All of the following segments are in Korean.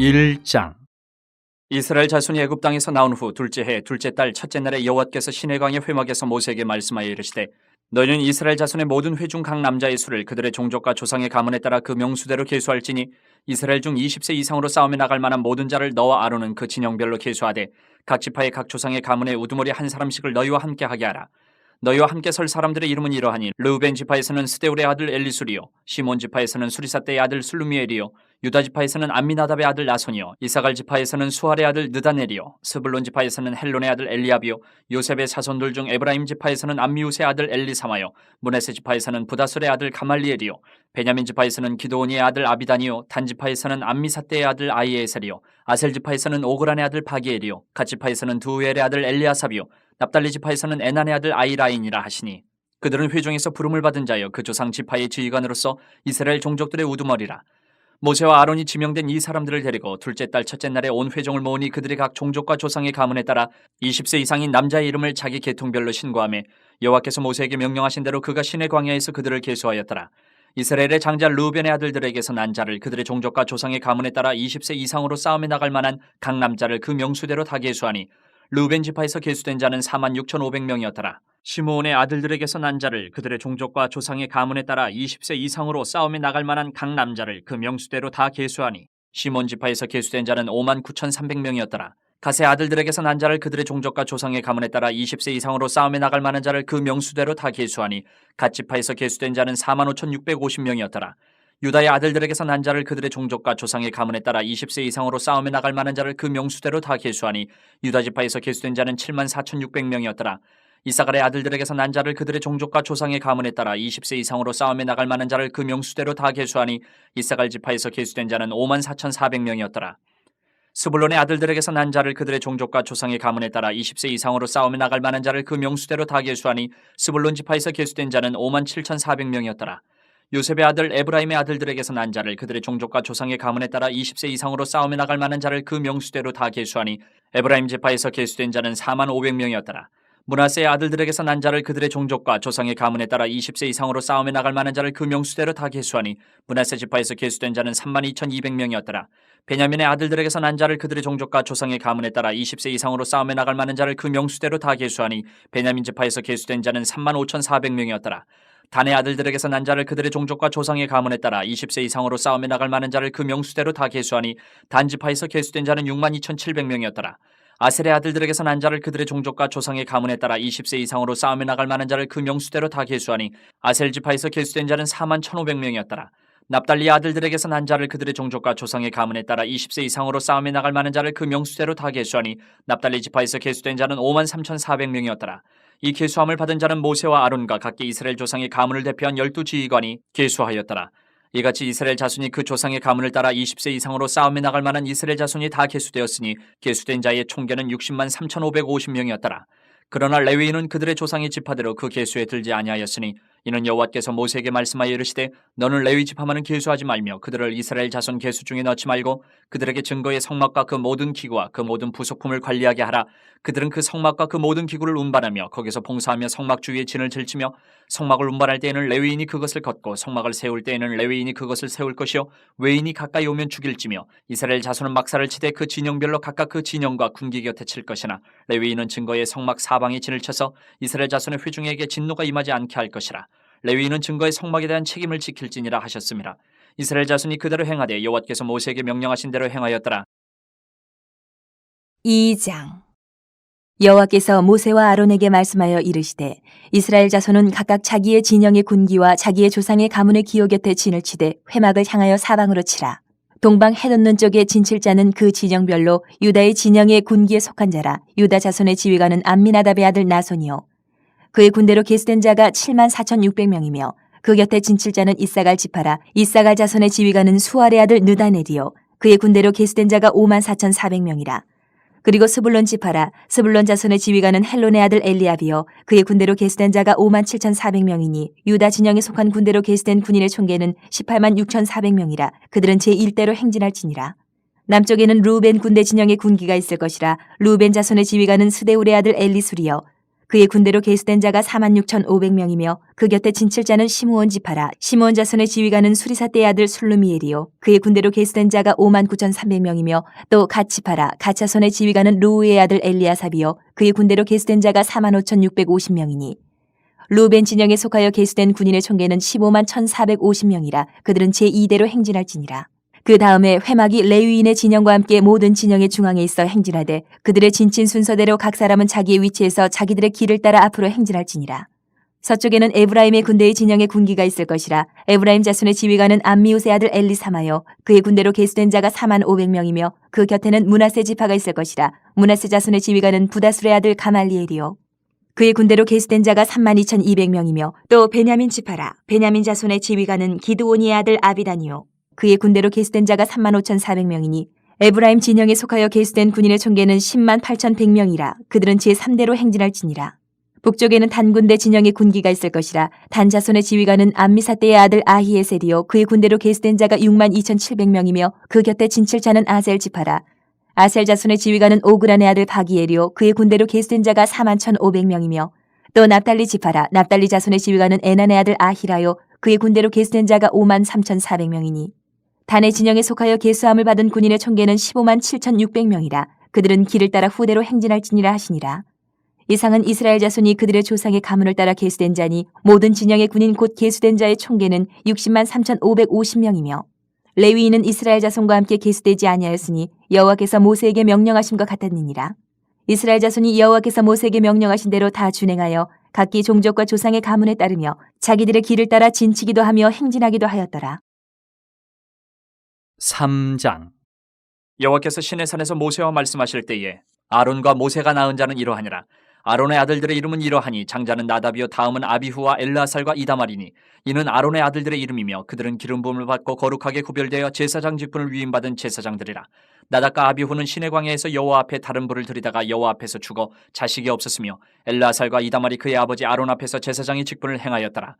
1장. 이스라엘 자손이 애굽 땅에서 나온 후 둘째 해 둘째 달 첫째 날에 여호와께서 시내강의 회막에서 모세에게 말씀하여 이르시되 너희는 이스라엘 자손의 모든 회중 각 남자의 수를 그들의 종족과 조상의 가문에 따라 그 명수대로 계수할지니 이스라엘 중 20세 이상으로 싸움에 나갈 만한 모든 자를 너와 아론은 그 진영별로 계수하되 각 지파의 각 조상의 가문에 우두머리 한 사람씩을 너희와 함께 하게 하라. 너희와 함께 설 사람들의 이름은 이러하니 르우벤 지파에서는 스데울의 아들 엘리술이요 시몬 지파에서는 수리사떼의 아들 술루미엘이요 유다 지파에서는 암미나답의 아들 나손이요 이사갈 지파에서는 수할의 아들 느다넬이요 스불론 지파에서는 헬론의 아들 엘리압이요 요셉의 사손들 중 에브라임 지파에서는 암미우스의 아들 엘리사마요 므낫세 지파에서는 부다술의 아들 가말리엘이요 베냐민 지파에서는 기드온의 아들 아비단이요 단 지파에서는 암미사떼의 아들 아이에셀이요 아셀 지파에서는 오그란의 아들 바기엘이요 갓 지파에서는 두우엘의 아들 엘리아삽이요 납달리 지파에서는 에난의 아들 아이라인이라 하시니 그들은 회중에서 부름을 받은 자여 그 조상 지파의 지휘관으로서 이스라엘 종족들의 우두머리라. 모세와 아론이 지명된 이 사람들을 데리고 둘째 달 첫째 날에 온 회중을 모으니 그들이 각 종족과 조상의 가문에 따라 20세 이상인 남자의 이름을 자기 계통별로 신고하며 여호와께서 모세에게 명령하신 대로 그가 시내 광야에서 그들을 계수하였더라. 이스라엘의 장자 르우벤의 아들들에게서 난 자를 그들의 종족과 조상의 가문에 따라 20세 이상으로 싸움에 나갈 만한 각 남자를 그 명수대로 다 계수하니 르우벤 지파에서 계수된 자는 46,500명이었더라. 시므온의 아들들에게서 난 자를 그들의 종족과 조상의 가문에 따라 20세 이상으로 싸움에 나갈 만한 각 남자를 그 명수대로 다 계수하니 시몬 지파에서 계수된 자는 59,300명이었더라. 갓의 아들들에게서 난 자를 그들의 종족과 조상의 가문에 따라 20세 이상으로 싸움에 나갈 만한 자를 그 명수대로 다 계수하니 갓 지파에서 계수된 자는 45,650명이었더라. 유다의 아들들에게서 난 자를 그들의 종족과 조상의 가문에 따라 20세 이상으로 싸움에 나갈 만한 자를 그 명수대로 다 계수하니 유다 지파에서 계수된 자는 74,600명이었더라. 이사갈의 아들들에게서 난 자를 그들의 종족과 조상의 가문에 따라 20세 이상으로 싸움에 나갈 만한 자를 그 명수대로 다 계수하니 이사갈 지파에서 계수된 자는 54,400명이었더라. 스불론의 아들들에게서 난 자를 그들의 종족과 조상의 가문에 따라 20세 이상으로 싸움에 나갈 만한 자를 그 명수대로 다 계수하니 스불론 지파에서 계수된 자는 57,400명이었더라. 요셉의 아들 에브라임의 아들들에게서 난 자를 그들의 종족과 조상의 가문에 따라 20세 이상으로 싸움에 나갈 만한 자를 그 명수대로 다 계수하니 에브라임 지파에서 계수된 자는 45,000명이었더라. 므낫세의 아들들에게서 난 자를 그들의 종족과 조상의 가문에 따라 20세 이상으로 싸움에 나갈 만한 자를 그 명수대로 다 계수하니 므낫세 지파에서 계수된 자는 32,200명이었더라. 베냐민의 아들들에게서 난 자를 그들의 종족과 조상의 가문에 따라 20세 이상으로 싸움에 나갈 만한 자를 그 명수대로 다 계수하니 베냐민 지파에서 계수된 자는 35,400명이었더라. 단의 아들들에게서 난 자를 그들의 종족과 조상의 가문에 따라 20세 이상으로 싸움에 나갈 만한 자를 그 명수대로 다 계수하니 단 지파에서 계수된 자는 62,700명이었더라. 아셀의 아들들에게서 난 자를 그들의 종족과 조상의 가문에 따라 20세 이상으로 싸움에 나갈 만한 자를 그 명수대로 다 계수하니 아셀 지파에서 계수된 자는 41,500명이었더라. 납달리 아들들에게서 난 자를 그들의 종족과 조상의 가문에 따라 20세 이상으로 싸움에 나갈 만한 자를 그 명수대로 다 계수하니 납달리 지파에서 계수된 자는 53,400명이었더라. 이 계수함을 받은 자는 모세와 아론과 각기 이스라엘 조상의 가문을 대표한 12지휘관이 계수하였더라. 이같이 이스라엘 자손이 그 조상의 가문을 따라 20세 이상으로 싸움에 나갈 만한 이스라엘 자손이 다 계수되었으니 계수된 자의 총계는 603,550명이었더라. 그러나 레위인은 그들의 조상의 지파대로 그 계수에 들지 아니하였으니 이는 여호와께서 모세에게 말씀하여 이르시되 너는 레위 지파만은 계수하지 말며 그들을 이스라엘 자손 계수 중에 넣지 말고 그들에게 증거의 성막과 그 모든 기구와 그 모든 부속품을 관리하게 하라. 그들은 그 성막과 그 모든 기구를 운반하며 거기서 봉사하며 성막 주위에 진을 들치며 성막을 운반할 때에는 레위인이 그것을 걷고 성막을 세울 때에는 레위인이 그것을 세울 것이요 외인이 가까이 오면 죽일지며 이스라엘 자손은 막사를 치되 그 진영별로 각각 그 진영과 군기 곁에 칠 것이나 레위인은 증거의 성막 사방에 진을 쳐서 이스라엘 자손의 회중에게 진노가 임하지 않게 할 것이라. 레위인은 증거의 성막에 대한 책임을 지킬지니라 하셨습니다. 이스라엘 자손이 그대로 행하되 여호와께서 모세에게 명령하신 대로 행하였더라. 2장. 여호와께서 모세와 아론에게 말씀하여 이르시되 이스라엘 자손은 각각 자기의 진영의 군기와 자기의 조상의 가문의 기호 곁에 진을 치되 회막을 향하여 사방으로 치라. 동방 해돋는 쪽에 진칠 자는 그 진영별로 유다의 진영의 군기에 속한 자라. 유다 자손의 지휘관은 암미나답의 아들 나손이요 그의 군대로 계수된 자가 74,600명이며 그 곁에 진칠 자는 이사갈 지파라. 이사갈 자손의 지휘관은 수할의 아들 느다넬이요 그의 군대로 계수된 자가 54,400명이라. 그리고 스불론 지파라. 스불론 자손의 지휘관은 헬론의 아들 엘리압이요 그의 군대로 계수된 자가 57,400명이니 유다 진영에 속한 군대로 계수된 군인의 총계는 186,400명이라. 그들은 제1대로 행진할지니라. 남쪽에는 르우벤 군대 진영의 군기가 있을 것이라. 르우벤 자손의 지휘관은 스데울의 아들 엘리술이요 그의 군대로 계수된 자가 46,500명이며 그 곁에 진칠자는 시므온 지파라. 시므온 자손의 지휘관은 수리사떼의 아들 술루미엘이요 그의 군대로 계수된 자가 59,300명이며 또 갓 지파라. 갓 자손의 지휘관은 루우의 아들 엘리아삽이요 그의 군대로 계수된 자가 45,650명이니 루벤 진영에 속하여 계수된 군인의 총계는 151,450명이라. 그들은 제2대로 행진할지니라. 그 다음에 회막이 레위인의 진영과 함께 모든 진영의 중앙에 있어 행진하되 그들의 진친 순서대로 각 사람은 자기의 위치에서 자기들의 길을 따라 앞으로 행진할지니라. 서쪽에는 에브라임의 군대의 진영에 군기가 있을 것이라. 에브라임 자손의 지휘관은 암미우스의 아들 엘리사마요 그의 군대로 계수된 자가 45,500명이며 그 곁에는 므낫세 지파가 있을 것이라. 므낫세 자손의 지휘관은 부다술의 아들 가말리엘이요 그의 군대로 계수된 자가 32,200명이며 또 베냐민 지파라. 베냐민 자손의 지휘관은 기드오니의 아들 아비단이요 그의 군대로 계수된 자가 35,400명이니 에브라임 진영에 속하여 계수된 군인의 총계는 108,100명이라. 그들은 제3대로 행진할지니라. 북쪽에는 단 군대 진영에 군기가 있을 것이라. 단 자손의 지휘관은 암미사떼의 아들 아히에셀이요 그의 군대로 계수된 자가 62,700명이며 그 곁에 진칠자는 아셀 지파라. 아셀 자손의 지휘관은 오그란의 아들 바기엘이요 그의 군대로 계수된 자가 41,500명이며 또 납달리 지파라. 납달리 자손의 지휘관은 에난의 아들 아히라요 그의 군대로 계수된 자가 53,400명이니 단의 진영에 속하여 계수함을 받은 군인의 총계는 157,600명이라. 그들은 길을 따라 후대로 행진할지니라 하시니라. 이상은 이스라엘 자손이 그들의 조상의 가문을 따라 계수된 자니 모든 진영의 군인 곧 계수된 자의 총계는 603,550명이며 레위인은 이스라엘 자손과 함께 계수되지 아니하였으니 여호와께서 모세에게 명령하심과 같았느니라. 이스라엘 자손이 여호와께서 모세에게 명령하신 대로 다 준행하여 각기 종족과 조상의 가문에 따르며 자기들의 길을 따라 진치기도 하며 행진하기도 하였더라. 3장. 여호와께서 시내산에서 모세와 말씀하실 때에 아론과 모세가 낳은 자는 이러하니라. 아론의 아들들의 이름은 이러하니 장자는 나답이요 다음은 아비후와 엘르아살과 이다말이니 이는 아론의 아들들의 이름이며 그들은 기름 부음을 받고 거룩하게 구별되어 제사장 직분을 위임받은 제사장들이라. 나답과 아비후는 시내 광야에서 여호와 앞에 다른 불을 들이다가 여호와 앞에서 죽어 자식이 없었으며 엘르아살과 이다말이 그의 아버지 아론 앞에서 제사장의 직분을 행하였더라.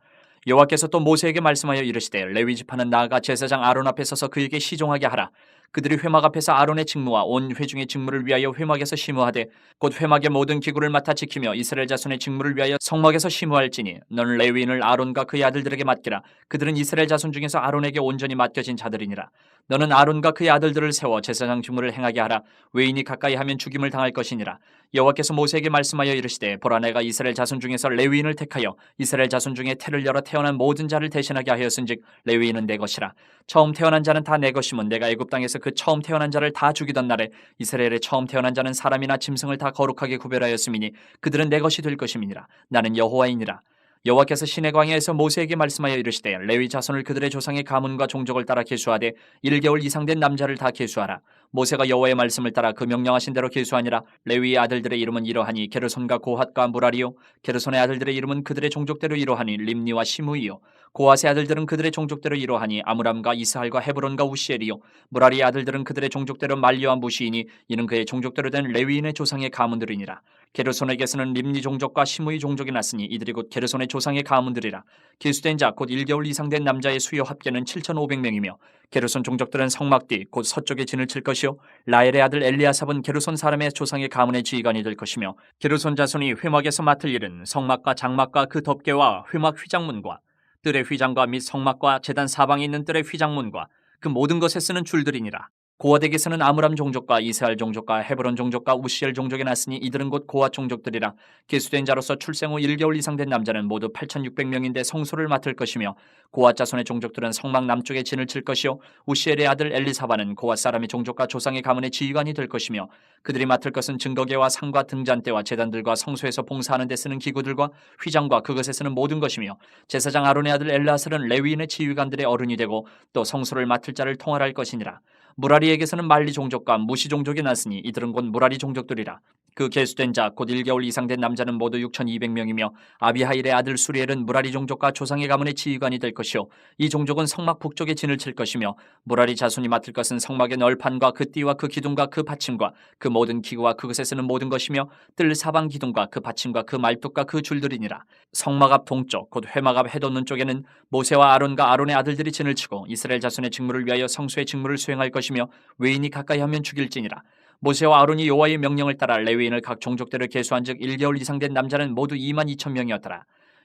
여호와께서 또 모세에게 말씀하여 이르시되 레위 지파는 나아가 제사장 아론 앞에 서서 그에게 시종하게 하라. 그들이 회막 앞에서 아론의 직무와 온 회중의 직무를 위하여 회막에서 심우하되 곧 회막의 모든 기구를 맡아 지키며 이스라엘 자손의 직무를 위하여 성막에서 심우할지니 너는 레위인을 아론과 그의 아들들에게 맡기라. 그들은 이스라엘 자손 중에서 아론에게 온전히 맡겨진 자들이니라. 너는 아론과 그의 아들들을 세워 제사장 직무를 행하게 하라. 외인이 가까이 하면 죽임을 당할 것이니라. 여호와께서 모세에게 말씀하여 이르시되 보라 내가 이스라엘 자손 중에서 레위인을 택하여 이스라엘 자손 중에 태를 열어 태어난 모든 자를 대신하게 하였은즉 레위인은 내 것이라. 처음 태어난 자는 다 내 것이면 내가 애굽 땅에서 그 처음 태어난 자를 다 죽이던 날에 이스라엘의 처음 태어난 자는 사람이나 짐승을 다 거룩하게 구별하였음이니 그들은 내 것이 될 것임이니라. 나는 여호와이니라. 여호와께서 시내 광야에서 모세에게 말씀하여 이르시되 레위 자손을 그들의 조상의 가문과 종족을 따라 계수하되 1개월 이상 된 남자를 다 계수하라. 모세가 여호와의 말씀을 따라 그 명령하신 대로 계수하니라. 레위의 아들들의 이름은 이러하니 게르손과 고핫과 무라리요 게르손의 아들들의 이름은 그들의 종족대로 이러하니 림니와 시므이요 고핫의 아들들은 그들의 종족대로 이러하니 아므람과 이스할과 헤브론과 우시엘이요 무라리의 아들들은 그들의 종족대로 말리와 무시이니 이는 그의 종족대로 된 레위인의 조상의 가문들이니라. 게르손에게서는 림니 종족과 시므이 종족이 났으니 이들이 곧 게르손의 조상의 가문들이라. 계수된 자 곧 1개월 이상 된 남자의 수요 합계는 7,500명이며 게르손 종족들은 성막 뒤 곧 서쪽에 진을 칠 것이요 라엘의 아들 엘리아삽은 게르손 사람의 조상의 가문의 지휘관이 될 것이며 게르손 자손이 회막에서 맡을 일은 성막과 장막과 그 덮개와 회막 휘장문과 뜰의 휘장과 및 성막과 제단 사방에 있는 뜰의 휘장문과 그 모든 것에 쓰는 줄들이니라. 고핫에게서는 아므람 종족과 이스할 종족과 헤브론 종족과 우시엘 종족이 났으니 이들은 곧 고핫 종족들이라. 계수된 자로서 출생 후 1개월 이상 된 남자는 모두 8,600명인데 성소를 맡을 것이며 고핫 자손의 종족들은 성막 남쪽에 진을 칠 것이요 우시엘의 아들 엘리사바는 고핫 사람의 종족과 조상의 가문의 지휘관이 될 것이며 그들이 맡을 것은 증거계와 상과 등잔대와 제단들과 성소에서 봉사하는 데 쓰는 기구들과 휘장과 그것에 쓰는 모든 것이며 제사장 아론의 아들 엘르아살은 레위인의 지휘관들의 어른이 되고 또 성소를 맡을 자를 통할할 것이니라. 무라리에게서는 말리 종족과 무시 종족이 났으니 이들은 곧 무라리 종족들이라. 그 계수된 자 곧 1개월 이상 된 남자는 모두 6,200명이며 아비하일의 아들 수리엘은 무라리 종족과 조상의 가문의 지휘관이 될 것이요 이 종족은 성막 북쪽에 진을 칠 것이며 무라리 자손이 맡을 것은 성막의 널판과 그 띠와 그 기둥과 그 받침과 그 모든 기구와 그것에 쓰는 모든 것이며 뜰 사방 기둥과 그 받침과 그 말뚝과 그 줄들이니라. 성막 앞 동쪽 곧 회막 앞 해돋는 쪽에는 모세와 아론과 아론의 아들들이 진을 치고 이스라엘 자손의 직무를 위하여 성소의 직무를 수행할 것이며 외인이 가까이 하면 죽일지니라. 모세와 아론이 여호와의 명령을 따라 레위인을 각 종족대로 계수한즉 1개월 이상 된 남자는 모두 22,000명이었더라.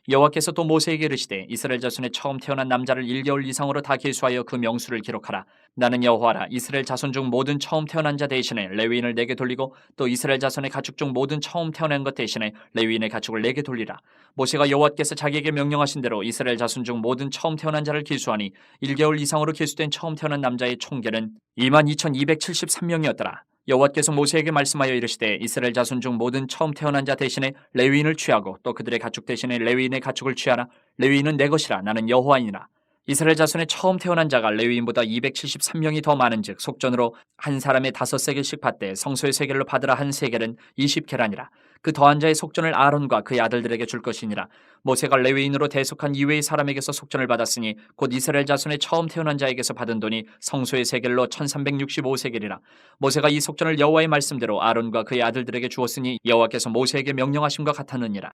여호와께서 또 모세에게 이르시되 이스라엘 자손에 처음 태어난 남자를 1개월 이상으로 다 계수하여 그 명수를 기록하라. 나는 여호와라. 이스라엘 자손 중 모든 처음 태어난 자 대신에 레위인을 내게 돌리고 또 이스라엘 자손의 가축 중 모든 처음 태어난 것 대신에 레위인의 가축을 내게 돌리라. 모세가 여호와께서 자기에게 명령하신 대로 이스라엘 자손 중 모든 처음 태어난 자를 계수하니 1개월 이상으로 계수된 처음 태어난 남자의 총계는 22,273명이었더라. 여호와께서 모세에게 말씀하여 이르시되 이스라엘 자손 중 모든 처음 태어난 자 대신에 레위인을 취하고 또 그들의 가축 대신에 레위인의 가축을 취하라. 레위인은 내 것이라. 나는 여호와이니라. 이스라엘 자손의 처음 태어난 자가 레위인보다 273명이 더 많은즉 속전으로 한 사람의 5세겔씩 받되 성소의 세겔로 받으라 한 세겔은 20계란이라. 그 더한 자의 속전을 아론과 그의 아들들에게 줄 것이니라. 모세가 레위인으로 대속한 이외의 사람에게서 속전을 받았으니 곧 이스라엘 자손의 처음 태어난 자에게서 받은 돈이 성소의 세겔로 1365세겔이라. 모세가 이 속전을 여호와의 말씀대로 아론과 그의 아들들에게 주었으니 여호와께서 모세에게 명령하심과 같았느니라.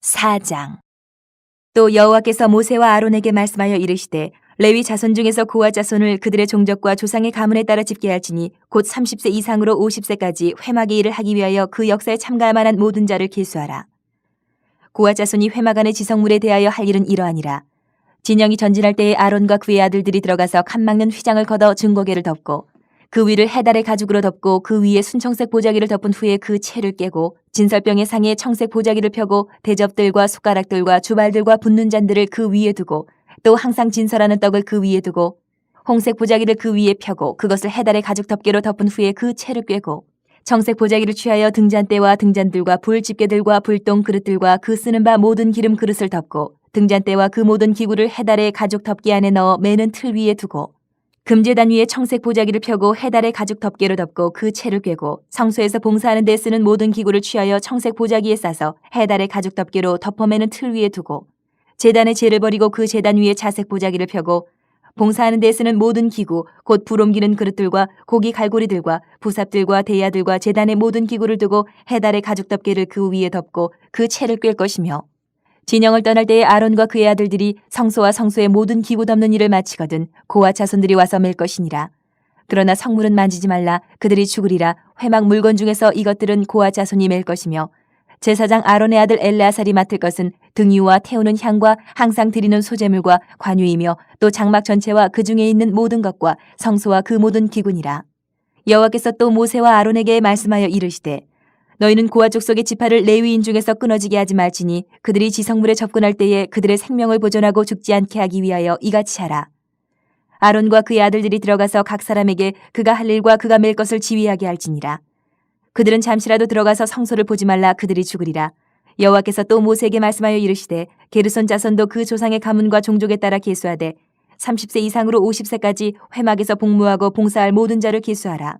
4장. 또 여호와께서 모세와 아론에게 말씀하여 이르시되 레위 자손 중에서 고아 자손을 그들의 종족과 조상의 가문에 따라 집계할지니 곧 30세 이상으로 50세까지 회막의 일을 하기 위하여 그 역사에 참가할 만한 모든 자를 계수하라. 고아 자손이 회막 안의 지성물에 대하여 할 일은 이러하니라. 진영이 전진할 때에 아론과 그의 아들들이 들어가서 칸 막는 휘장을 걷어 증거계를 덮고 그 위를 해달의 가죽으로 덮고 그 위에 순청색 보자기를 덮은 후에 그 채를 깨고 진설병의 상에 청색 보자기를 펴고 대접들과 숟가락들과 주발들과 붓는 잔들을 그 위에 두고 또 항상 진설하는 떡을 그 위에 두고 홍색 보자기를 그 위에 펴고 그것을 해달의 가죽 덮개로 덮은 후에 그 채를 꿰고 청색 보자기를 취하여 등잔대와 등잔들과 불 집게들과 불똥 그릇들과 그 쓰는 바 모든 기름 그릇을 덮고 등잔대와 그 모든 기구를 해달의 가죽 덮개 안에 넣어 매는 틀 위에 두고 금제단 위에 청색 보자기를 펴고 해달의 가죽 덮개로 덮고 그 채를 꿰고 성소에서 봉사하는 데 쓰는 모든 기구를 취하여 청색 보자기에 싸서 해달의 가죽 덮개로 덮어매는 틀 위에 두고 제단에 재를 버리고 그 제단 위에 자색 보자기를 펴고 봉사하는 데 쓰는 모든 기구 곧 불 옮기는 그릇들과 고기 갈고리들과 부삽들과 대야들과 제단의 모든 기구를 두고 해달의 가죽 덮개를 그 위에 덮고 그 채를 꿰 것이며 진영을 떠날 때에 아론과 그의 아들들이 성소와 성소의 모든 기구 덮는 일을 마치거든 고아 자손들이 와서 맬 것이니라. 그러나 성물은 만지지 말라. 그들이 죽으리라. 회막 물건 중에서 이것들은 고아 자손이 맬 것이며 제사장 아론의 아들 엘레아살이 맡을 것은 등유와 태우는 향과 항상 드리는 소제물과 관유이며 또 장막 전체와 그 중에 있는 모든 것과 성소와 그 모든 기구니라. 여호와께서 또 모세와 아론에게 말씀하여 이르시되 너희는 고아 족속의 지파를 레위인 중에서 끊어지게 하지 말지니 그들이 지성물에 접근할 때에 그들의 생명을 보존하고 죽지 않게 하기 위하여 이같이 하라. 아론과 그의 아들들이 들어가서 각 사람에게 그가 할 일과 그가 맬 것을 지휘하게 할지니라. 그들은 잠시라도 들어가서 성소를 보지 말라. 그들이 죽으리라. 여호와께서 또 모세에게 말씀하여 이르시되 게르손 자손도 그 조상의 가문과 종족에 따라 계수하되 30세 이상으로 50세까지 회막에서 복무하고 봉사할 모든 자를 계수하라.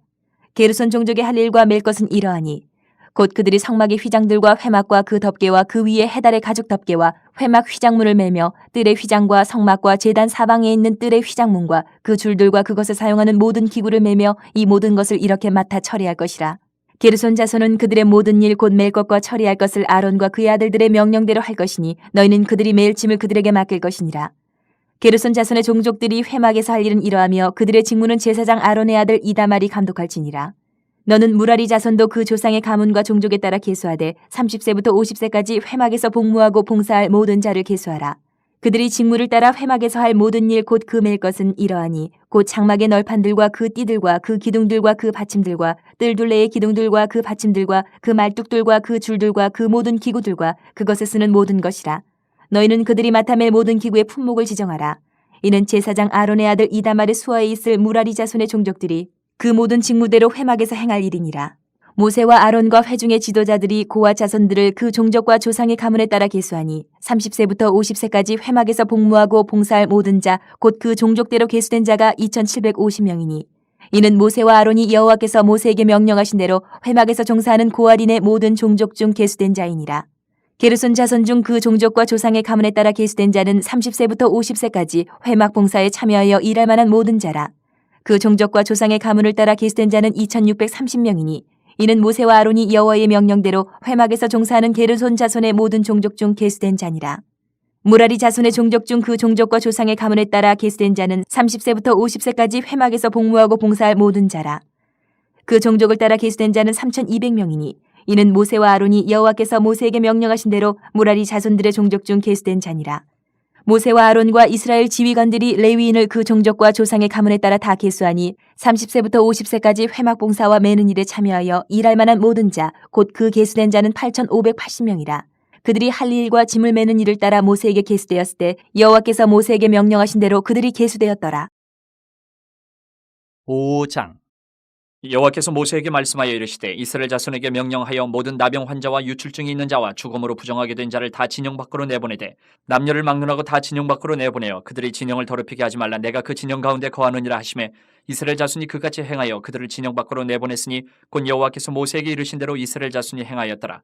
게르손 종족의 할 일과 맬 것은 이러하니 곧 그들이 성막의 휘장들과 회막과 그 덮개와 그 위에 해달의 가죽 덮개와 회막 휘장문을 매며 뜰의 휘장과 성막과 제단 사방에 있는 뜰의 휘장문과 그 줄들과 그것을 사용하는 모든 기구를 매며 이 모든 것을 이렇게 맡아 처리할 것이라. 게르손 자손은 그들의 모든 일 곧 맬 것과 처리할 것을 아론과 그의 아들들의 명령대로 할 것이니 너희는 그들이 매일 짐을 그들에게 맡길 것이니라. 게르손 자손의 종족들이 회막에서 할 일은 이러하며 그들의 직무는 제사장 아론의 아들 이다말이 감독할지니라. 너는 무라리 자손도 그 조상의 가문과 종족에 따라 계수하되 30세부터 50세까지 회막에서 복무하고 봉사할 모든 자를 계수하라. 그들이 직무를 따라 회막에서 할 모든 일 곧 그 맬 것은 이러하니 곧 장막의 널판들과 그 띠들과 그 기둥들과 그 받침들과 뜰 둘레의 기둥들과 그 받침들과 그 말뚝들과 그 줄들과 그 모든 기구들과 그것에 쓰는 모든 것이라. 너희는 그들이 맡아 맬 모든 기구의 품목을 지정하라. 이는 제사장 아론의 아들 이다말의 수하에 있을 무라리 자손의 종족들이 그 모든 직무대로 회막에서 행할 일이니라. 모세와 아론과 회중의 지도자들이 고아 자손들을 그 종족과 조상의 가문에 따라 계수하니 30세부터 50세까지 회막에서 복무하고 봉사할 모든 자 곧 그 종족대로 계수된 자가 2,750명이니 이는 모세와 아론이 여호와께서 모세에게 명령하신 대로 회막에서 종사하는 고아린의 모든 종족 중 계수된 자이니라. 게르손 자손 중 그 종족과 조상의 가문에 따라 계수된 자는 30세부터 50세까지 회막 봉사에 참여하여 일할 만한 모든 자라. 그 종족과 조상의 가문을 따라 계수된 자는 2,630명이니 이는 모세와 아론이 여호와의 명령대로 회막에서 종사하는 게르손 자손의 모든 종족 중 계수된 자니라. 무라리 자손의 종족 중 그 종족과 조상의 가문에 따라 계수된 자는 30세부터 50세까지 회막에서 복무하고 봉사할 모든 자라. 그 종족을 따라 계수된 자는 3,200명이니 이는 모세와 아론이 여호와께서 모세에게 명령하신 대로 무라리 자손들의 종족 중 계수된 자니라. 모세와 아론과 이스라엘 지휘관들이 레위인을 그 종족과 조상의 가문에 따라 다 계수하니 30세부터 50세까지 회막 봉사와 매는 일에 참여하여 일할 만한 모든 자 곧 그 계수된 자는 8,580명이라. 그들이 할 일과 짐을 매는 일을 따라 모세에게 계수되었을 때 여호와께서 모세에게 명령하신 대로 그들이 계수되었더라. 5장 여호와께서 모세에게 말씀하여 이르시되 이스라엘 자손에게 명령하여 모든 나병 환자와 유출증이 있는 자와 죽음으로 부정하게 된 자를 다 진영 밖으로 내보내되 남녀를 막론하고 다 진영 밖으로 내보내어 그들이 진영을 더럽히게 하지 말라. 내가 그 진영 가운데 거하느니라 하시매 이스라엘 자손이 그같이 행하여 그들을 진영 밖으로 내보냈으니 곧 여호와께서 모세에게 이르신 대로 이스라엘 자손이 행하였더라.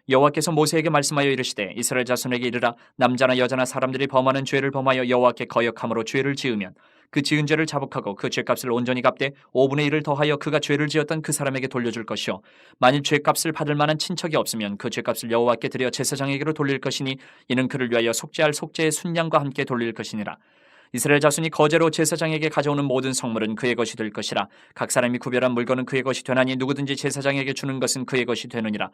여호와께서 모세에게 말씀하여 이르시되 이스라엘 자손에게 이르라. 남자나 여자나 사람들이 범하는 죄를 범하여 여호와께 거역함으로 죄를 지으면 그 지은 죄를 자복하고 그 죄값을 온전히 갚되 5분의 1을 더하여 그가 죄를 지었던 그 사람에게 돌려줄 것이요 만일 죄값을 받을 만한 친척이 없으면 그 죄값을 여호와께 드려 제사장에게로 돌릴 것이니 이는 그를 위하여 속죄할 속죄의 순양과 함께 돌릴 것이니라. 이스라엘 자손이 거제로 제사장에게 가져오는 모든 성물은 그의 것이 될 것이라. 각 사람이 구별한 물건은 그의 것이 되나니 누구든지 제사장에게 주는 것은 그의 것이 되느니라.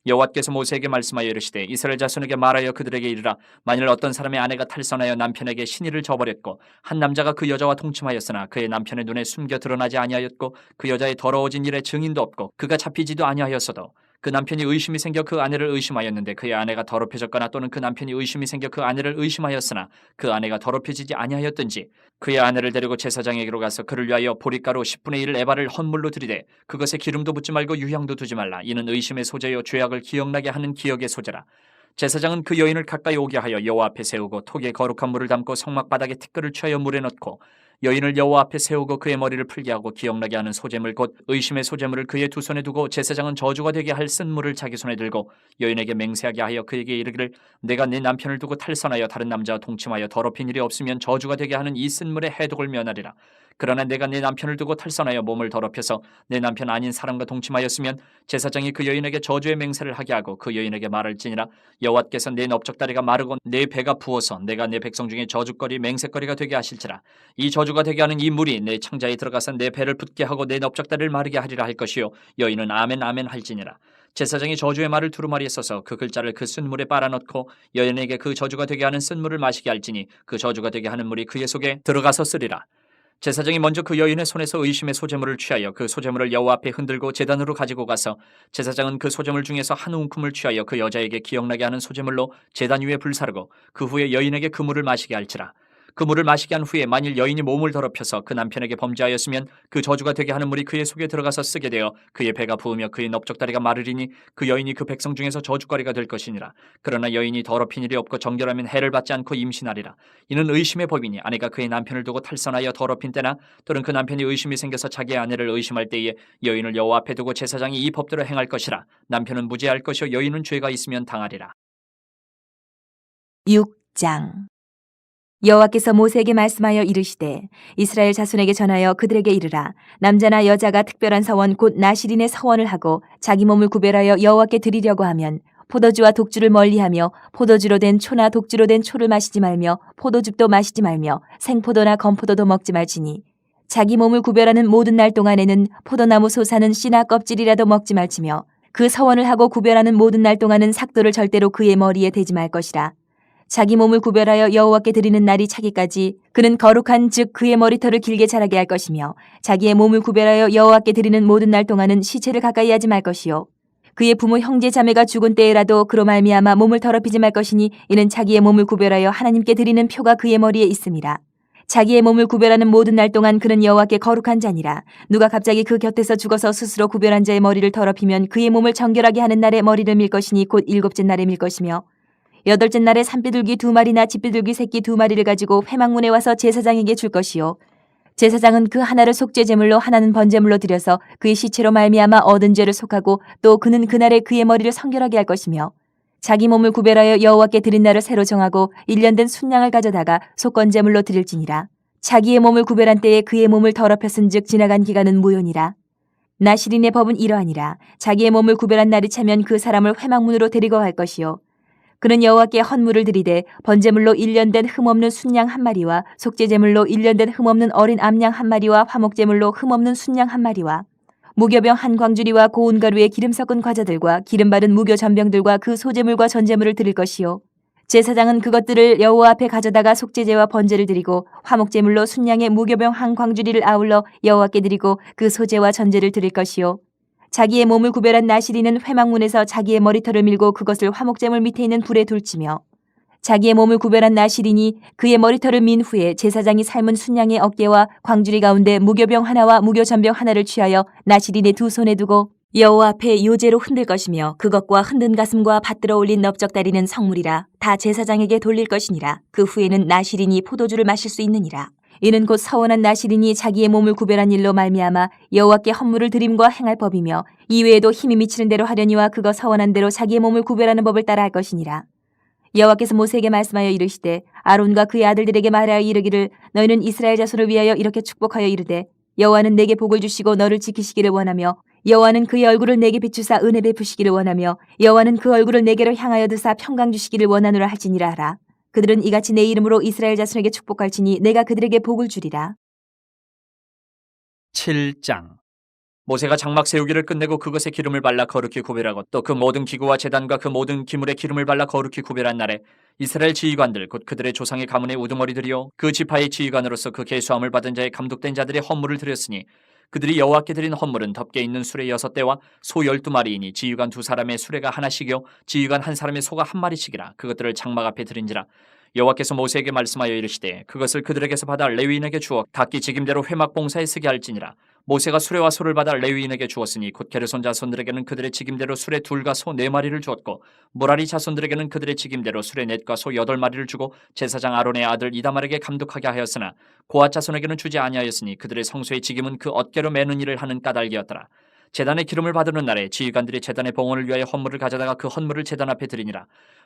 여호와께서 모세에게 말씀하여 이르시되 이스라엘 자손에게 말하여 그들에게 이르라. 만일 어떤 사람의 아내가 탈선하여 남편에게 신의를 저버렸고 한 남자가 그 여자와 동침하였으나 그의 남편의 눈에 숨겨 드러나지 아니하였고 그 여자의 더러워진 일에 증인도 없고 그가 잡히지도 아니하였어도 그 남편이 의심이 생겨 그 아내를 의심하였는데 그의 아내가 더럽혀졌거나 또는 그 남편이 의심이 생겨 그 아내를 의심하였으나 그 아내가 더럽혀지지 아니하였든지 그의 아내를 데리고 제사장에게로 가서 그를 위하여 보리가루 10분의 1 에바를 헌물로 드리되 그것에 기름도 붓지 말고 유향도 두지 말라. 이는 의심의 소재요 죄악을 기억나게 하는 기억의 소재라. 제사장은 그 여인을 가까이 오게 하여 여호와 앞에 세우고 톡에 거룩한 물을 담고 성막 바닥에 티끌을 취하여 물에 넣고 여인을 여호와 앞에 세우고 그의 머리를 풀게 하고 기억나게 하는 소재물 곧 의심의 소재물을 그의 두 손에 두고 제사장은 저주가 되게 할 쓴물을 자기 손에 들고 여인에게 맹세하게 하여 그에게 이르기를 내가 네 남편을 두고 탈선하여 다른 남자와 동침하여 더럽힌 일이 없으면 저주가 되게 하는 이 쓴물의 해독을 면하리라. 그러나 내가 내 남편을 두고 탈선하여 몸을 더럽혀서 내 남편 아닌 사람과 동침하였으면 제사장이 그 여인에게 저주의 맹세를 하게 하고 그 여인에게 말할지니라. 여호와께서 내 넓적다리가 마르고 내 배가 부어서 내가 내 백성 중에 저주거리 맹세거리가 되게 하실지라. 이 저주가 되게 하는 이 물이 내 창자에 들어가서 내 배를 붓게 하고 내 넓적다리를 마르게 하리라 할 것이요 여인은 아멘 아멘 할지니라. 제사장이 저주의 말을 두루마리에 써서 그 글자를 그 쓴물에 빨아넣고 여인에게 그 저주가 되게 하는 쓴물을 마시게 할지니 그 저주가 되게 하는 물이 그의 속에 들어가서 쓰리라. 제사장이 먼저 그 여인의 손에서 의심의 소재물을 취하여 그 소재물을 여호와 앞에 흔들고 제단으로 가지고 가서 제사장은 그 소재물 중에서 한 움큼을 취하여 그 여자에게 기억나게 하는 소재물로 제단 위에 불사르고 그 후에 여인에게 그 물을 마시게 할지라. 그 물을 마시게 한 후에 만일 여인이 몸을 더럽혀서 그 남편에게 범죄하였으면 그 저주가 되게 하는 물이 그의 속에 들어가서 쓰게 되어 그의 배가 부으며 그의 넓적다리가 마르리니 그 여인이 그 백성 중에서 저주거리가 될 것이니라. 그러나 여인이 더럽힌 일이 없고 정결하면 해를 받지 않고 임신하리라. 이는 의심의 법이니 아내가 그의 남편을 두고 탈선하여 더럽힌 때나 또는 그 남편이 의심이 생겨서 자기의 아내를 의심할 때에 여인을 여호와 앞에 두고 제사장이 이 법대로 행할 것이라. 남편은 무죄할 것이요 여인은 죄가 있으면 당하리라. 6장 여호와께서 모세에게 말씀하여 이르시되 이스라엘 자손에게 전하여 그들에게 이르라. 남자나 여자가 특별한 서원 곧 나실인의 서원을 하고 자기 몸을 구별하여 여호와께 드리려고 하면 포도주와 독주를 멀리하며 포도주로 된 초나 독주로 된 초를 마시지 말며 포도즙도 마시지 말며 생포도나 건포도도 먹지 말지니 자기 몸을 구별하는 모든 날 동안에는 포도나무 솟아는 씨나 껍질이라도 먹지 말지며 그 서원을 하고 구별하는 모든 날 동안은 삭도를 절대로 그의 머리에 대지 말 것이라. 자기 몸을 구별하여 여호와께 드리는 날이 차기까지 그는 거룩한 즉 그의 머리털을 길게 자라게 할 것이며 자기의 몸을 구별하여 여호와께 드리는 모든 날 동안은 시체를 가까이 하지 말 것이요 그의 부모 형제 자매가 죽은 때에라도 그로 말미암아 몸을 더럽히지 말 것이니 이는 자기의 몸을 구별하여 하나님께 드리는 표가 그의 머리에 있음이라. 자기의 몸을 구별하는 모든 날 동안 그는 여호와께 거룩한 자니라. 누가 갑자기 그 곁에서 죽어서 스스로 구별한 자의 머리를 더럽히면 그의 몸을 정결하게 하는 날에 머리를 밀 것이니 곧 일곱째 날에 밀 것이며 여덟째 날에 산비둘기 2마리나 집비둘기 새끼 2마리를 가지고 회막문에 와서 제사장에게 줄 것이요 제사장은 그 하나를 속죄제물로 하나는 번제물로 드려서 그의 시체로 말미암아 얻은 죄를 속하고 또 그는 그날에 그의 머리를 성결하게 할 것이며 자기 몸을 구별하여 여호와께 드린 날을 새로 정하고 1년 된 순양을 가져다가 속건제물로 드릴지니라. 자기의 몸을 구별한 때에 그의 몸을 더럽혔은즉 지나간 기간은 무효니라. 나실인의 법은 이러하니라. 자기의 몸을 구별한 날이 차면 그 사람을 회막문으로 데리고 갈 것이요 그는 여호와께 헌물을 드리되 번제물로 1년 된 흠없는 순양 1마리와 속죄제물로 1년 된 흠없는 어린 암양 1마리와 화목제물로 흠없는 순양 1마리와 무교병 한 광주리와 고운 가루에 기름 섞은 과자들과 기름 바른 무교 전병들과 그 소제물과 전제물을 드릴 것이요. 제사장은 그것들을 여호와 앞에 가져다가 속죄제와 번제를 드리고 화목제물로 순양의 무교병 한 광주리를 아울러 여호와께 드리고 그 소제와 전제를 드릴 것이요. 자기의 몸을 구별한 나시리는 회막문에서 자기의 머리털을 밀고 그것을 화목제물 밑에 있는 불에 둘치며 자기의 몸을 구별한 나시리니 그의 머리털을 민 후에 제사장이 삶은 순양의 어깨와 광주리 가운데 무교병 하나와 무교전병 하나를 취하여 나시린의 두 손에 두고 여호와 앞에 요제로 흔들 것이며 그것과 흔든 가슴과 받들어 올린 넓적다리는 성물이라 다 제사장에게 돌릴 것이니라. 그 후에는 나시린이 포도주를 마실 수 있느니라. 이는 곧 서원한 나시린이 자기의 몸을 구별한 일로 말미암아 여호와께 헌물을 드림과 행할 법이며 이외에도 힘이 미치는 대로 하려니와 그거 서원한 대로 자기의 몸을 구별하는 법을 따라 할 것이니라. 여호와께서 모세에게 말씀하여 이르시되 아론과 그의 아들들에게 말하여 이르기를 너희는 이스라엘 자손을 위하여 이렇게 축복하여 이르되 여호와는 내게 복을 주시고 너를 지키시기를 원하며 여호와는 그의 얼굴을 내게 비추사 은혜 베푸시기를 원하며 여호와는 그 얼굴을 내게로 향하여 드사 평강 주시기를 원하노라 할지니라 하라. 그들은 이같이 내 이름으로 이스라엘 자손에게 축복할지니 내가 그들에게 복을 주리라. 7장. 모세가 장막 세우기를 끝내고 그것에 기름을 발라 거룩히 구별하고 또 그 모든 기구와 제단과 그 모든 기물에 기름을 발라 거룩히 구별한 날에 이스라엘 지휘관들 곧 그들의 조상의 가문의 우두머리들이요 그 지파의 지휘관으로서 그 계수함을 받은 자의 감독된 자들의 헌물을 드렸으니 그들이 여호와께 드린 헌물은 덮개 있는 수레 6대와 소 12마리이니 지휘관 2사람의 수레가 하나씩이요 지휘관 한 사람의 소가 한 마리씩이라. 그것들을 장막 앞에 드린지라. 여호와께서 모세에게 말씀하여 이르시되 그것을 그들에게서 받아 레위인에게 주어 각기 직임대로 회막 봉사에 쓰게 할지니라. 모세가 수레와 소를 받아 레위인에게 주었으니 곧 게르손 자손들에게는 그들의 직임대로 수레 2과 소 4마리를 주었고 무라리 자손들에게는 그들의 직임대로 수레 4과 소 8마리를 주고 제사장 아론의 아들 이다말에게 감독하게 하였으나 고앗 자손에게는 주지 아니하였으니 그들의 성소의 직임은 그 어깨로 매는 일을 하는 까닭이었더라. 제단의 기름을 받는 날에 지휘관들이 제단의 봉헌을 위하여 헌물을 가져다가 그 헌물을 제단 앞에 드리니라.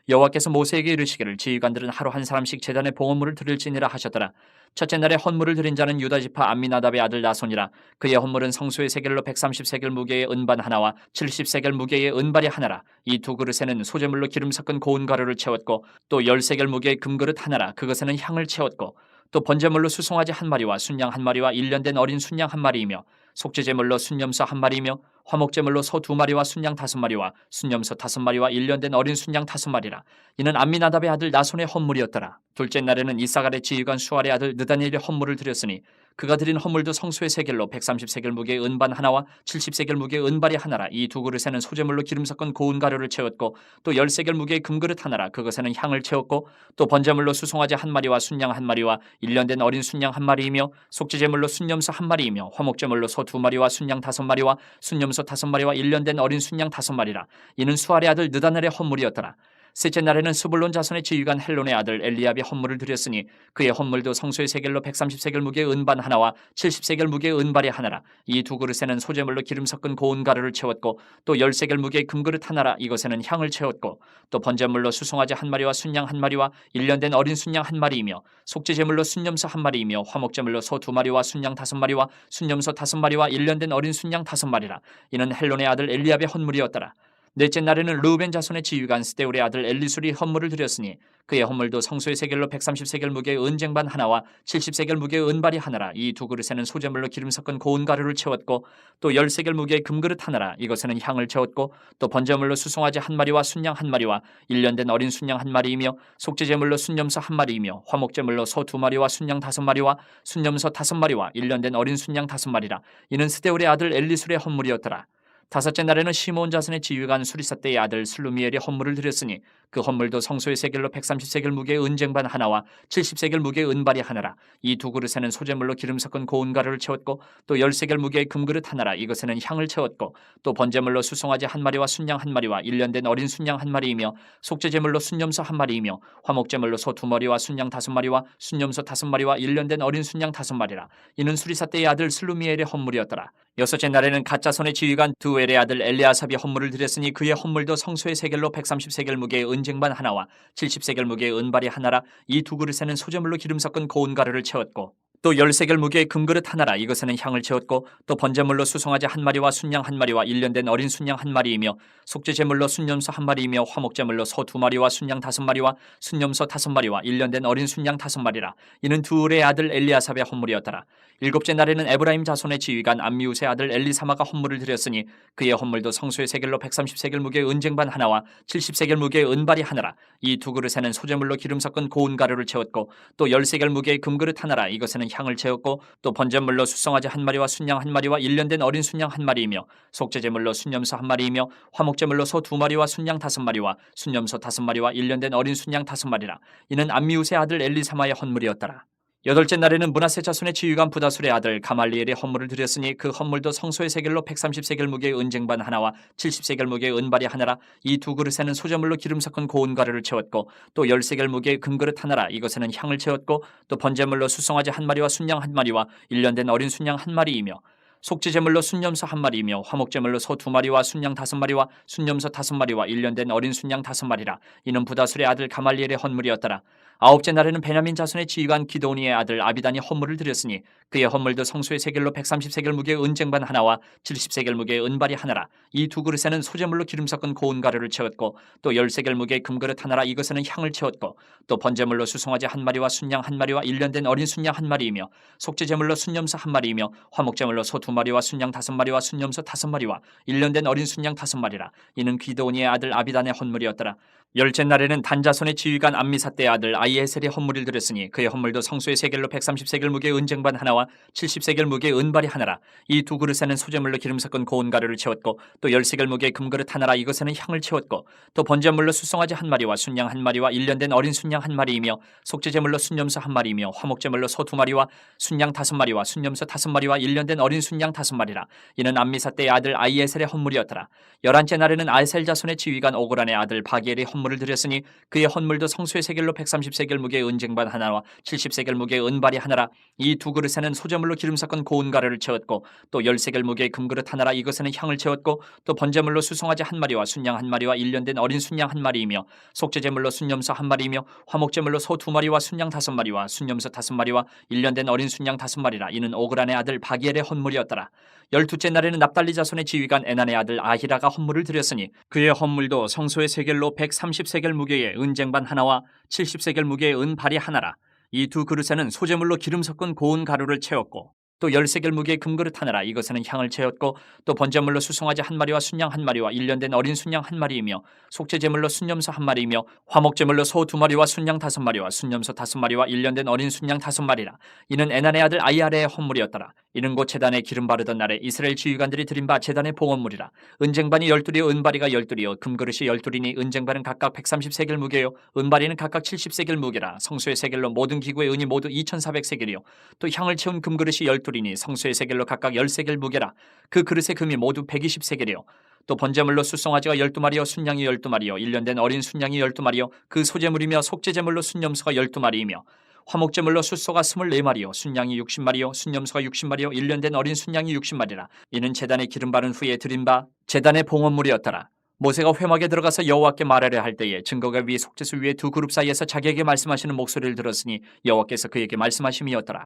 여호와께서 모세에게 이르시기를 지휘관들은 하루 한 사람씩 제단의 봉헌물을 드릴지니라 하셨더라. 첫째 날에 헌물을 드린 자는 유다 지파 암미나답의 아들 나손이라. 그의 헌물은 성소의 세겔로 130세겔 무게의 은반 하나와 70세겔 무게의 은발이 하나라. 이 두 그릇에는 소재물로 기름 섞은 고운 가루를 채웠고 또 10세겔 무게의 금그릇 하나라. 그것에는 향을 채웠고 또 번제물로 수송아지 한 마리와 순양 한 마리와 1년 된 어린 순양 한 마리이며 속죄제물로 순염소 한 마리이며 화목제물로 소 2마리와 순양 5마리와 순염소 5마리와 1년 된 어린 순양 5마리라. 이는 암미나답의 아들 나손의 헌물이었더라. 둘째 날에는 이사갈의 지휘관 수알의 아들 느다니엘의 헌물을 드렸으니 그가 드린 헌물도 성소의 세겔로 130세겔 무게의 은반 하나와 70세겔 무게의 은발이 하나라. 이 두 그릇에는 소재물로 기름 섞은 고운 가루를 채웠고 또 10세겔 무게의 금그릇 하나라. 그것에는 향을 채웠고 또 번제물로 수송아지 한 마리와 순양 한 마리와 1년 된 어린 순양 한 마리이며 속죄제물로 순염소 한 마리이며 화목제물로 소 2마리와 순양 5마리와 순염소 5마리와 1년 된 어린 순양 5마리라. 이는 수알의 아들 느다넬의 헌물이었더라. 셋째 날에는 스불론 자손의 지휘관 헬론의 아들 엘리압이 헌물을 드렸으니 그의 헌물도 성소의 세겔로 130세겔 무게의 은반 하나와 70세겔 무게의 은발이 하나라. 이 두 그릇에는 소재물로 기름 섞은 고운 가루를 채웠고 또 10세겔 무게의 금그릇 하나라. 이것에는 향을 채웠고 또 번제물로 수송아지 한 마리와 순양 한 마리와 1년 된 어린 순양 한 마리이며 속죄제물로 순염소 한 마리이며 화목제물로 소 2마리와 순양 5마리와 순염소 5마리와 1년 된 어린 순양 5마리라. 이는 헬론의 아들 엘리압의 헌물이었더라. 넷째 날에는 르우벤 자손의 지휘관 스데울의 아들 엘리술이 헌물을 드렸으니 그의 헌물도 성소의 세겔로 130세겔 무게의 은쟁반 하나와 70세겔 무게의 은발이 하나라. 이 두 그릇에는 소재물로 기름 섞은 고운 가루를 채웠고 또 10세겔 무게의 금그릇 하나라. 이것에는 향을 채웠고 또 번제물로 수송아지 한 마리와 순양 한 마리와 1년 된 어린 순양 한 마리이며 속죄제물로 순염소 한 마리이며 화목제물로 소 2마리와 순양 5마리와 순염소 5마리와 1년 된 어린 순양 5마리라. 이는 스데울의 아들 엘리술의 헌물이었더라. 다섯째 날에는 시몬 자손의 지휘관 수리사떼의 아들 슬루미엘이 헌물을 드렸으니 그 헌물도 성소의 세겔로 130세겔 무게의 은쟁반 하나와 70세겔 무게의 은발이 하나라. 이 두 그릇에는 소재물로 기름 섞은 고운 가루를 채웠고 또 10세겔 무게의 금그릇 하나라. 이것에는 향을 채웠고 또 번제물로 수송아지 한 마리와 순양 한 마리와 1년 된 어린 순양 한 마리이며 속죄제물로 순염소 한 마리이며 화목제물로 소 2마리와 순양 5마리와 순염소 5마리와 1년 된 어린 순양 5마리라. 이는 수리사떼의 아들 슬루미엘의 헌물이었더라. 여섯째 날에는 갓자손의 지휘관 두엘의 아들 엘리아삽이 헌물을 드렸으니 그의 헌물도 성소의 세겔로 130세겔 무게의 은쟁반 하나와 70세겔 무게의 은발이 하나라. 이 두 그릇에는 소재물로 기름 섞은 고운 가루를 채웠고 또 13개를 무게의 금그릇 하나라 이것에는 향을 채웠고 또 번제물로 수송아지 한 마리와 순양 한 마리와 1년 된 어린 순양 한 마리이며 속죄제물로 순염소 한 마리이며 화목제물로 소 2마리와 순양 5마리와 순염소 5마리와 1년 된 어린 순양 5마리라. 이는 두울의 아들 엘리아삽의 헌물이었더라. 일곱째 날에는 에브라임 자손의 지휘관 암미우스의 아들 엘리사마가 헌물을 드렸으니 그의 헌물도 성소의 세겔로 130세겔 무게의 은쟁반 하나와 70세겔 무게의 은발이 하나라. 이 두 그릇에는 소제물로 기름 섞은 고운 가루를 채웠고 또 10세겔 무게의 금그릇 하나라 이것에는 향을 채웠고 또 번제물로 수송아지 한 마리와 순양 한 마리와 1년 된 어린 순양 한 마리이며 속죄제물로 순염소 한 마리이며 화목제물로 소 2마리와 순양 5마리와 순염소 5마리와 1년 된 어린 순양 5마리라. 이는 암미우스의 아들 엘리사마의 헌물이었더라. 여덟째 날에는 므낫세 자손의 지휘관 부다술의 아들 가말리엘의 헌물을 드렸으니 그 헌물도 성소의 세겔로 130세겔 무게의 은쟁반 하나와 70세겔 무게의 은발이 하나라. 이 두 그릇에는 소제물로 기름 섞은 고운 가루를 채웠고 또 10세겔 무게의 금그릇 하나라 이것에는 향을 채웠고 또 번제물로 수송아지 한 마리와 순양 한 마리와 1년 된 어린 순양 한 마리이며 속죄제물로 순염소 한 마리이며 화목제물로 소 2마리와 순양 5마리와 순염소 5마리와 1년 된 어린 순양 5마리라. 이는 부다술의 아들 가말리엘의 헌물이었더라. 아홉째 날에는 베냐민 자손의 지휘관 기도니의 아들 아비단이 헌물을 드렸으니 그의 헌물도 성소의 세겔로 130세겔 무게의 은쟁반 하나와 70세겔 무게의 은발이 하나라. 이 두 그릇에는 소제물로 기름 섞은 고운 가루를 채웠고 또 10세겔 무게의 금그릇 하나라 이것에는 향을 채웠고 또 번제물로 수송아지 한 마리와 순양 한 마리와 1년 된 어린 순양 한 마리이며 속죄제물로 순염소 한 마리이며 화목제물로 소 2마리와 순양 5마리와 순염소 5마리와 1년 된 어린 순양 5마리라. 이는 기도니의 아들 아비단의 헌물이었더라. 열째 날에는 단자손의 지휘관 암미사대의 아들 아이에셀의 헌물을 드렸으니 그의 헌물도 성소의 세겔로 130세겔 무게의 은쟁반 하나와 70세겔 무게의 은발이 하나라. 이 두 그릇에는 소제물로 기름 섞은 고운 가루를 채웠고 또 10세겔 무게의 금그릇 하나라 이것에는 향을 채웠고 또 번제물로 수송아지 한 마리와 순양 한 마리와 1년 된 어린 순양 한 마리이며 속죄제물로 순염소 한 마리이며 화목제물로 소 2마리와 순양 5마리와 순염소 5마리와 1년 된 어린 순양 5마리라. 이는 암미사대의 아들 아이에셀의 헌물이었더라. 열한째 날에는 아에셀 자손의 지휘관 오그란의 아들 바기엘의 헌물을 드렸으니 그의 헌물도 성소의 세겔로 130세겔 무게의 은쟁반 하나와 70세겔 무게의 은발이 하나라. 이 두 그릇에는 소제물로 기름 섞은 고운 가루를 채웠고 또 10세겔 무게의 금그릇 하나라 이것에는 향을 채웠고 또 번제물로 수송아지 한 마리와 순양 한 마리와 1년 된 어린 순양 한 마리이며 속죄제물로 순염소 한 마리이며 화목제물로 소 2마리와 순양 5마리와 순염소 5마리와 1년 된 어린 순양 5마리라. 이는 오그란의 아들 바기엘의 헌물이었더라. 열두째 날에는 납달리 자손의 지휘관 에난의 아들 아히라가 헌물을 드렸으니 그의 헌물도 성소의 세겔로 130세겔 무게의 은쟁반 하나와 70세겔 무게의 은발이 하나라. 이 두 그릇에는 소제물로 기름 섞은 고운 가루를 채웠고 또 10세겔 무게의 금그릇 하나라 이것에는 향을 채웠고 또 번제물로 수송아지 한 마리와 순양 한 마리와 1년 된 어린 순양 한 마리이며 속죄제물로 순염소 한 마리이며 화목제물로 소 2마리와 순양 5마리와 순염소 5마리와 1년 된 어린 순양 5마리라. 이는 에난의 아들 아이아레의 헌물이었더라. 이는 곧 제단에 기름 바르던 날에 이스라엘 지휘관들이 드린 바 제단의 봉헌물이라. 은쟁반이 12이요 은바리가 12이요 금그릇이 12이니 은쟁반은 각각 130세겔 무게요 은바리는 각각 70세겔 무게라. 성소의 세겔로 모든 기구의 은이 모두 2400세겔이요 또 향을 채운 금그릇이 12이니 성소의 세겔로 각각 10세겔 무게라. 그 그릇의 금이 모두 120세겔이요 또 번제물로 수송아지가 12마리요 순양이 12마리요 1년 된 어린 순양이 12마리요 그 소제물이며 속죄제물로 순염소가 12마리이며 화목제물로 숫소가 24마리요 순양이 60마리요 순염소가 60마리요 1년 된 어린 순양이 60마리라. 이는 제단에 기름 바른 후에 드린 바 제단의 봉헌물이었더라. 모세가 회막에 들어가서 여호와께 말하려 할 때에 증거가 위 속죄소 위에 두 그룹 사이에서 자기에게 말씀하시는 목소리를 들었으니 여호와께서 그에게 말씀하심이었더라.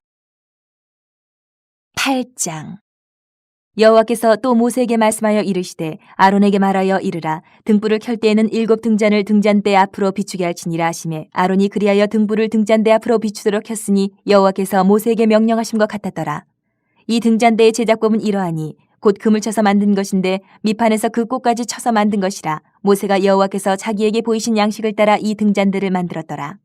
8장. 여호와께서 또 모세에게 말씀하여 이르시되 아론에게 말하여 이르라. 등불을 켤 때에는 7 등잔을 등잔대 앞으로 비추게 할지니라 하시매 아론이 그리하여 등불을 등잔대 앞으로 비추도록 켰으니 여호와께서 모세에게 명령하신 것 같았더라. 이 등잔대의 제작법은 이러하니 곧 금을 쳐서 만든 것인데 밑판에서 그 꽃까지 쳐서 만든 것이라. 모세가 여호와께서 자기에게 보이신 양식을 따라 이 등잔대를 만들었더라.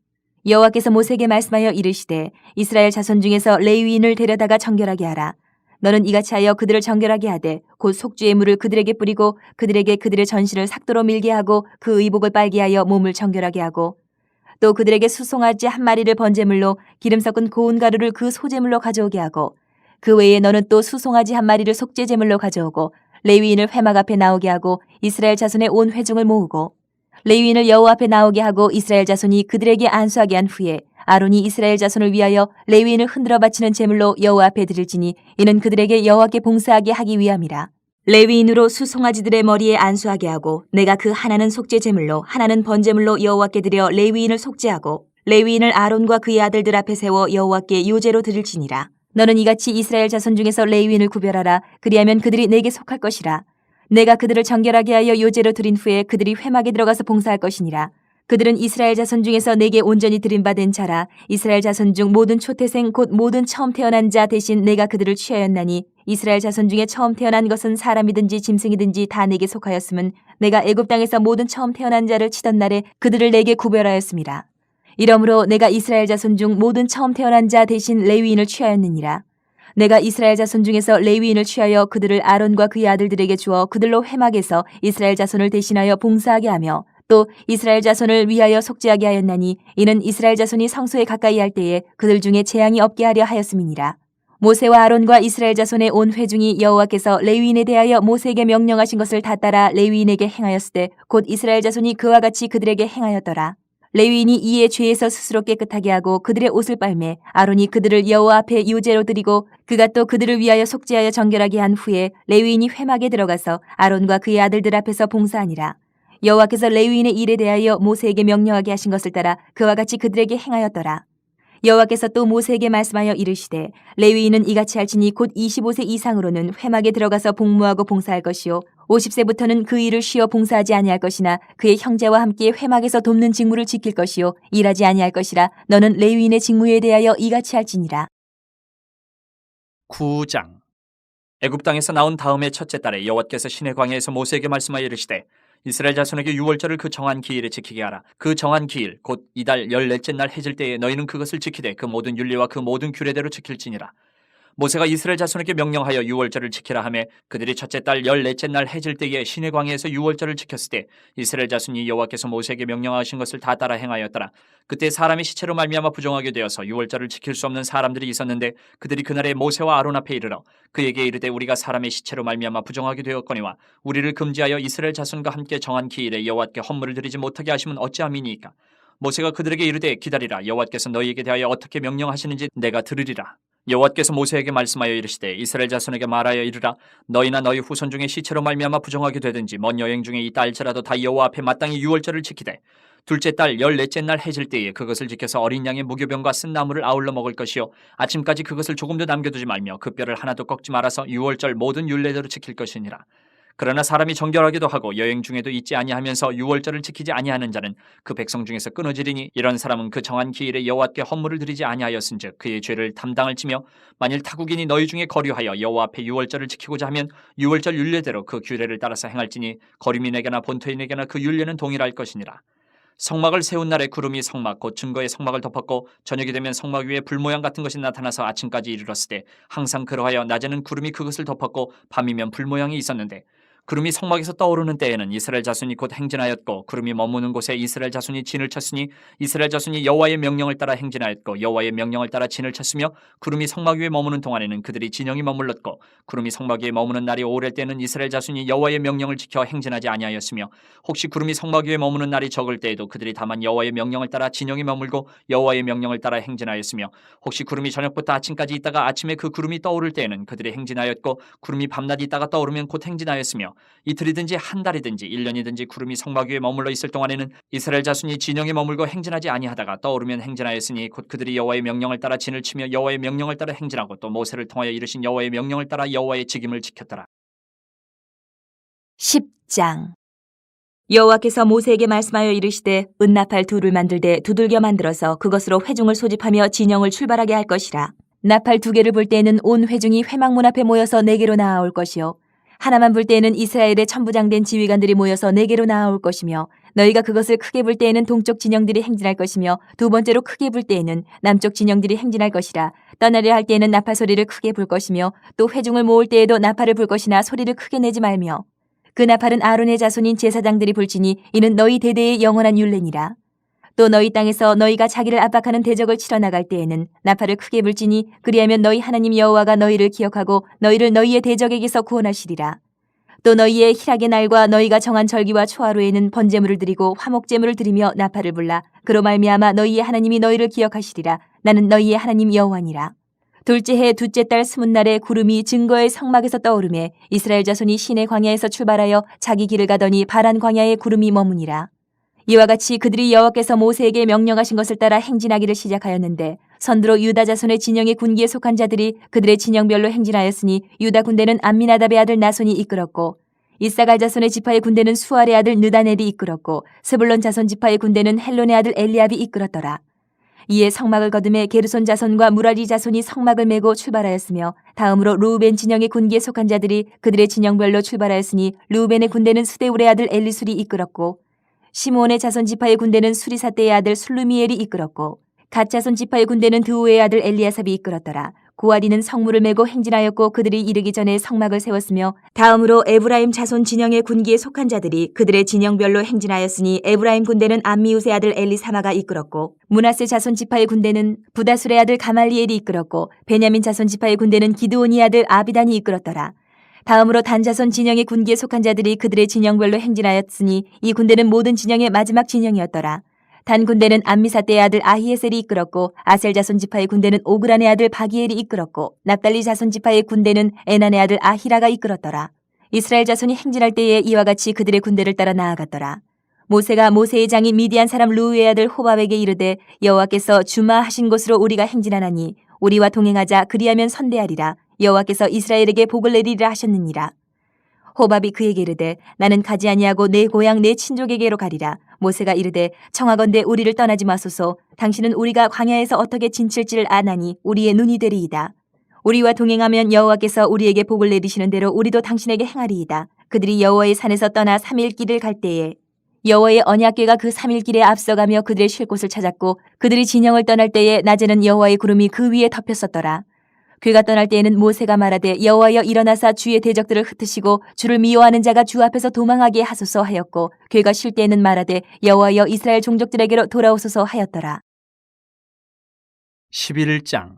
여호와께서 모세에게 말씀하여 이르시되 이스라엘 자손 중에서 레위인을 데려다가 정결하게 하라. 너는 이같이 하여 그들을 정결하게 하되 곧 속죄의 물을 그들에게 뿌리고 그들에게 그들의 전신을 삭도로 밀게 하고 그 의복을 빨게 하여 몸을 정결하게 하고 또 그들에게 수송아지 한 마리를 번제물로 기름 섞은 고운 가루를 그 소제물로 가져오게 하고 그 외에 너는 또 수송아지 한 마리를 속죄제물로 가져오고 레위인을 회막 앞에 나오게 하고 이스라엘 자손의 온 회중을 모으고 레위인을 여호와 앞에 나오게 하고 이스라엘 자손이 그들에게 안수하게 한 후에 아론이 이스라엘 자손을 위하여 레위인을 흔들어 바치는 제물로 여호와 앞에 드릴지니 이는 그들에게 여호와께 봉사하게 하기 위함이라. 레위인으로 수송아지들의 머리에 안수하게 하고 내가 그 하나는 속죄 제물로 하나는 번제물로 여호와께 드려 레위인을 속죄하고 레위인을 아론과 그의 아들들 앞에 세워 여호와께 요제로 드릴지니라. 너는 이같이 이스라엘 자손 중에서 레위인을 구별하라. 그리하면 그들이 내게 속할 것이라. 내가 그들을 정결하게 하여 요제로 드린 후에 그들이 회막에 들어가서 봉사할 것이니라. 그들은 이스라엘 자손 중에서 내게 온전히 드림받은 자라. 이스라엘 자손 중 모든 초태생 곧 모든 처음 태어난 자 대신 내가 그들을 취하였나니 이스라엘 자손 중에 처음 태어난 것은 사람이든지 짐승이든지 다 내게 속하였음은 내가 애굽 땅에서 모든 처음 태어난 자를 치던 날에 그들을 내게 구별하였음이라. 이러므로 내가 이스라엘 자손 중 모든 처음 태어난 자 대신 레위인을 취하였느니라. 내가 이스라엘 자손 중에서 레위인을 취하여 그들을 아론과 그의 아들들에게 주어 그들로 회막에서 이스라엘 자손을 대신하여 봉사하게 하며 또 이스라엘 자손을 위하여 속죄하게 하였나니 이는 이스라엘 자손이 성소에 가까이 할 때에 그들 중에 재앙이 없게 하려 하였음이니라. 모세와 아론과 이스라엘 자손의 온 회중이 여호와께서 레위인에 대하여 모세에게 명령하신 것을 다 따라 레위인에게 행하였을 때 곧 이스라엘 자손이 그와 같이 그들에게 행하였더라. 레위인이 이에 죄에서 스스로 깨끗하게 하고 그들의 옷을 빨매 아론이 그들을 여호와 앞에 유제로 드리고 그가 또 그들을 위하여 속죄하여 정결하게 한 후에 레위인이 회막에 들어가서 아론과 그의 아들들 앞에서 봉사하니라. 여호와께서 레위인의 일에 대하여 모세에게 명령하게 하신 것을 따라 그와 같이 그들에게 행하였더라. 여호와께서 또 모세에게 말씀하여 이르시되 레위인은 이같이 할지니 곧 25세 이상으로는 회막에 들어가서 복무하고 봉사할 것이요 50세부터는 그 일을 쉬어 봉사하지 아니할 것이나 그의 형제와 함께 회막에서 돕는 직무를 지킬 것이요 일하지 아니할 것이라. 너는 레위인의 직무에 대하여 이같이 할지니라. 9장. 애굽 땅에서 나온 다음의 첫째 달에 여호와께서 시내 광야에서 모세에게 말씀하여 이르시되 이스라엘 자손에게 유월절을 그 정한 기일에 지키게 하라. 그 정한 기일 곧 이달 14째 날 해질 때에 너희는 그것을 지키되 그 모든 율례와 그 모든 규례대로 지킬지니라. 모세가 이스라엘 자손에게 명령하여 유월절을 지키라 하매 그들이 첫째 달 14째 날 해질 때에 시내 광야에서 유월절을 지켰을 때 이스라엘 자손이 여호와께서 모세에게 명령하신 것을 다 따라 행하였더라. 그때 사람이 시체로 말미암아 부정하게 되어서 유월절을 지킬 수 없는 사람들이 있었는데 그들이 그날에 모세와 아론 앞에 이르러 그에게 이르되 우리가 사람의 시체로 말미암아 부정하게 되었거니와 우리를 금지하여 이스라엘 자손과 함께 정한 기일에 여호와께 헌물을 드리지 못하게 하시면 어찌함이니이까. 모세가 그들에게 이르되 기다리라. 여호와께서 너희에게 대하여 어떻게 명령하시는지 내가 들으리라. 여호와께서 모세에게 말씀하여 이르시되 이스라엘 자손에게 말하여 이르라. 너희나 너희 후손 중에 시체로 말미암아 부정하게 되든지 먼 여행 중에 있다 할지라도 다 여호와 앞에 마땅히 유월절을 지키되 둘째 달 14째 날 해질 때에 그것을 지켜서 어린 양의 무교병과 쓴 나물을 아울러 먹을 것이요 아침까지 그것을 조금도 남겨두지 말며 그 뼈를 하나도 꺾지 말아서 유월절 모든 율례대로 지킬 것이니라. 그러나 사람이 정결하기도 하고 여행 중에도 있지 아니하면서 유월절을 지키지 아니하는 자는 그 백성 중에서 끊어지리니 이런 사람은 그 정한 기일에 여호와께 헌물을 드리지 아니하였은즉 그의 죄를 담당할지며 만일 타국인이 너희 중에 거류하여 여호와 앞에 유월절을 지키고자 하면 유월절 율례대로 그 규례를 따라서 행할지니 거류민에게나 본토인에게나 그 율례는 동일할 것이니라. 성막을 세운 날에 구름이 성막 곧 증거의 성막을 덮었고 저녁이 되면 성막 위에 불 모양 같은 것이 나타나서 아침까지 이르렀을 때 항상 그러하여 낮에는 구름이 그것을 덮었고 밤이면 불 모양이 있었는데 구름이 성막에서 떠오르는 때에는 이스라엘 자손이 곧 행진하였고 구름이 머무는 곳에 이스라엘 자손이 진을 쳤으니 이스라엘 자손이 여호와의 명령을 따라 행진하였고 여호와의 명령을 따라 진을 쳤으며 구름이 성막 위에 머무는 동안에는 그들이 진영이 머물렀고 구름이 성막 위에 머무는 날이 오래 때는 이스라엘 자손이 여호와의 명령을 지켜 행진하지 아니하였으며 혹시 구름이 성막 위에 머무는 날이 적을 때에도 그들이 다만 여호와의 명령을 따라 진영이 머물고 여호와의 명령을 따라 행진하였으며 혹시 구름이 저녁부터 아침까지 있다가 아침에 그 구름이 떠오를 때에는 그들이 행진하였고 구름이 밤낮 있다가 떠오르면 곧 행진하였으며 이틀이든지 한 달이든지 1년이든지 구름이 성막 위에 머물러 있을 동안에는 이스라엘 자손이 진영에 머물고 행진하지 아니하다가 떠오르면 행진하였으니 곧 그들이 여호와의 명령을 따라 진을 치며 여호와의 명령을 따라 행진하고 또 모세를 통하여 이르신 여호와의 명령을 따라 여호와의 직임을 지켰더라. 10장. 여호와께서 모세에게 말씀하여 이르시되 은나팔 둘을 만들되 두들겨 만들어서 그것으로 회중을 소집하며 진영을 출발하게 할 것이라. 나팔 2개를 불 때에는 온 회중이 회막문 앞에 모여서 내게로 나아올 것이요 하나만 불 때에는 이스라엘의 천부장된 지휘관들이 모여서 내게로 나아올 것이며 너희가 그것을 크게 불 때에는 동쪽 진영들이 행진할 것이며 두 번째로 크게 불 때에는 남쪽 진영들이 행진할 것이라. 떠나려 할 때에는 나팔 소리를 크게 불 것이며 또 회중을 모을 때에도 나팔을 불 것이나 소리를 크게 내지 말며 그 나팔은 아론의 자손인 제사장들이 불지니 이는 너희 대대의 영원한 율례니라. 또 너희 땅에서 너희가 자기를 압박하는 대적을 치러 나갈 때에는 나팔을 크게 불지니 그리하면 너희 하나님 여호와가 너희를 기억하고 너희를 너희의 대적에게서 구원하시리라. 또 너희의 희락의 날과 너희가 정한 절기와 초하루에는 번제물을 드리고 화목제물을 드리며 나팔을 불라. 그로 말미암아 너희의 하나님이 너희를 기억하시리라. 나는 너희의 하나님 여호와니라. 둘째 해 둘째 달 20날에 구름이 증거의 성막에서 떠오르매 이스라엘 자손이 시내 광야에서 출발하여 자기 길을 가더니 바란 광야에 구름이 머무니라. 이와 같이 그들이 여호와께서 모세에게 명령하신 것을 따라 행진하기를 시작하였는데 선두로 유다 자손의 진영의 군기에 속한 자들이 그들의 진영별로 행진하였으니 유다 군대는 암미나답의 아들 나손이 이끌었고 이사갈 자손의 지파의 군대는 수알의 아들 느다넬이 이끌었고 스불론 자손 지파의 군대는 헬론의 아들 엘리압이 이끌었더라. 이에 성막을 거듭해 게르손 자손과 무라리 자손이 성막을 메고 출발하였으며 다음으로 루우벤 진영의 군기에 속한 자들이 그들의 진영별로 출발하였으니 루우벤의 군대는 스데울의 아들 엘리술이 이끌었고 시므온의 자손 지파의 군대는 수리사떼의 아들 술루미엘이 이끌었고 갓 자손 지파의 군대는 드우의 아들 엘리아삽이 이끌었더라. 고아디는 성문을 메고 행진하였고 그들이 이르기 전에 성막을 세웠으며 다음으로 에브라임 자손 진영의 군기에 속한 자들이 그들의 진영별로 행진하였으니 에브라임 군대는 암미우스의 아들 엘리사마가 이끌었고 므낫세 자손 지파의 군대는 부다술의 아들 가말리엘이 이끌었고 베냐민 자손 지파의 군대는 기드온의 아들 아비단이 이끌었더라. 다음으로 단 자손 진영의 군기에 속한 자들이 그들의 진영별로 행진하였으니 이 군대는 모든 진영의 마지막 진영이었더라. 단 군대는 암미사떼의 아들 아히에셀이 이끌었고 아셀 자손 지파의 군대는 오그란의 아들 바기엘이 이끌었고 납달리 자손 지파의 군대는 에난의 아들 아히라가 이끌었더라. 이스라엘 자손이 행진할 때에 이와 같이 그들의 군대를 따라 나아갔더라. 모세가 모세의 장인 미디안 사람 루우의 아들 호밥에게 이르되 여호와께서 주마하신 곳으로 우리가 행진하나니 우리와 동행하자 그리하면 선대하리라. 여호와께서 이스라엘에게 복을 내리리라 하셨느니라. 호밥이 그에게 이르되 나는 가지 아니하고 내 고향 내 친족에게로 가리라. 모세가 이르되 청하건대 우리를 떠나지 마소서. 당신은 우리가 광야에서 어떻게 진칠지를 아나니 우리의 눈이 되리이다. 우리와 동행하면 여호와께서 우리에게 복을 내리시는 대로 우리도 당신에게 행하리이다. 그들이 여호와의 산에서 떠나 3일 길을 갈 때에 여호와의 언약궤가 그 3일 길에 앞서가며 그들의 쉴 곳을 찾았고 그들이 진영을 떠날 때에 낮에는 여호와의 구름이 그 위에 덮였었더라. 그가 떠날 때에는 모세가 말하되 여호와여 일어나사 주의 대적들을 흩으시고 주를 미워하는 자가 주 앞에서 도망하게 하소서 하였고 그가 쉴 때에는 말하되 여호와여 이스라엘 종족들에게로 돌아오소서 하였더라. 11장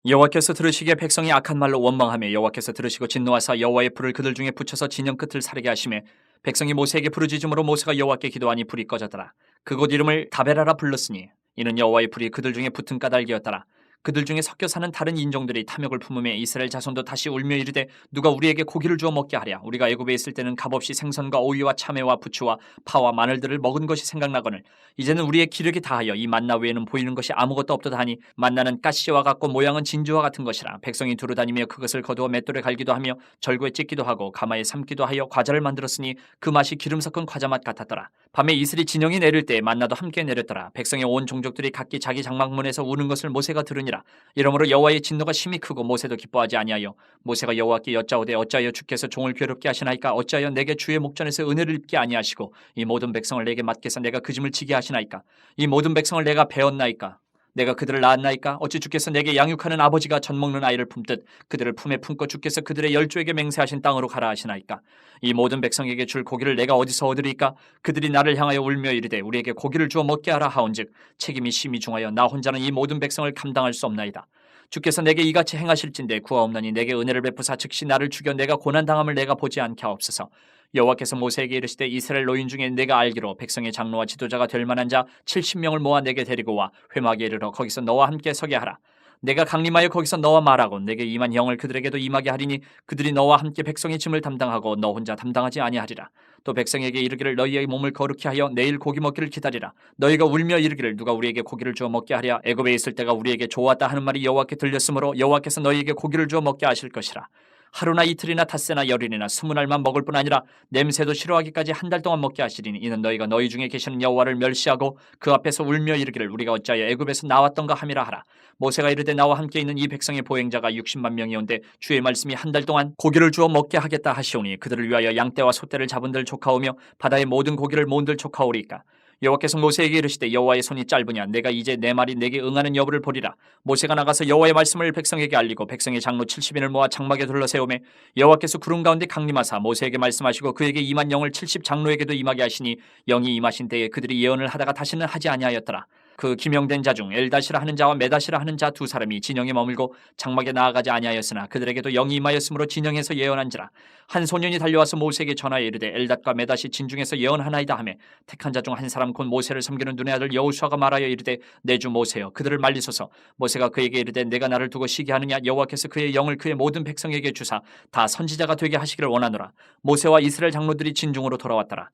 여호와께서 들으시기에 백성이 악한 말로 원망하며 여호와께서 들으시고 진노하사 여호와의 불을 그들 중에 붙여서 진영 끝을 사르게 하시매 백성이 모세에게 부르짖음으로 모세가 여호와께 기도하니 불이 꺼졌더라. 그곳 이름을 다베라라 불렀으니 이는 여호와의 불이 그들 중에 붙은 까닭이었더라. 그들 중에 섞여 사는 다른 인종들이 탐욕을 품으며 이스라엘 자손도 다시 울며 이르되 누가 우리에게 고기를 주어 먹게 하랴. 우리가 애굽에 있을 때는 값없이 생선과 오이와 참외와 부추와 파와 마늘들을 먹은 것이 생각나거늘 이제는 우리의 기력이 다하여 이 만나 외에는 보이는 것이 아무것도 없도다 하니 만나는 가시와 같고 모양은 진주와 같은 것이라. 백성이 두루다니며 그것을 거두어 맷돌에 갈기도 하며 절구에 찢기도 하고 가마에 삶기도 하여 과자를 만들었으니 그 맛이 기름 섞은 과자 맛 같았더라. 밤에 이슬이 진영이 내릴 때 만나도 함께 내렸더라. 백성의 온 종족들이 각기 자기 장막문에서 우는 것을 모세가 들으니라. 이러므로 여호와의 진노가 심히 크고 모세도 기뻐하지 아니하여 모세가 여호와께 여짜오되 어찌하여 주께서 종을 괴롭게 하시나이까. 어찌하여 내게 주의 목전에서 은혜를 입게 아니하시고 이 모든 백성을 내게 맡겨서 내가 그 짐을 지게 하시나이까. 이 모든 백성을 내가 배웠나이까. 내가 그들을 낳았나이까. 어찌 주께서 내게 양육하는 아버지가 젖 먹는 아이를 품듯 그들을 품에 품고 주께서 그들의 열조에게 맹세하신 땅으로 가라 하시나이까. 이 모든 백성에게 줄 고기를 내가 어디서 얻으리까. 그들이 나를 향하여 울며 이르되 우리에게 고기를 주어 먹게 하라 하온즉 책임이 심히 중하여 나 혼자는 이 모든 백성을 감당할 수 없나이다. 주께서 내게 이같이 행하실진대 구하옵나니 내게 은혜를 베푸사 즉시 나를 죽여 내가 고난당함을 내가 보지 않게 하옵소서. 여호와께서 모세에게 이르시되 이스라엘 노인 중에 내가 알기로 백성의 장로와 지도자가 될 만한 자 70명을 모아 내게 데리고 와 회막에 이르러 거기서 너와 함께 서게 하라. 내가 강림하여 거기서 너와 말하고 내게 임한 영을 그들에게도 임하게 하리니 그들이 너와 함께 백성의 짐을 담당하고 너 혼자 담당하지 아니하리라. 또 백성에게 이르기를 너희의 몸을 거룩히 하여 내일 고기 먹기를 기다리라. 너희가 울며 이르기를 누가 우리에게 고기를 주어 먹게 하랴. 애굽에 있을 때가 우리에게 좋았다 하는 말이 여호와께 들렸으므로 여호와께서 너희에게 고기를 주어 먹게 하실 것이라. 하루나 이틀이나 닷새나 열흘이나 20날만 먹을 뿐 아니라 냄새도 싫어하기까지 한 달 동안 먹게 하시리니 이는 너희가 너희 중에 계시는 여호와를 멸시하고 그 앞에서 울며 이르기를 우리가 어찌하여 애굽에서 나왔던가 함이라 하라. 모세가 이르되 나와 함께 있는 이 백성의 보행자가 60만 명이온데 주의 말씀이 한 달 동안 고기를 주어 먹게 하겠다 하시오니 그들을 위하여 양떼와 소떼를 잡은들 족하오며 바다의 모든 고기를 모은들 족하오리까. 여호와께서 모세에게 이르시되 여호와의 손이 짧으냐 내가 이제 내 말이 내게 응하는 여부를 보리라. 모세가 나가서 여호와의 말씀을 백성에게 알리고 백성의 장로 70인을 모아 장막에 둘러세우매 여호와께서 구름 가운데 강림하사 모세에게 말씀하시고 그에게 임한 영을 70 장로에게도 임하게 하시니 영이 임하신 때에 그들이 예언을 하다가 다시는 하지 아니하였더라. 그 기명된 자 중 엘다시라 하는 자와 메다시라 하는 자 두 사람이 진영에 머물고 장막에 나아가지 아니하였으나 그들에게도 영이 임하였으므로 진영에서 예언한지라. 한 소년이 달려와서 모세에게 전하여 이르되 엘닷과 메다시 진중에서 예언하나이다 하매 택한 자 중 한 사람 곧 모세를 섬기는 눈의 아들 여호수아가 말하여 이르되 내 주 모세여 그들을 말리소서. 모세가 그에게 이르되 내가 나를 두고 시기 하느냐. 여호와께서 그의 영을 그의 모든 백성에게 주사 다 선지자가 되게 하시기를 원하노라. 모세와 이스라엘 장로들이 진중으로 돌아왔더라.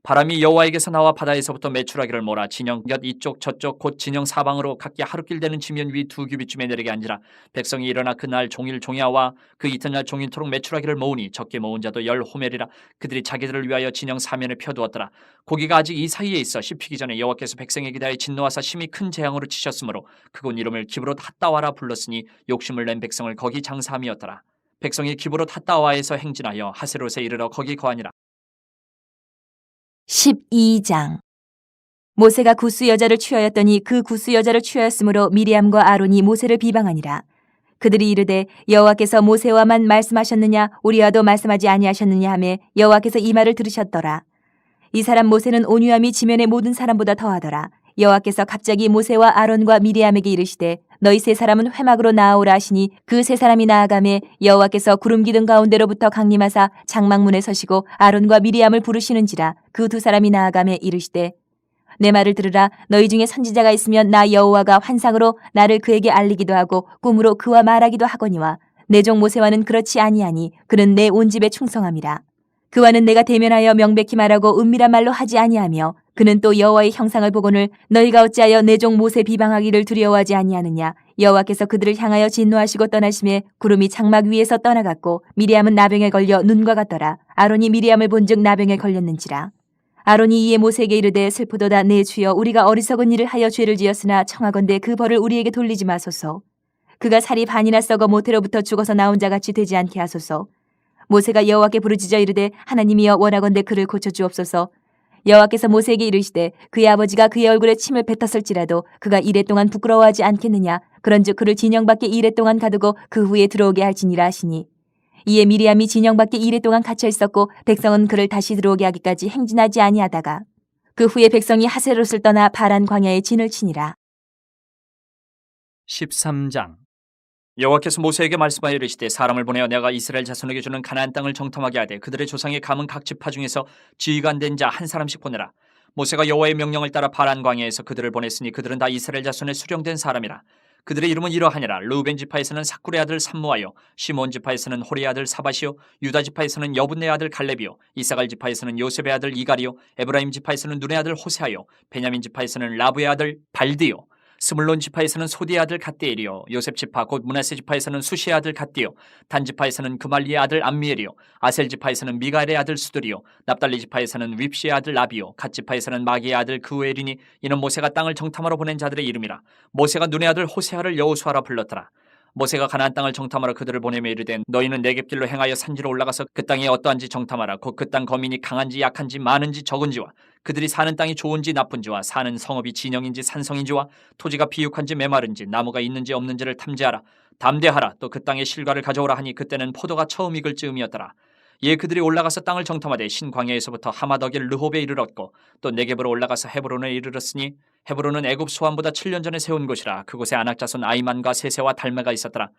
바람이 여호와에게서 나와 바다에서부터 메추라기를 몰아 진영 곁 이쪽 저쪽 곧 진영 사방으로 각기 하루길 되는 지면 위 2규빗쯤에 내리게 한지라. 백성이 일어나 그날 종일 종야와 그 이튿날 종일토록 메추라기를 모으니 적게 모은 자도 10호멜이라. 그들이 자기들을 위하여 진영 사면에 펴두었더라. 고기가 아직 이 사이에 있어 씹히기 전에 여호와께서 백성에게 대하여 진노하사 심히 큰 재앙으로 치셨으므로 그곳 이름을 기브롯 핫다와라 불렀으니 욕심을 낸 백성을 거기 장사함이었더라. 백성이 기브롯 핫다와에서 행진하여 하세롯에 이르러 거기 거하니라. 12장. 모세가 구스 여자를 취하였더니 그 구스 여자를 취하였으므로 미리암과 아론이 모세를 비방하니라. 그들이 이르되 여호와께서 모세와만 말씀하셨느냐 우리와도 말씀하지 아니하셨느냐 하매 여호와께서 이 말을 들으셨더라. 이 사람 모세는 온유함이 지면의 모든 사람보다 더하더라. 여호와께서 갑자기 모세와 아론과 미리암에게 이르시되 너희 세 사람은 회막으로 나아오라 하시니 그 세 사람이 나아가매 여호와께서 구름 기둥 가운데로부터 강림하사 장막문에 서시고 아론과 미리암을 부르시는지라. 그 두 사람이 나아가매 이르시되 내 말을 들으라. 너희 중에 선지자가 있으면 나 여호와가 환상으로 나를 그에게 알리기도 하고 꿈으로 그와 말하기도 하거니와 내 종 모세와는 그렇지 아니하니 그는 내 온 집에 충성함이라. 그와는 내가 대면하여 명백히 말하고 은밀한 말로 하지 아니하며 그는 또 여호와의 형상을 보고는 너희가 어찌하여 내 종 모세 비방하기를 두려워하지 아니하느냐. 여호와께서 그들을 향하여 진노하시고 떠나심에 구름이 장막 위에서 떠나갔고 미리암은 나병에 걸려 눈과 같더라. 아론이 미리암을 본즉 나병에 걸렸는지라. 아론이 이에 모세에게 이르되 슬프도다 내 주여 우리가 어리석은 일을 하여 죄를 지었으나 청하건대 그 벌을 우리에게 돌리지 마소서. 그가 살이 반이나 썩어 모태로부터 죽어서 나온 자같이 되지 않게 하소서. 모세가 여호와께 부르짖어 이르되 하나님이여 원하건대 그를 고쳐주옵소서. 여호와께서 모세에게 이르시되 그의 아버지가 그의 얼굴에 침을 뱉었을지라도 그가 이레 동안 부끄러워하지 않겠느냐. 그런즉 그를 진영 밖에 이레 동안 가두고 그 후에 들어오게 할지니라 하시니. 이에 미리암이 진영 밖에 이레 동안 갇혀 있었고 백성은 그를 다시 들어오게 하기까지 행진하지 아니하다가 그 후에 백성이 하세롯을 떠나 바란 광야에 진을 치니라. 13장. 여호와께서 모세에게 말씀하여 이르시되 사람을 보내어 내가 이스라엘 자손에게 주는 가나안 땅을 정탐하게 하되 그들의 조상의 감은 각 지파 중에서 지휘가 안 된 자 한 사람씩 보내라. 모세가 여호와의 명령을 따라 바란 광야에서 그들을 보냈으니 그들은 다 이스라엘 자손의 수령된 사람이라. 그들의 이름은 이러하니라. 르우벤 지파에서는 사쿠의 아들 삼무아요, 시몬 지파에서는 호리의 아들 사바시요, 유다 지파에서는 여분의 아들 갈렙이요, 이사갈 지파에서는 요셉의 아들 이갈이요, 에브라임 지파에서는 눈의 아들 호세아요, 베냐민 지파에서는 라브의 아들 발디요, 스물론 지파에서는 소디의 아들 갓디엘이요, 요셉 지파 곧 므낫세 지파에서는 수시의 아들 갓디요, 단 지파에서는 그말리의 아들 암미엘이요, 아셀 지파에서는 미가엘의 아들 수들이요, 납달리 지파에서는 윕시의 아들 라비요, 갓 지파에서는 마기의 아들 그우엘이니 이는 모세가 땅을 정탐하러 보낸 자들의 이름이라. 모세가 눈의 아들 호세아를 여호수아라 불렀더라. 모세가 가나안 땅을 정탐하러 그들을 보내며 이르되 너희는 내겝길로 행하여 산지로 올라가서 그 땅이 어떠한지 정탐하라. 곧 그 땅 거민이 강한지 약한지 많은지 적은지와 그들이 사는 땅이 좋은지 나쁜지와 사는 성읍이 진영인지 산성인지와 토지가 비육한지 메마른지 나무가 있는지 없는지를 탐지하라. 담대하라. 또 그 땅의 실과를 가져오라 하니 그때는 포도가 처음 익을 즈음이었더라. 이에 그들이 올라가서 땅을 정탐하되 신광야에서부터 하마더길 르홉에 이르렀고 또 네겝으로 올라가서 헤브론에 이르렀으니 헤브론은 애굽 소환보다 7년 전에 세운 곳이라. 그곳에 아낙 자손 아이만과 세세와 달메가 있었더라.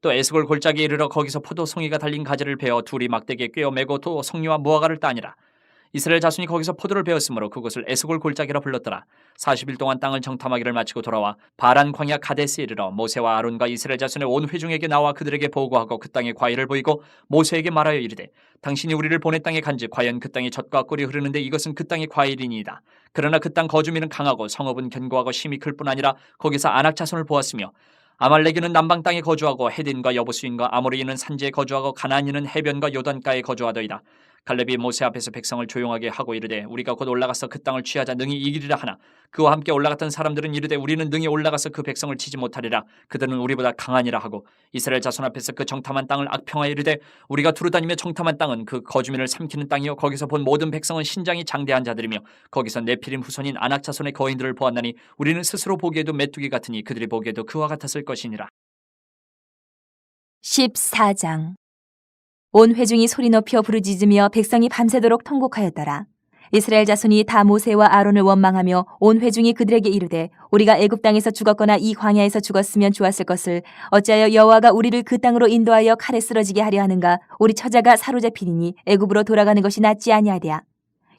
또 에스골 골짜기에 이르러 거기서 포도송이가 달린 가지를 베어 둘이 막대기에 꿰어 매고 또 송이와 무화과를 따니라. 이스라엘 자손이 거기서 포도를 베었으므로 그곳을 에스골 골짜기라 불렀더라. 40일 동안 땅을 정탐하기를 마치고 돌아와 바란 광야 가데스에 이르러 모세와 아론과 이스라엘 자손의 온 회중에게 나와 그들에게 보고하고 그 땅의 과일을 보이고 모세에게 말하여 이르되 당신이 우리를 보낸 땅에 간즉 과연 그 땅에 젖과 꿀이 흐르는데 이것은 그 땅의 과일이니이다. 그러나 그 땅 거주민은 강하고 성읍은 견고하고 심히 클 뿐 아니라 거기서 아낙 자손을 보았으며 아말렉인은 남방 땅에 거주하고 헤딘과 여부수인과 아모리인은 산지에 거주하고 가나안인은 해변과 요단가에 거주하더이다. 갈렙이 모세 앞에서 백성을 조용하게 하고 이르되 우리가 곧 올라가서 그 땅을 취하자 능히 이기리라 하나 그와 함께 올라갔던 사람들은 이르되 우리는 능히 올라가서 그 백성을 치지 못하리라. 그들은 우리보다 강하니라 하고 이스라엘 자손 앞에서 그 정탐한 땅을 악평하여 이르되 우리가 두루다니며 정탐한 땅은 그 거주민을 삼키는 땅이요 거기서 본 모든 백성은 신장이 장대한 자들이며 거기서 네피림 후손인 아낙 자손의 거인들을 보았나니 우리는 스스로 보기에도 메뚜기 같으니 그들이 보기에도 그와 같았을 것이니라. 14장. 온 회중이 소리 높여 부르짖으며 백성이 밤새도록 통곡하였더라. 이스라엘 자손이 다 모세와 아론을 원망하며 온 회중이 그들에게 이르되 우리가 애굽 땅에서 죽었거나 이 광야에서 죽었으면 좋았을 것을 어찌하여 여호와가 우리를 그 땅으로 인도하여 칼에 쓰러지게 하려 하는가. 우리 처자가 사로잡히니 애굽으로 돌아가는 것이 낫지 아니하랴.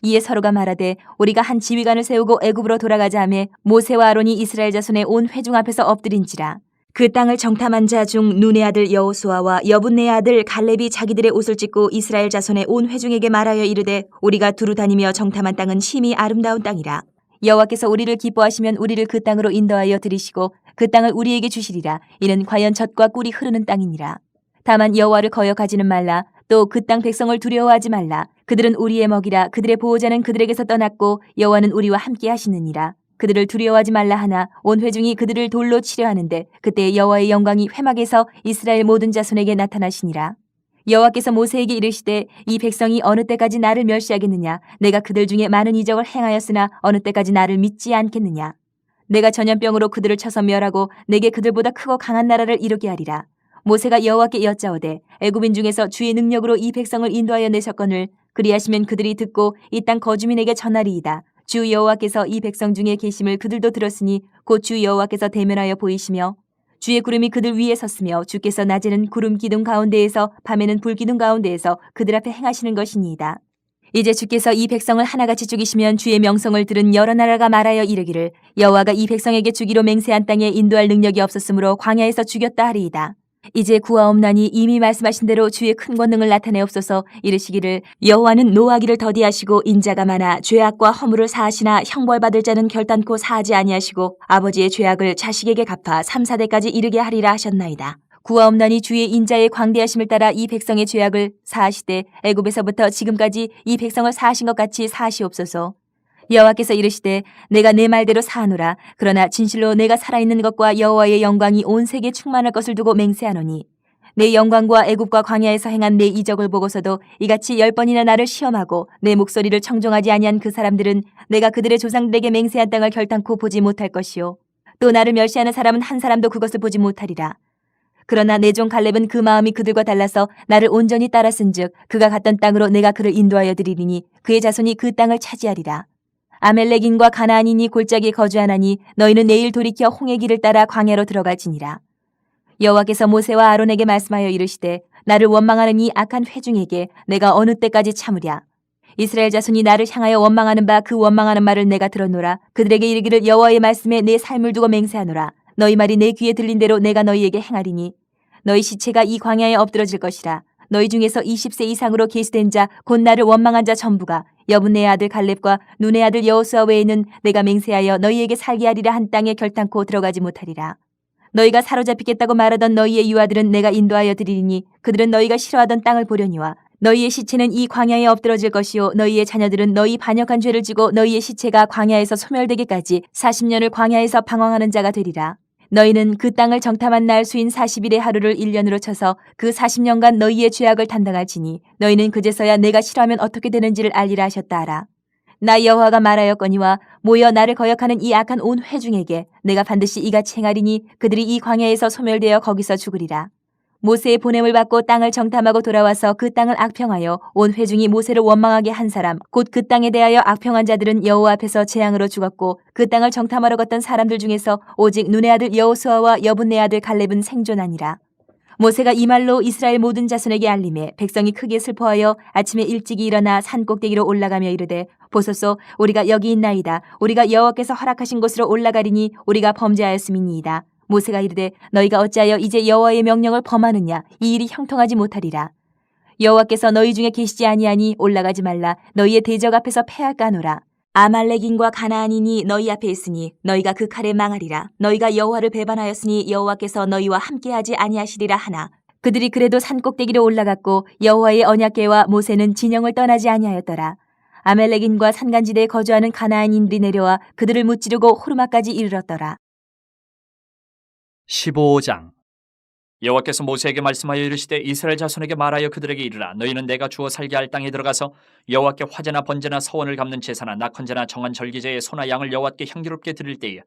이에 서로가 말하되 우리가 한 지휘관을 세우고 애굽으로 돌아가자 하매 모세와 아론이 이스라엘 자손의 온 회중 앞에서 엎드린지라. 그 땅을 정탐한 자 중 눈의 아들 여호수아와 여분네의 아들 갈렙이 자기들의 옷을 찢고 이스라엘 자손의 온 회중에게 말하여 이르되 우리가 두루 다니며 정탐한 땅은 심히 아름다운 땅이라. 여호와께서 우리를 기뻐하시면 우리를 그 땅으로 인도하여 들이시고 그 땅을 우리에게 주시리라. 이는 과연 젖과 꿀이 흐르는 땅이니라. 다만 여호와를 거역하지는 말라. 또 그 땅 백성을 두려워하지 말라. 그들은 우리의 먹이라. 그들의 보호자는 그들에게서 떠났고 여호와는 우리와 함께 하시느니라. 그들을 두려워하지 말라 하나 온 회중이 그들을 돌로 치려 하는데 그때 여호와의 영광이 회막에서 이스라엘 모든 자손에게 나타나시니라. 여호와께서 모세에게 이르시되 이 백성이 어느 때까지 나를 멸시하겠느냐. 내가 그들 중에 많은 이적을 행하였으나 어느 때까지 나를 믿지 않겠느냐. 내가 전염병으로 그들을 쳐서 멸하고 내게 그들보다 크고 강한 나라를 이루게 하리라. 모세가 여호와께 여짜오되 애굽인 중에서 주의 능력으로 이 백성을 인도하여 내셨거늘 그리하시면 그들이 듣고 이 땅 거주민에게 전하리이다. 주 여호와께서 이 백성 중에 계심을 그들도 들었으니 곧 주 여호와께서 대면하여 보이시며 주의 구름이 그들 위에 섰으며 주께서 낮에는 구름 기둥 가운데에서 밤에는 불 기둥 가운데에서 그들 앞에 행하시는 것이니이다. 이제 주께서 이 백성을 하나같이 죽이시면 주의 명성을 들은 여러 나라가 말하여 이르기를 여호와가 이 백성에게 주기로 맹세한 땅에 인도할 능력이 없었으므로 광야에서 죽였다 하리이다. 이제 구하옵나니 이미 말씀하신 대로 주의 큰 권능을 나타내옵소서. 이르시기를 여호와는 노하기를 더디하시고 인자가 많아 죄악과 허물을 사하시나 형벌받을 자는 결단코 사하지 아니하시고 아버지의 죄악을 자식에게 갚아 3, 4대까지 이르게 하리라 하셨나이다. 구하옵나니 주의 인자의 광대하심을 따라 이 백성의 죄악을 사하시되 애굽에서부터 지금까지 이 백성을 사하신 것 같이 사하시옵소서. 여호와께서 이르시되 내가 내 말대로 사하노라. 그러나 진실로 내가 살아있는 것과 여호와의 영광이 온 세계에 충만할 것을 두고 맹세하노니 내 영광과 애굽과 광야에서 행한 내 이적을 보고서도 이같이 10번이나 나를 시험하고 내 목소리를 청종하지 아니한 그 사람들은 내가 그들의 조상들에게 맹세한 땅을 결단코 보지 못할 것이요 또 나를 멸시하는 사람은 한 사람도 그것을 보지 못하리라. 그러나 내 종 갈렙은 그 마음이 그들과 달라서 나를 온전히 따랐은즉 그가 갔던 땅으로 내가 그를 인도하여 드리리니 그의 자손이 그 땅을 차지하리라. 아멜렉인과 가나안인이 골짜기에 거주하나니 너희는 내일 돌이켜 홍해 길을 따라 광야로 들어갈지니라. 여호와께서 모세와 아론에게 말씀하여 이르시되 나를 원망하는 이 악한 회중에게 내가 어느 때까지 참으랴. 이스라엘 자손이 나를 향하여 원망하는 바 그 원망하는 말을 내가 들었노라. 그들에게 이르기를 여호와의 말씀에 내 삶을 두고 맹세하노라. 너희 말이 내 귀에 들린 대로 내가 너희에게 행하리니 너희 시체가 이 광야에 엎드러질 것이라. 너희 중에서 20세 이상으로 계수된 자 곧 나를 원망한 자 전부가 여분네의 아들 갈렙과 눈의 아들 여호수아 외에는 내가 맹세하여 너희에게 살게 하리라 한 땅에 결단코 들어가지 못하리라. 너희가 사로잡히겠다고 말하던 너희의 유아들은 내가 인도하여 드리리니 그들은 너희가 싫어하던 땅을 보려니와 너희의 시체는 이 광야에 엎드러질 것이요 너희의 자녀들은 너희 반역한 죄를 지고 너희의 시체가 광야에서 소멸되기까지 40년을 광야에서 방황하는 자가 되리라. 너희는 그 땅을 정탐한 날 수인 40일의 하루를 1년으로 쳐서 그 40년간 너희의 죄악을 담당할지니 너희는 그제서야 내가 싫어하면 어떻게 되는지를 알리라 하셨다 하라. 나 여호와가 말하였거니와 모여 나를 거역하는 이 악한 온 회중에게 내가 반드시 이같이 행하리니 그들이 이 광야에서 소멸되어 거기서 죽으리라. 모세의 보냄을 받고 땅을 정탐하고 돌아와서 그 땅을 악평하여 온 회중이 모세를 원망하게 한 사람 곧 그 땅에 대하여 악평한 자들은 여호와 앞에서 재앙으로 죽었고 그 땅을 정탐하러 갔던 사람들 중에서 오직 눈의 아들 여호수아와 여분네 아들 갈렙은 생존하니라. 모세가 이 말로 이스라엘 모든 자손에게 알림해 백성이 크게 슬퍼하여 아침에 일찍이 일어나 산 꼭대기로 올라가며 이르되 보소서 우리가 여기 있나이다. 우리가 여호와께서 허락하신 곳으로 올라가리니 우리가 범죄하였음이니이다. 모세가 이르되 너희가 어찌하여 이제 여호와의 명령을 범하느냐. 이 일이 형통하지 못하리라. 여호와께서 너희 중에 계시지 아니하니 올라가지 말라. 너희의 대적 앞에서 패할까 하노라. 아말렉인과 가나안인이 너희 앞에 있으니 너희가 그 칼에 망하리라. 너희가 여호와를 배반하였으니 여호와께서 너희와 함께하지 아니하시리라 하나 그들이 그래도 산 꼭대기로 올라갔고 여호와의 언약궤와 모세는 진영을 떠나지 아니하였더라. 아멜렉인과 산간지대에 거주하는 가나안인들이 내려와 그들을 무찌르고 호르마까지 이르렀더라. 15장. 여호와께서 모세에게 말씀하여 이르시되 이스라엘 자손에게 말하여 그들에게 이르라. 너희는 내가 주어 살게 할 땅에 들어가서 여호와께 화제나 번제나 서원을 갚는 제사나 낙헌제나 정한 절기제의 소나 양을 여호와께 향기롭게 드릴 때에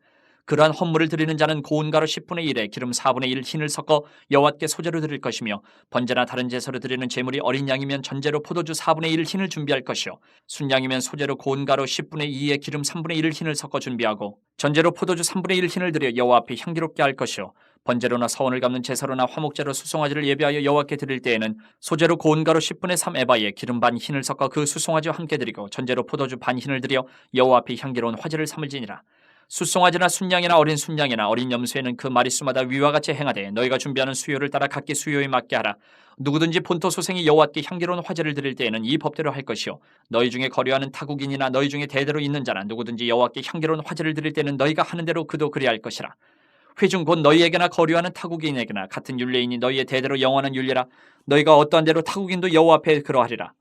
그러한 헌물을 드리는 자는 고운 가루 10분의 1에 기름 4분의 1 흰을 섞어 여호와께 소제로 드릴 것이며 번제나 다른 제사로 드리는 제물이 어린 양이면 전제로 포도주 4분의 1 흰을 준비할 것이요 순양이면 소제로 고운 가루 10분의 2에 기름 3분의 1 흰을 섞어 준비하고 전제로 포도주 3분의 1 흰을 드려 여호와 앞에 향기롭게 할 것이요 번제로나 서원을 갚는 제사로나 화목제로 수송아지를 예비하여 여호와께 드릴 때에는 소제로 고운 가루 10분의 3 에바에 기름 반 흰을 섞어 그 수송아지와 함께 드리고 전제로 포도주 반 흰을 드려 여호와 앞에 향기로운 화제를 삼을지니라. 숫송아지나 순양이나 어린 순양이나 어린 염소에는 그 마리수마다 위와 같이 행하되 너희가 준비하는 수요를 따라 각기 수요에 맞게 하라. 누구든지 본토 소생이 여호와께 향기로운 화제를 드릴 때에는 이 법대로 할 것이요 너희 중에 거류하는 타국인이나 너희 중에 대대로 있는 자나 누구든지 여호와께 향기로운 화제를 드릴 때는 너희가 하는 대로 그도 그리할 것이라. 회중 곧 너희에게나 거류하는 타국인에게나 같은 율례이니 너희의 대대로 영원한 율례라. 너희가 어떠한 대로 타국인도 여호와 앞에 그러하리라.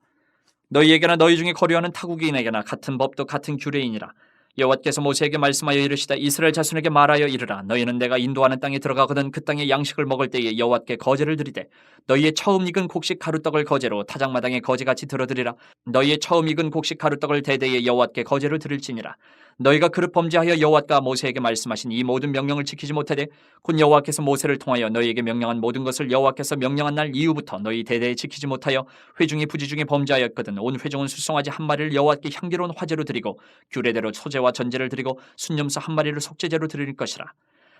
너희에게나 너희 중에 거류하는 타국인에게나 같은 법도 같은 규례이니라. 여호와께서 모세에게 말씀하여 이르시되 이스라엘 자손에게 말하여 이르라. 너희는 내가 인도하는 땅에 들어가거든 그 땅의 양식을 먹을 때에 여호와께 거제를 드리되 너희의 처음 익은 곡식 가루떡을 거제로 타작마당에 거제같이 들어드리라. 너희의 처음 익은 곡식 가루떡을 대대에 여호와께 거제로 드릴지니라. 너희가 그릇 범죄하여 여호와가 모세에게 말씀하신 이 모든 명령을 지키지 못하되 곧 여호와께서 모세를 통하여 너희에게 명령한 모든 것을 여호와께서 명령한 날 이후부터 너희 대대에 지키지 못하여 회중이 부지 중에 범죄하였거든 온 회중은 숫송아지 한 마리를 여호와께 향기로운 화제로 드리고 규례대로 소제와 전제를 드리고 순염소 한 마리를 속죄제로 드릴 것이라.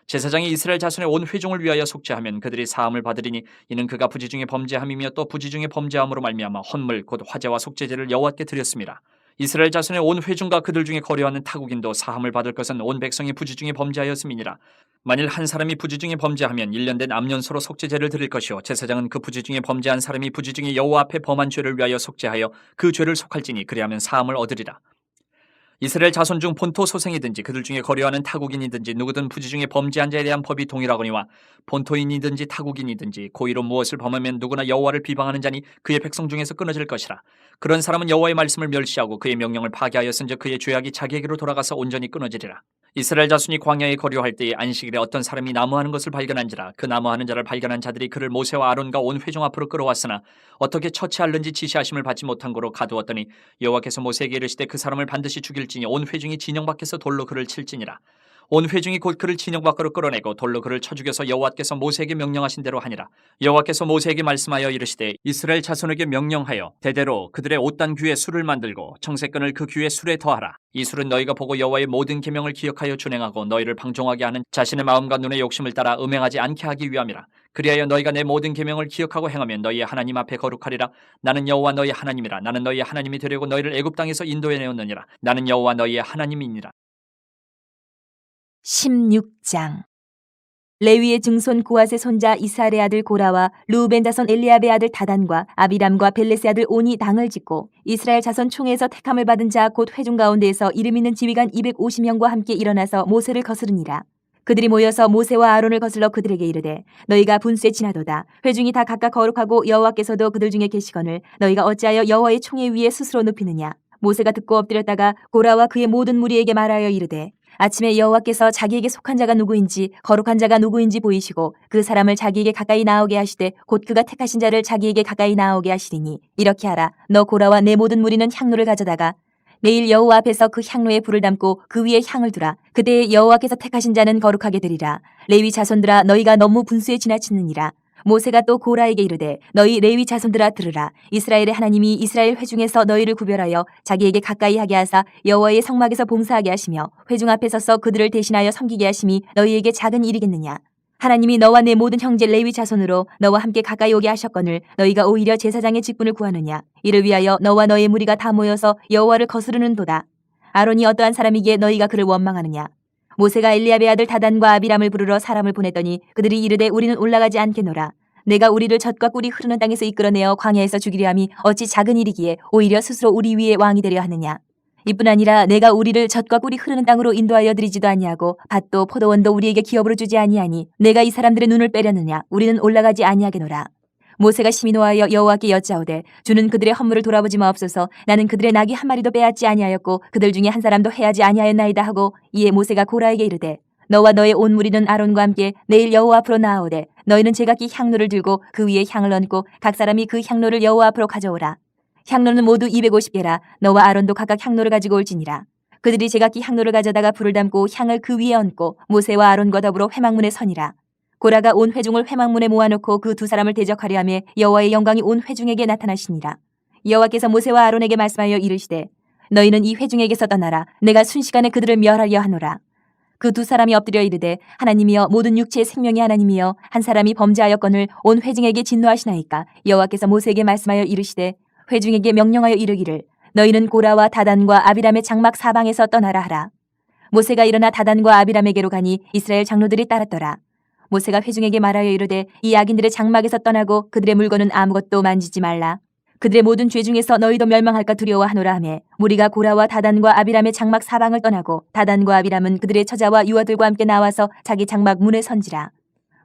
제사장이 이스라엘 자손의 온 회중을 위하여 속죄하면 그들이 사함을 받으리니 이는 그가 부지 중에 범죄함이며 또 부지 중에 범죄함으로 말미암아 헌물 곧 화제와 속죄제를 여호와께 드렸습니다. 이스라엘 자손의 온 회중과 그들 중에 거류하는 타국인도 사함을 받을 것은 온 백성이 부지 중에 범죄하였음이니라. 만일 한 사람이 부지 중에 범죄하면 1년 된 암년소로 속죄제를 드릴 것이요 제사장은 그 부지 중에 범죄한 사람이 부지 중에 여호와 앞에 범한 죄를 위하여 속죄하여 그 죄를 속할지니 그리하면 사함을 얻으리라. 이스라엘 자손 중 본토 소생이든지 그들 중에 거류하는 타국인이든지 누구든 부지 중에 범죄한 자에 대한 법이 동일하거니와 본토인이든지 타국인이든지 고의로 무엇을 범하면 누구나 여호와를 비방하는 자니 그의 백성 중에서 끊어질 것이라. 그런 사람은 여호와의 말씀을 멸시하고 그의 명령을 파괴하였은즉 그의 죄악이 자기에게로 돌아가서 온전히 끊어지리라. 이스라엘 자손이 광야에 거류할 때에 안식일에 어떤 사람이 나무하는 것을 발견한지라. 그 나무하는 자를 발견한 자들이 그를 모세와 아론과 온 회중 앞으로 끌어왔으나 어떻게 처치할는지 지시하심을 받지 못한 고로 가두었더니 여호와께서 모세에게 이르시되 그 사람을 반드시 죽일지니 온 회중이 진영 밖에서 돌로 그를 칠지니라. 온 회중이 곧 그를 진영 밖으로 끌어내고 돌로 그를 쳐 죽여서 여호와께서 모세에게 명령하신 대로 하니라. 여호와께서 모세에게 말씀하여 이르시되 이스라엘 자손에게 명령하여 대대로 그들의 옷단 귀에 술을 만들고 청색끈을 그 귀에 술에 더하라. 이 술은 너희가 보고 여호와의 모든 계명을 기억하여 준행하고 너희를 방종하게 하는 자신의 마음과 눈의 욕심을 따라 음행하지 않게 하기 위함이라. 그리하여 너희가 내 모든 계명을 기억하고 행하면 너희의 하나님 앞에 거룩하리라. 나는 여호와 너희 하나님이라. 나는 너희의 하나님이 되려고 너희를 애굽 땅에서 인도해 내었느니라. 나는 여호와 너희의 하나님이니라. 16장. 레위의 증손 고앗의 손자 이스할의 아들 고라와 르우벤 자손 엘리압의 아들 다단과 아비람과 벨레스의 아들 온이 당을 짓고 이스라엘 자손 총회에서 택함을 받은 자 곧 회중 가운데에서 이름 있는 지휘관 250명과 함께 일어나서 모세를 거스르니라. 그들이 모여서 모세와 아론을 거슬러 그들에게 이르되 너희가 분수에 지나도다. 회중이 다 각각 거룩하고 여호와께서도 그들 중에 계시거늘 너희가 어찌하여 여호와의 총회 위에 스스로 눕히느냐. 모세가 듣고 엎드렸다가 고라와 그의 모든 무리에게 말하여 이르되 아침에 여호와께서 자기에게 속한 자가 누구인지 거룩한 자가 누구인지 보이시고 그 사람을 자기에게 가까이 나오게 하시되 곧 그가 택하신 자를 자기에게 가까이 나오게 하시리니 이렇게 하라. 너 고라와 내 모든 무리는 향로를 가져다가 내일 여호와 앞에서 그 향로에 불을 담고 그 위에 향을 두라. 그때 여호와께서 택하신 자는 거룩하게 되리라. 레위 자손들아 너희가 너무 분수에 지나치느니라. 모세가 또 고라에게 이르되 너희 레위 자손들아 들으라. 이스라엘의 하나님이 이스라엘 회중에서 너희를 구별하여 자기에게 가까이 하게 하사 여호와의 성막에서 봉사하게 하시며 회중 앞에 서서 그들을 대신하여 섬기게 하심이 너희에게 작은 일이겠느냐. 하나님이 너와 내 모든 형제 레위 자손으로 너와 함께 가까이 오게 하셨거늘 너희가 오히려 제사장의 직분을 구하느냐. 이를 위하여 너와 너의 무리가 다 모여서 여호와를 거스르는도다. 아론이 어떠한 사람이기에 너희가 그를 원망하느냐. 모세가 엘리압의 아들 다단과 아비람을 부르러 사람을 보냈더니 그들이 이르되 우리는 올라가지 않겠노라. 내가 우리를 젖과 꿀이 흐르는 땅에서 이끌어내어 광야에서 죽이려 함이 어찌 작은 일이기에 오히려 스스로 우리 위에 왕이 되려 하느냐. 이뿐 아니라 내가 우리를 젖과 꿀이 흐르는 땅으로 인도하여 드리지도 아니하고 밭도 포도원도 우리에게 기업으로 주지 아니하니 내가 이 사람들의 눈을 빼려느냐. 우리는 올라가지 아니하겠노라. 모세가 심히 노하여 여호와께 여짜오되 주는 그들의 헌물을 돌아보지 마옵소서. 나는 그들의 낙이 한 마리도 빼앗지 아니하였고 그들 중에 한 사람도 해하지 아니하였나이다 하고 이에 모세가 고라에게 이르되 너와 너의 온 무리는 아론과 함께 내일 여호와 앞으로 나아오되 너희는 제각기 향로를 들고 그 위에 향을 얹고 각 사람이 그 향로를 여호와 앞으로 가져오라. 향로는 모두 250개라. 너와 아론도 각각 향로를 가지고 올지니라. 그들이 제각기 향로를 가져다가 불을 담고 향을 그 위에 얹고 모세와 아론과 더불어 회막문에 서니라. 고라가 온 회중을 회막문에 모아놓고 그 두 사람을 대적하려 하며 여호와의 영광이 온 회중에게 나타나시니라. 여호와께서 모세와 아론에게 말씀하여 이르시되 너희는 이 회중에게서 떠나라. 내가 순식간에 그들을 멸하려 하노라. 그 두 사람이 엎드려 이르되 하나님이여 모든 육체의 생명의 하나님이여 한 사람이 범죄하였거늘 온 회중에게 진노하시나이까. 여호와께서 모세에게 말씀하여 이르시되 회중에게 명령하여 이르기를 너희는 고라와 다단과 아비람의 장막 사방에서 떠나라 하라. 모세가 일어나 다단과 아비람에게로 가니 이스라엘 장로들이 따랐더라. 모세가 회중에게 말하여 이르되 이 악인들의 장막에서 떠나고 그들의 물건은 아무것도 만지지 말라. 그들의 모든 죄 중에서 너희도 멸망할까 두려워하노라 하매 무리가 고라와 다단과 아비람의 장막 사방을 떠나고 다단과 아비람은 그들의 처자와 유아들과 함께 나와서 자기 장막 문에 선지라.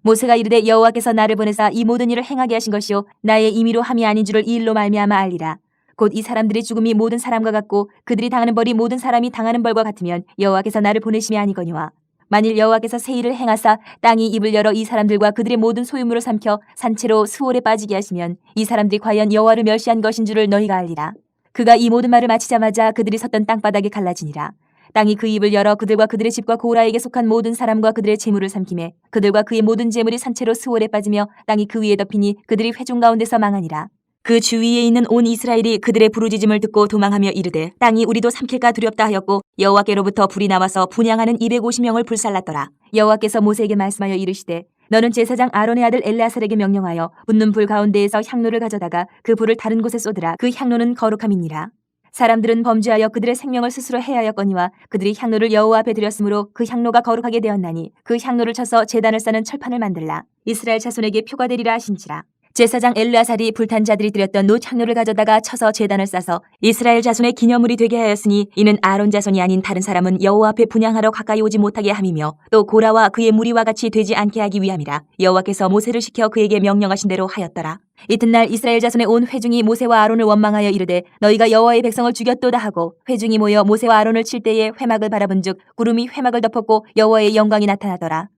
모세가 이르되 여호와께서 나를 보내사 이 모든 일을 행하게 하신 것이요 나의 임의로 함이 아닌 줄을 이 일로 말미암아 알리라. 곧 이 사람들의 죽음이 모든 사람과 같고 그들이 당하는 벌이 모든 사람이 당하는 벌과 같으면 여호와께서 나를 보내심이 아니거니와 만일 여호와께서 새 일을 행하사 땅이 입을 열어 이 사람들과 그들의 모든 소유물을 삼켜 산채로 수월에 빠지게 하시면 이 사람들이 과연 여호와를 멸시한 것인 줄을 너희가 알리라. 그가 이 모든 말을 마치자마자 그들이 섰던 땅바닥에 갈라지니라. 땅이 그 입을 열어 그들과 그들의 집과 고라에게 속한 모든 사람과 그들의 재물을 삼키매 그들과 그의 모든 재물이 산채로 수월에 빠지며 땅이 그 위에 덮이니 그들이 회중 가운데서 망하니라. 그 주위에 있는 온 이스라엘이 그들의 부르짖음을 듣고 도망하며 이르되 땅이 우리도 삼킬까 두렵다 하였고 여호와께로부터 불이 나와서 분향하는 250명을 불살랐더라. 여호와께서 모세에게 말씀하여 이르시되 너는 제사장 아론의 아들 엘레아살에게 명령하여 붙는 불 가운데에서 향로를 가져다가 그 불을 다른 곳에 쏟으라. 그 향로는 거룩함이니라. 사람들은 범죄하여 그들의 생명을 스스로 해하였거니와 그들이 향로를 여호와 앞에 드렸으므로 그 향로가 거룩하게 되었나니 그 향로를 쳐서 제단을 싸는 철판을 만들라. 이스라엘 자손에게 표가 되리라 하신지라. 제사장 엘르아살이 불탄 자들이 드렸던 놋 향로를 가져다가 쳐서 제단을 싸서 이스라엘 자손의 기념물이 되게 하였으니 이는 아론 자손이 아닌 다른 사람은 여호와 앞에 분향하러 가까이 오지 못하게 함이며 또 고라와 그의 무리와 같이 되지 않게 하기 위함이라. 여호와께서 모세를 시켜 그에게 명령하신 대로 하였더라. 이튿날 이스라엘 자손의 온 회중이 모세와 아론을 원망하여 이르되 너희가 여호와의 백성을 죽였도다 하고 회중이 모여 모세와 아론을 칠 때에 회막을 바라본즉 구름이 회막을 덮었고 여호와의 영광이 나타나더라.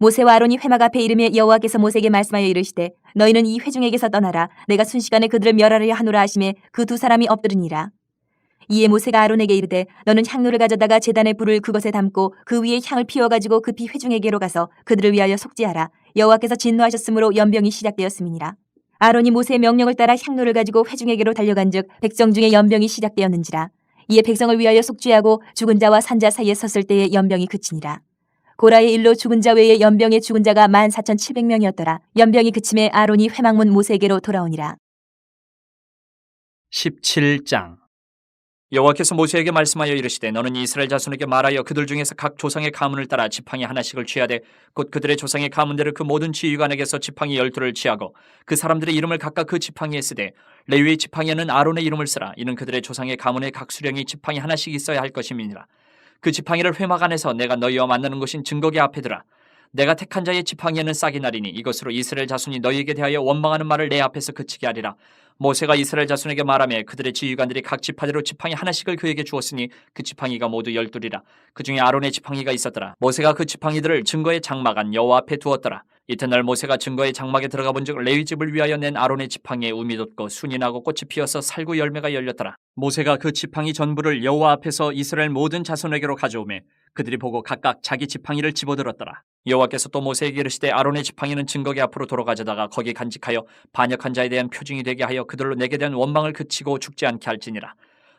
모세와 아론이 회막 앞에 이르매 여호와께서 모세에게 말씀하여 이르시되 너희는 이 회중에게서 떠나라. 내가 순식간에 그들을 멸하려 하노라 하시매 그 두 사람이 엎드르니라. 이에 모세가 아론에게 이르되 너는 향로를 가져다가 제단의 불을 그것에 담고 그 위에 향을 피워가지고 급히 회중에게로 가서 그들을 위하여 속죄하라. 여호와께서 진노하셨으므로 연병이 시작되었음이니라. 아론이 모세의 명령을 따라 향로를 가지고 회중에게로 달려간즉 백성 중에 연병이 시작되었는지라. 이에 백성을 위하여 속죄하고 죽은 자와 산 자 사이에 섰을 때에 연병이 그치니라. 고라의 일로 죽은 자 외에 연병에 죽은 자가 14,700명이었더라. 연병이 그침에 아론이 회막문 모세에게로 돌아오니라. 17장 여호와께서 모세에게 말씀하여 이르시되 너는 이스라엘 자손에게 말하여 그들 중에서 각 조상의 가문을 따라 지팡이 하나씩을 취하되 곧 그들의 조상의 가문대로 그 모든 지휘관에게서 지팡이 12를 취하고 그 사람들의 이름을 각각 그 지팡이에 쓰되 레위의 지팡이에는 아론의 이름을 쓰라. 이는 그들의 조상의 가문의 각 수령이 지팡이 하나씩 있어야 할 것임이니라. 그 지팡이를 회막 안에서 내가 너희와 만나는 곳인 증거궤 앞에 두라. 내가 택한 자의 지팡이에는 싹이 나리니 이것으로 이스라엘 자손이 너희에게 대하여 원망하는 말을 내 앞에서 그치게 하리라. 모세가 이스라엘 자손에게 말하며 그들의 지휘관들이 각 지파대로 지팡이 하나씩을 그에게 주었으니 그 지팡이가 모두 12이라. 그 중에 아론의 지팡이가 있었더라. 모세가 그 지팡이들을 증거의 장막 안 여호와 앞에 두었더라. 이튿날 모세가 증거의 장막에 들어가 본즉 레위 집을 위하여 낸 아론의 지팡이에 움이 돋고 순이 나고 꽃이 피어서 살구 열매가 열렸더라. 모세가 그 지팡이 전부를 여호와 앞에서 이스라엘 모든 자손에게로 가져오매 그들이 보고 각각 자기 지팡이를 집어들었더라. 여호와께서 또 모세에게 이르시되 아론의 지팡이는 증거궤 앞으로 돌아가져다가 거기 간직하여 반역한 자에 대한 표징이 되게 하여 그들로 내게 대한 원망을 그치고 죽지 않게 할지니라.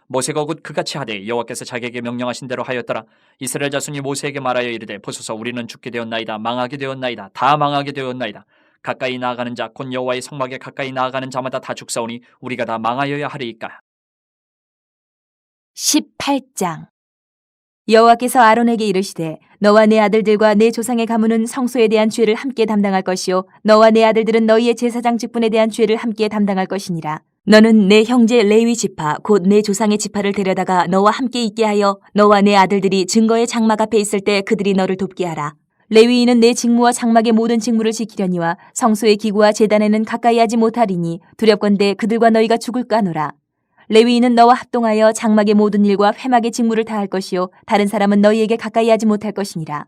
모세가 곧 그같이 하되 여호와께서 자기에게 명령하신 대로 하였더라. 이스라엘 자손이 모세에게 말하여 이르되 보소서 우리는 죽게 되었나이다. 망하게 되었나이다. 다 망하게 되었나이다. 가까이 나아가는 자 곧 여호와의 성막에 가까이 나아가는 자마다 다 죽사오니 우리가 다 망하여야 하리이까. 18장 여호와께서 아론에게 이르시되 너와 내 아들들과 내 조상의 가문은 성소에 대한 죄를 함께 담당할 것이요 너와 내 아들들은 너희의 제사장 직분에 대한 죄를 함께 담당할 것이니라. 너는 내 형제 레위 지파 곧 내 조상의 지파를 데려다가 너와 함께 있게 하여 너와 내 아들들이 증거의 장막 앞에 있을 때 그들이 너를 돕게 하라. 레위인은 내 직무와 장막의 모든 직무를 지키려니와 성소의 기구와 제단에는 가까이 하지 못하리니 두렵건대 그들과 너희가 죽을까 하노라. 레위인은 너와 합동하여 장막의 모든 일과 회막의 직무를 다할 것이요 다른 사람은 너희에게 가까이 하지 못할 것이니라.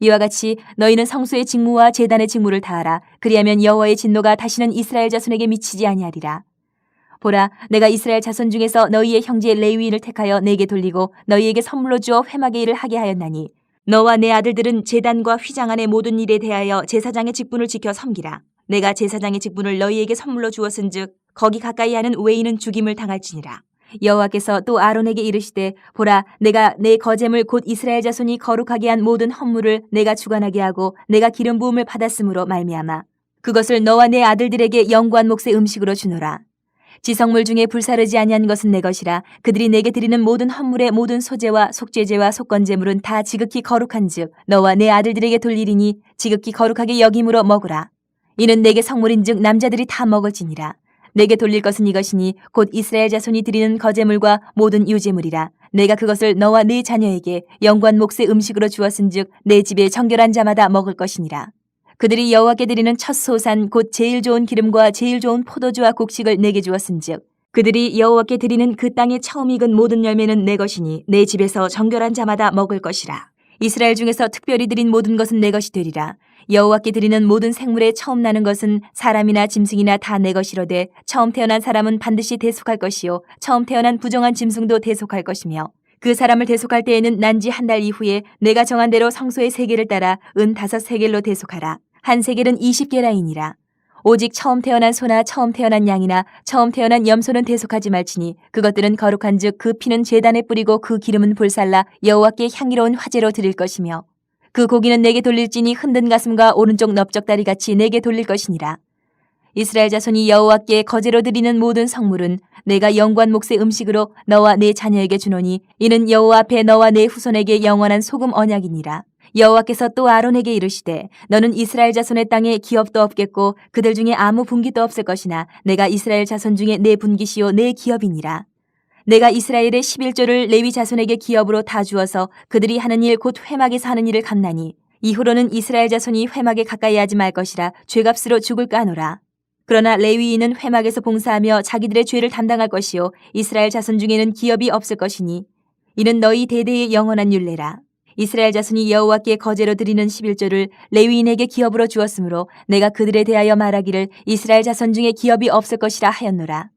이와 같이 너희는 성소의 직무와 제단의 직무를 다하라. 그리하면 여호와의 진노가 다시는 이스라엘 자손에게 미치지 아니하리라. 보라, 내가 이스라엘 자손 중에서 너희의 형제 레위인을 택하여 내게 돌리고 너희에게 선물로 주어 회막의 일을 하게 하였나니 너와 내 아들들은 제단과 휘장 안의 모든 일에 대하여 제사장의 직분을 지켜 섬기라. 내가 제사장의 직분을 너희에게 선물로 주었은즉 거기 가까이 하는 외인은 죽임을 당할지니라. 여호와께서 또 아론에게 이르시되 보라, 내가 내 거제물 곧 이스라엘 자손이 거룩하게 한 모든 헌물을 내가 주관하게 하고 내가 기름 부음을 받았으므로 말미암아 그것을 너와 내 아들들에게 영구한 몫의 음식으로 주노라. 지성물 중에 불사르지 아니한 것은 내 것이라. 그들이 내게 드리는 모든 헌물의 모든 소제와 속죄제와 속건제물은 다 지극히 거룩한즉 너와 내 아들들에게 돌리리니 지극히 거룩하게 여김으로 먹으라. 이는 내게 성물인즉 남자들이 다 먹을지니라. 내게 돌릴 것은 이것이니 곧 이스라엘 자손이 드리는 거제물과 모든 유제물이라. 내가 그것을 너와 네 자녀에게 영관 몫의 음식으로 주었은즉 내 집에 정결한 자마다 먹을 것이니라. 그들이 여호와께 드리는 첫 소산 곧 제일 좋은 기름과 제일 좋은 포도주와 곡식을 내게 주었은즉 그들이 여호와께 드리는 그 땅에 처음 익은 모든 열매는 내 것이니 내 집에서 정결한 자마다 먹을 것이라. 이스라엘 중에서 특별히 드린 모든 것은 내 것이 되리라. 여호와께 드리는 모든 생물에 처음 나는 것은 사람이나 짐승이나 다 내 것이로되 처음 태어난 사람은 반드시 대속할 것이요 처음 태어난 부정한 짐승도 대속할 것이며 그 사람을 대속할 때에는 난지 한 달 이후에 내가 정한 대로 성소의 세겔을 따라 은 5세겔로 대속하라. 한 세겔은 20게라이니라. 오직 처음 태어난 소나 처음 태어난 양이나 처음 태어난 염소는 대속하지 말지니 그것들은 거룩한즉 그 피는 제단에 뿌리고 그 기름은 불살라 여호와께 향기로운 화제로 드릴 것이며 그 고기는 내게 돌릴지니 흔든 가슴과 오른쪽 넓적다리 같이 내게 돌릴 것이니라. 이스라엘 자손이 여호와께 거제로 드리는 모든 성물은 내가 영관 몫의 음식으로 너와 내 자녀에게 주노니 이는 여호와 앞에 너와 내 후손에게 영원한 소금 언약이니라. 여호와께서 또 아론에게 이르시되 너는 이스라엘 자손의 땅에 기업도 없겠고 그들 중에 아무 분깃도 없을 것이나 내가 이스라엘 자손 중에 내 분깃이요 내 기업이니라. 내가 이스라엘의 11조를 레위 자손에게 기업으로 다 주어서 그들이 하는 일 곧 회막에서 하는 일을 갚나니 이후로는 이스라엘 자손이 회막에 가까이 하지 말 것이라 죄값으로 죽을까 하노라. 그러나 레위인은 회막에서 봉사하며 자기들의 죄를 담당할 것이요 이스라엘 자손 중에는 기업이 없을 것이니 이는 너희 대대의 영원한 율례라. 이스라엘 자손이 여호와께 거제로 드리는 11조를 레위인에게 기업으로 주었으므로 내가 그들에 대하여 말하기를 이스라엘 자손 중에 기업이 없을 것이라 하였노라.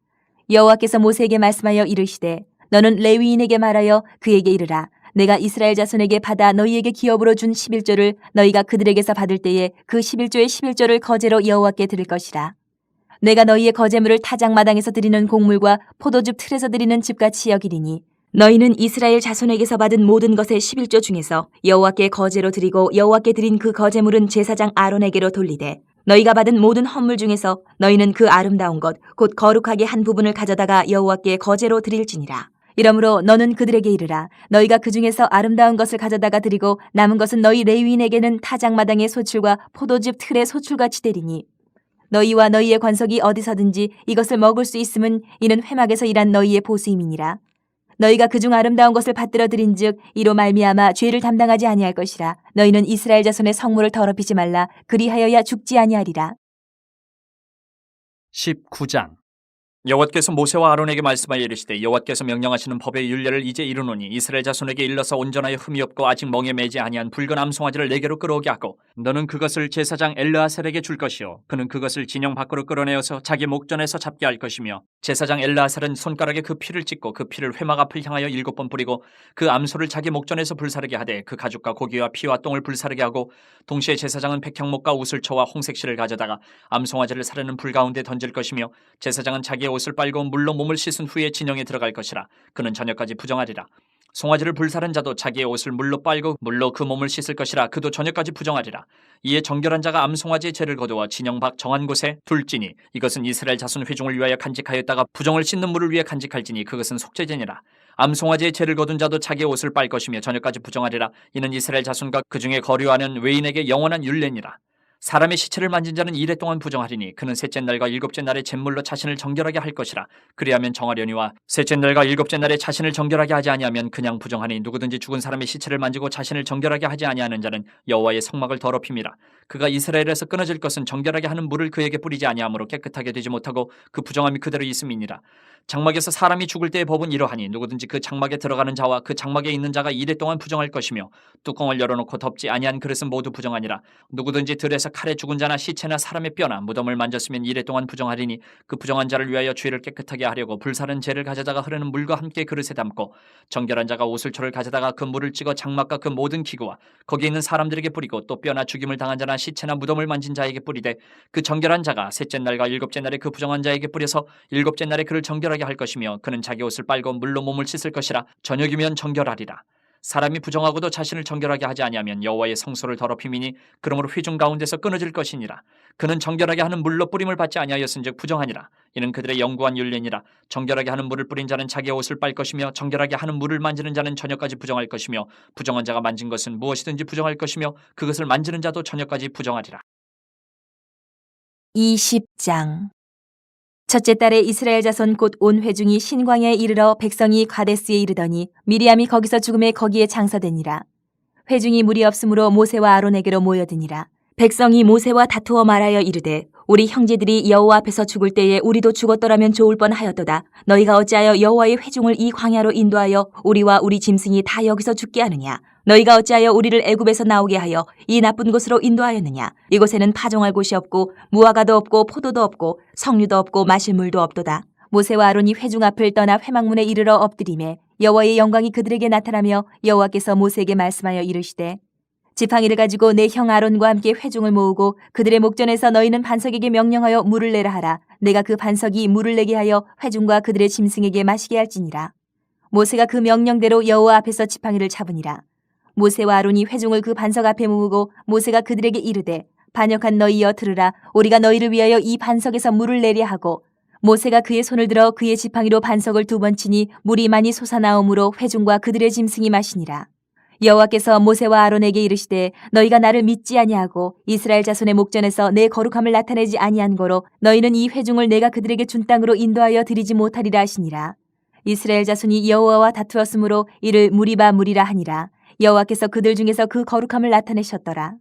여호와께서 모세에게 말씀하여 이르시되 너는 레위인에게 말하여 그에게 이르라. 내가 이스라엘 자손에게 받아 너희에게 기업으로 준 11조를 너희가 그들에게서 받을 때에 그 11조의 11조를 거제로 여호와께 드릴 것이라. 내가 너희의 거제물을 타작마당에서 드리는 곡물과 포도즙 틀에서 드리는 집같이 여기리니 너희는 이스라엘 자손에게서 받은 모든 것의 11조 중에서 여호와께 거제로 드리고 여호와께 드린 그 거제물은 제사장 아론에게로 돌리되 너희가 받은 모든 헌물 중에서 너희는 그 아름다운 것 곧 거룩하게 한 부분을 가져다가 여호와께 거제로 드릴지니라. 이러므로 너는 그들에게 이르라. 너희가 그 중에서 아름다운 것을 가져다가 드리고 남은 것은 너희 레위인에게는 타작마당의 소출과 포도즙 틀의 소출같이 되리니 너희와 너희의 관석이 어디서든지 이것을 먹을 수 있음은 이는 회막에서 일한 너희의 보수임이니라. 너희가 그중 아름다운 것을 받들어 드린즉 이로 말미암아 죄를 담당하지 아니할 것이라. 너희는 이스라엘 자손의 성물을 더럽히지 말라. 그리하여야 죽지 아니하리라. 19장. 여호와께서 모세와 아론에게 말씀하여 이르시되 여호와께서 명령하시는 법의 율례를 이제 이루노니 이스라엘 자손에게 일러서 온전하여 흠이 없고 아직 멍에 매지 아니한 붉은 암송아지를 내게로 끌어오게 하고 너는 그것을 제사장 엘르아셀에게 줄 것이요 그는 그것을 진영 밖으로 끌어내어서 자기 목전에서 잡게 할 것이며 제사장 엘르아셀은 손가락에 그 피를 찍고 그 피를 회막 앞을 향하여 7번 뿌리고 그 암소를 자기 목전에서 불사르게 하되 그 가죽과 고기와 피와 똥을 불사르게 하고 동시에 제사장은 백향목과 우슬초와 홍색실을 가져다가 암송아지를 사르는 불 가운데 던질 것이며 제사장은 자기의 옷을 빨고 물로 몸을 씻은 후에 진영에 들어갈 것이라. 그는 저녁까지 부정하리라. 송아지를 불사른 자도 자기의 옷을 물로 빨고 물로 그 몸을 씻을 것이라. 그도 저녁까지 부정하리라. 이에 정결한 자가 암송아지의 죄를 거두어 진영 밖 정한 곳에 둘지니 이것은 이스라엘 자손 회중을 위하여 간직하였다가 부정을 씻는 물을 위해 간직할지니 그것은 속죄제니라. 암송아지의 죄를 거둔 자도 자기의 옷을 빨 것이며 저녁까지 부정하리라. 이는 이스라엘 자손과 그 중에 거류하는 외인에게 영원한 율례니라. 사람의 시체를 만진 자는 이래 동안 부정하리니 그는 셋째 날과 일곱째 날에 잿물로 자신을 정결하게 할 것이라. 그리하면 정하려니와 셋째 날과 일곱째 날에 자신을 정결하게 하지 아니하면 그냥 부정하니 누구든지 죽은 사람의 시체를 만지고 자신을 정결하게 하지 아니하는 자는 여호와의 성막을 더럽힘이라. 그가 이스라엘에서 끊어질 것은 정결하게 하는 물을 그에게 뿌리지 아니하므로 깨끗하게 되지 못하고 그 부정함이 그대로 있음이니라. 장막에서 사람이 죽을 때의 법은 이러하니 누구든지 그 장막에 들어가는 자와 그 장막에 있는 자가 이래 동안 부정할 것이며 뚜껑을 열어놓고 덮지 아니한 그릇은 모두 부정하니라. 누구든지 들에서 칼에 죽은 자나 시체나 사람의 뼈나 무덤을 만졌으면 이래 동안 부정하리니 그 부정한 자를 위하여 죄를 깨끗하게 하려고 불사른 재를 가져다가 흐르는 물과 함께 그릇에 담고 정결한 자가 오슬초를 가져다가 그 물을 찍어 장막과 그 모든 기구와 거기 있는 사람들에게 뿌리고 또 뼈나 죽임을 당한 자나 시체나 무덤을 만진 자에게 뿌리되 그 정결한 자가 셋째 날과 일곱째 날에 그 부정한 자에게 뿌려서 일곱째 날에 그를 정결하게 할 것이며 그는 자기 옷을 빨고 물로 몸을 씻을 것이라. 저녁이면 정결하리라. 사람이 부정하고도 자신을 정결하게 하지 아니하면 여호와의 성소를 더럽힘이니 그러므로 회중 가운데서 끊어질 것이니라. 그는 정결하게 하는 물로 뿌림을 받지 아니하였은즉 부정하니라. 이는 그들의 영구한 율례니라. 정결하게 하는 물을 뿌린 자는 자기의 옷을 빨 것이며 정결하게 하는 물을 만지는 자는 저녁까지 부정할 것이며 부정한 자가 만진 것은 무엇이든지 부정할 것이며 그것을 만지는 자도 저녁까지 부정하리라. 20장. 첫째 달에 이스라엘 자손 곧 온 회중이 신광야에 이르러 백성이 가데스에 이르더니 미리암이 거기서 죽음에 거기에 장사되니라. 회중이 무리 없으므로 모세와 아론에게로 모여드니라. 백성이 모세와 다투어 말하여 이르되 우리 형제들이 여호와 앞에서 죽을 때에 우리도 죽었더라면 좋을 뻔하였도다. 너희가 어찌하여 여호와의 회중을 이 광야로 인도하여 우리와 우리 짐승이 다 여기서 죽게 하느냐? 너희가 어찌하여 우리를 애굽에서 나오게 하여 이 나쁜 곳으로 인도하였느냐? 이곳에는 파종할 곳이 없고 무화과도 없고 포도도 없고 석류도 없고 마실 물도 없도다. 모세와 아론이 회중 앞을 떠나 회막문에 이르러 엎드리매 여호와의 영광이 그들에게 나타나며 여호와께서 모세에게 말씀하여 이르시되 지팡이를 가지고 내 형 아론과 함께 회중을 모으고 그들의 목전에서 너희는 반석에게 명령하여 물을 내라 하라. 내가 그 반석이 물을 내게 하여 회중과 그들의 짐승에게 마시게 할지니라. 모세가 그 명령대로 여호와 앞에서 지팡이를 잡으니라. 모세와 아론이 회중을 그 반석 앞에 모으고 모세가 그들에게 이르되 반역한 너희여 들으라. 우리가 너희를 위하여 이 반석에서 물을 내려 하고 모세가 그의 손을 들어 그의 지팡이로 반석을 2번 치니 물이 많이 솟아나오므로 회중과 그들의 짐승이 마시니라. 여호와께서 모세와 아론에게 이르시되 너희가 나를 믿지 아니하고 이스라엘 자손의 목전에서 내 거룩함을 나타내지 아니한 거로 너희는 이 회중을 내가 그들에게 준 땅으로 인도하여 드리지 못하리라 하시니라. 이스라엘 자손이 여호와와 다투었으므로 이를 무리바 무리라 하니라. 여호와께서 그들 중에서 그 거룩함을 나타내셨더라.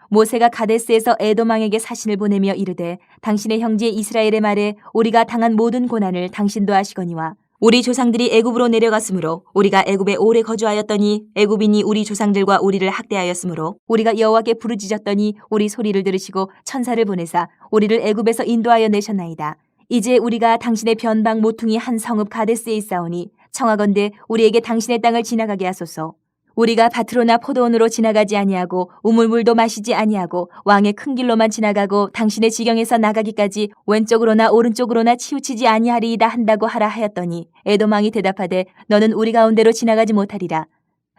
모세가 가데스에서 에돔 왕에게 사신을 보내며 이르되 당신의 형제 이스라엘의 말에 우리가 당한 모든 고난을 당신도 아시거니와 우리 조상들이 애굽으로 내려갔으므로 우리가 애굽에 오래 거주하였더니 애굽인이 우리 조상들과 우리를 학대하였으므로 우리가 여호와께 부르짖었더니 우리 소리를 들으시고 천사를 보내사 우리를 애굽에서 인도하여 내셨나이다. 이제 우리가 당신의 변방 모퉁이 한 성읍 가데스에 있사오니 청하건대 우리에게 당신의 땅을 지나가게 하소서. 우리가 밭으로나 포도원으로 지나가지 아니하고 우물물도 마시지 아니하고 왕의 큰 길로만 지나가고 당신의 지경에서 나가기까지 왼쪽으로나 오른쪽으로나 치우치지 아니하리이다 한다고 하라 하였더니 에돔 왕이 대답하되 너는 우리 가운데로 지나가지 못하리라.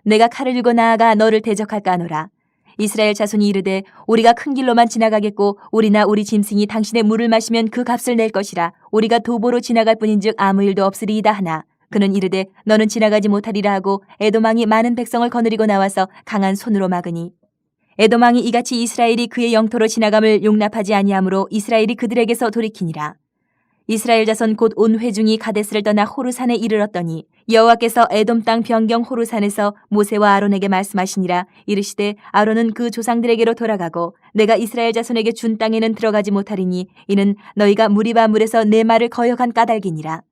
내가 칼을 들고 나아가 너를 대적할까 하노라. 이스라엘 자손이 이르되 우리가 큰 길로만 지나가겠고 우리나 우리 짐승이 당신의 물을 마시면 그 값을 낼 것이라. 우리가 도보로 지나갈 뿐인즉 아무 일도 없으리이다 하나. 그는 이르되 너는 지나가지 못하리라 하고 에돔 왕이 많은 백성을 거느리고 나와서 강한 손으로 막으니 에돔 왕이 이같이 이스라엘이 그의 영토로 지나감을 용납하지 아니하므로 이스라엘이 그들에게서 돌이키니라. 이스라엘 자손 곧 온 회중이 가데스를 떠나 호르산에 이르렀더니 여호와께서 에돔 땅 변경 호르산에서 모세와 아론에게 말씀하시니라. 이르시되 아론은 그 조상들에게로 돌아가고 내가 이스라엘 자손에게 준 땅에는 들어가지 못하리니 이는 너희가 무리바 물에서 내 말을 거역한 까닭이니라.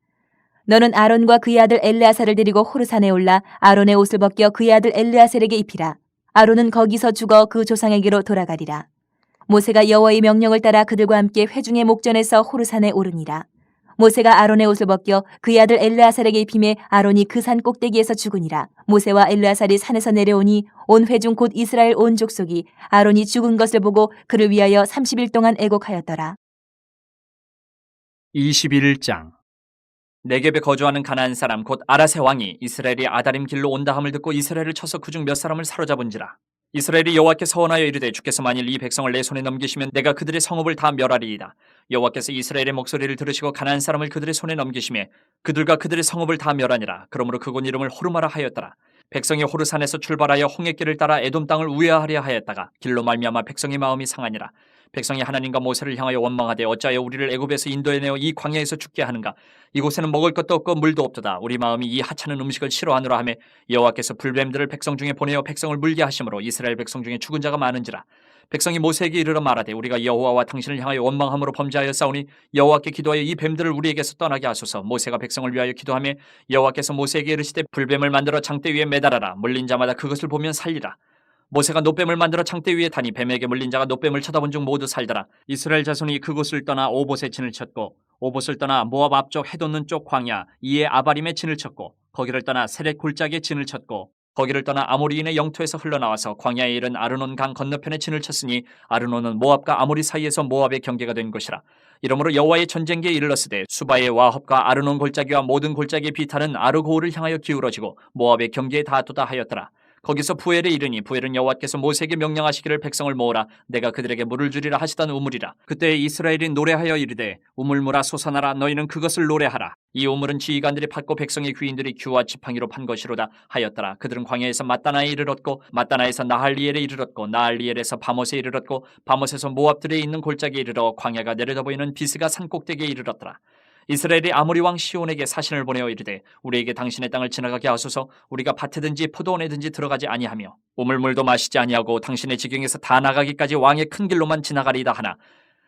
너는 아론과 그의 아들 엘르아살을 데리고 호르산에 올라 아론의 옷을 벗겨 그의 아들 엘르아셀에게 입히라. 아론은 거기서 죽어 그 조상에게로 돌아가리라. 모세가 여호와의 명령을 따라 그들과 함께 회중의 목전에서 호르산에 오르니라. 모세가 아론의 옷을 벗겨 그의 아들 엘르아살에게 입히매 아론이 그 산 꼭대기에서 죽으니라. 모세와 엘르아살이 산에서 내려오니 온 회중 곧 이스라엘 온 족속이 아론이 죽은 것을 보고 그를 위하여 30일 동안 애곡하였더라. 21장. 네겝에 거주하는 가나안 사람 곧 아라세 왕이 이스라엘이 아다림 길로 온다함을 듣고 이스라엘을 쳐서 그중 몇 사람을 사로잡은지라. 이스라엘이 여호와께 서원하여 이르되 주께서 만일 이 백성을 내 손에 넘기시면 내가 그들의 성읍을 다 멸하리이다. 여호와께서 이스라엘의 목소리를 들으시고 가나안 사람을 그들의 손에 넘기시매 그들과 그들의 성읍을 다 멸하니라. 그러므로 그곳 이름을 호르마라 하였더라. 백성이 호르산에서 출발하여 홍해길을 따라 에돔 땅을 우회하려 하였다가 길로 말미암아 백성의 마음이 상하니라. 백성이 하나님과 모세를 향하여 원망하되 어찌하여 우리를 애굽에서 인도해내어 이 광야에서 죽게 하는가. 이곳에는 먹을 것도 없고 물도 없도다. 우리 마음이 이 하찮은 음식을 싫어하노라 하며 여호와께서 불뱀들을 백성 중에 보내어 백성을 물게 하심으로 이스라엘 백성 중에 죽은 자가 많은지라. 백성이 모세에게 이르러 말하되 우리가 여호와와 당신을 향하여 원망함으로 범죄하였사오니 여호와께 기도하여 이 뱀들을 우리에게서 떠나게 하소서. 모세가 백성을 위하여 기도하며 여호와께서 모세에게 이르시되 불뱀을 만들어 장대 위에 매달아라. 물린 자마다 그것을 보면 살리라. 모세가 놋뱀을 만들어 창대 위에 다니 뱀에게 물린 자가 놋뱀을 쳐다본 중 모두 살더라. 이스라엘 자손이 그곳을 떠나 오봇에 진을 쳤고 오봇을 떠나 모압 앞쪽 해돋는 쪽 광야 이에 아바림에 진을 쳤고 거기를 떠나 세렛 골짜기에 진을 쳤고 거기를 떠나 아모리인의 영토에서 흘러나와서 광야에 이른 아르논 강 건너편에 진을 쳤으니 아르논은 모압과 아모리 사이에서 모압의 경계가 된 곳이라. 이러므로 여호와의 전쟁기에 이르렀으되 수바의 와합과 아르논 골짜기와 모든 골짜기의 비탈은 아르고울을 향하여 기울어지고 모압의 경계에 닿았도다 하였더라. 거기서 부엘에 이르니 부엘은 여호와께서 모세에게 명령하시기를 백성을 모으라 내가 그들에게 물을 주리라 하시던 우물이라. 그때 이스라엘이 노래하여 이르되 우물물아 솟아나라 너희는 그것을 노래하라. 이 우물은 지휘관들이 팠고 백성의 귀인들이 규와 지팡이로 판 것이로다 하였더라. 그들은 광야에서 마따나에 이르렀고 마따나에서 나할리엘에 이르렀고 나할리엘에서 바못에 이르렀고 바못에서 모압들에 있는 골짜기에 이르러 광야가 내려다 보이는 비스가 산꼭대기에 이르렀더라. 이스라엘이 아모리 왕 시온에게 사신을 보내어 이르되 우리에게 당신의 땅을 지나가게 하소서. 우리가 밭에든지 포도원에든지 들어가지 아니하며 우물물도 마시지 아니하고 당신의 지경에서 다 나가기까지 왕의 큰 길로만 지나가리이다 하나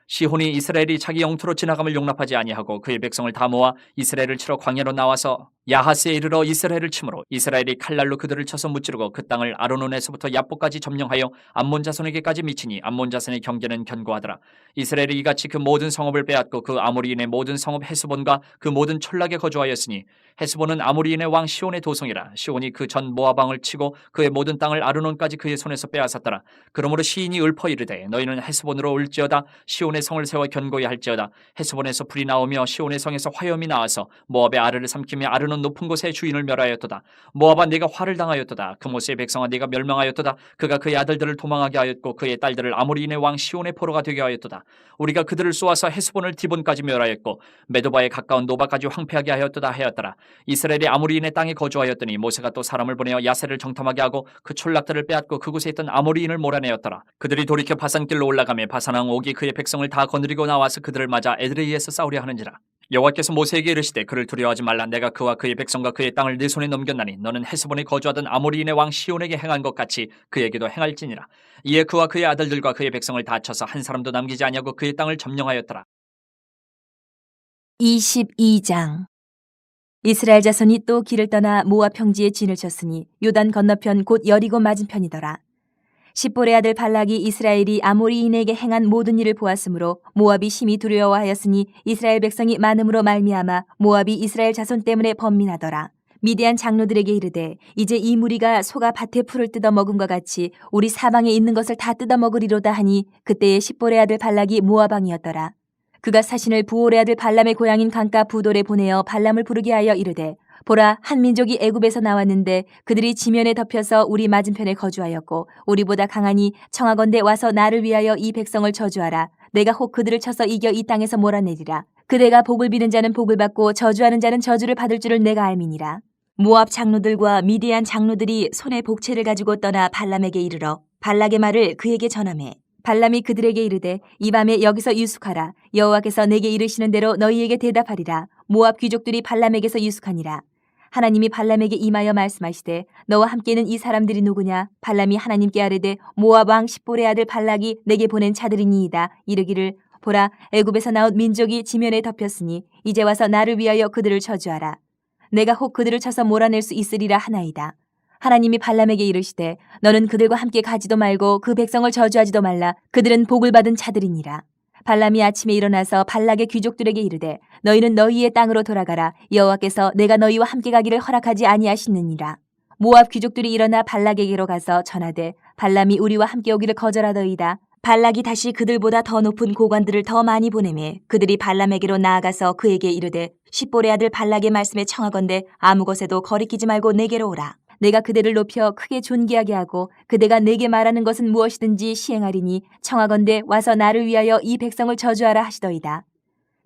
시온이 이스라엘이 자기 영토로 지나감을 용납하지 아니하고 그의 백성을 다 모아 이스라엘을 치러 광야로 나와서 야하스에 이르러 이스라엘을 치므로 이스라엘이 칼날로 그들을 쳐서 무찌르고 그 땅을 아르논에서부터 야보까지 점령하여 암몬 자손에게까지 미치니 암몬 자손의 경계는 견고하더라. 이스라엘이 이같이 그 모든 성읍을 빼앗고 그 아모리인의 모든 성읍 헤스본과 그 모든 촌락에 거주하였으니 헤스본은 아모리인의 왕 시온의 도성이라. 시온이 그 전 모압 왕을 치고 그의 모든 땅을 아르논까지 그의 손에서 빼앗았더라. 그러므로 시인이 읊어 이르되 너희는 헤스본으로 올지어다. 시온의 성을 세워 견고히 할지어다. 헤스본에서 불이 나오며 시온의 성에서 화염이 나와서 모압의 아르를 삼키며 아르논 높은 곳에 주인을 멸하였도다. 모압아 네가 화를 당하였도다. 그모스의 백성아 네가 멸망하였도다. 그가 그의 아들들을 도망하게 하였고 그의 딸들을 아모리인의 왕 시온의 포로가 되게 하였도다. 우리가 그들을 쏘아서 헤스본을 디본까지 멸하였고 메도바에 가까운 노바까지 황폐하게 하였도다 하였더라. 이스라엘이 아모리인의 땅에 거주하였더니 모세가 또 사람을 보내어 야세를 정탐하게 하고 그 촌락들을 빼앗고 그곳에 있던 아모리인을 몰아내었더라. 그들이 돌이켜 바산길로 올라가며 바산왕 옥이 그의 백성을 다 거느리고 나와서 그들을 맞아 에드레이에서 싸우려 하는지라. 여호와께서 모세에게 이르시되 그를 두려워하지 말라. 내가 그와 그의 백성과 그의 땅을 네 손에 넘겼나니 너는 헤스본에 거주하던 아모리인의 왕 시온에게 행한 것 같이 그에게도 행할지니라. 이에 그와 그의 아들들과 그의 백성을 다 쳐서 한 사람도 남기지 아니하고 그의 땅을 점령하였더라. 22장. 이스라엘 자손이 또 길을 떠나 모압 평지에 진을 쳤으니 요단 건너편 곧 여리고 맞은편이더라. 십볼의 아들 발락이 이스라엘이 아모리인에게 행한 모든 일을 보았으므로 모압이 심히 두려워하였으니 이스라엘 백성이 많음으로 말미암아 모압이 이스라엘 자손 때문에 번민하더라. 미디안 장로들에게 이르되 이제 이 무리가 소가 밭에 풀을 뜯어 먹음과 같이 우리 사방에 있는 것을 다 뜯어 먹으리로다 하니 그때에 십볼의 아들 발락이 모압 왕이었더라. 그가 사신을 부올의 아들 발람의 고향인 강가 부돌에 보내어 발람을 부르게 하여 이르되 보라 한 민족이 애굽에서 나왔는데 그들이 지면에 덮여서 우리 맞은편에 거주하였고 우리보다 강하니 청하건대 와서 나를 위하여 이 백성을 저주하라. 내가 혹 그들을 쳐서 이겨 이 땅에서 몰아내리라. 그대가 복을 비는 자는 복을 받고 저주하는 자는 저주를 받을 줄을 내가 알미니라. 모압 장로들과 미디안 장로들이 손에 복채를 가지고 떠나 발람에게 이르러 발락의 말을 그에게 전하매 발람이 그들에게 이르되 이 밤에 여기서 유숙하라. 여호와께서 내게 이르시는 대로 너희에게 대답하리라. 모압 귀족들이 발람에게서 유숙하니라. 하나님이 발람에게 임하여 말씀하시되 너와 함께는 이 사람들이 누구냐? 발람이 하나님께 아뢰되 모압 왕 십볼의 아들 발락이 내게 보낸 자들이니이다. 이르기를 보라 애굽에서 나온 민족이 지면에 덮였으니 이제 와서 나를 위하여 그들을 저주하라. 내가 혹 그들을 쳐서 몰아낼 수 있으리라 하나이다. 하나님이 발람에게 이르시되 너는 그들과 함께 가지도 말고 그 백성을 저주하지도 말라. 그들은 복을 받은 자들이니라. 발람이 아침에 일어나서 발락의 귀족들에게 이르되 너희는 너희의 땅으로 돌아가라. 여호와께서 내가 너희와 함께 가기를 허락하지 아니하시느니라. 모압 귀족들이 일어나 발락에게로 가서 전하되 발람이 우리와 함께 오기를 거절하더이다. 발락이 다시 그들보다 더 높은 고관들을 더 많이 보내매 그들이 발람에게로 나아가서 그에게 이르되 십볼의 아들 발락의 말씀에 청하건대 아무 것에도 거리끼지 말고 내게로 오라. 내가 그대를 높여 크게 존귀하게 하고 그대가 내게 말하는 것은 무엇이든지 시행하리니 청하건대 와서 나를 위하여 이 백성을 저주하라 하시더이다.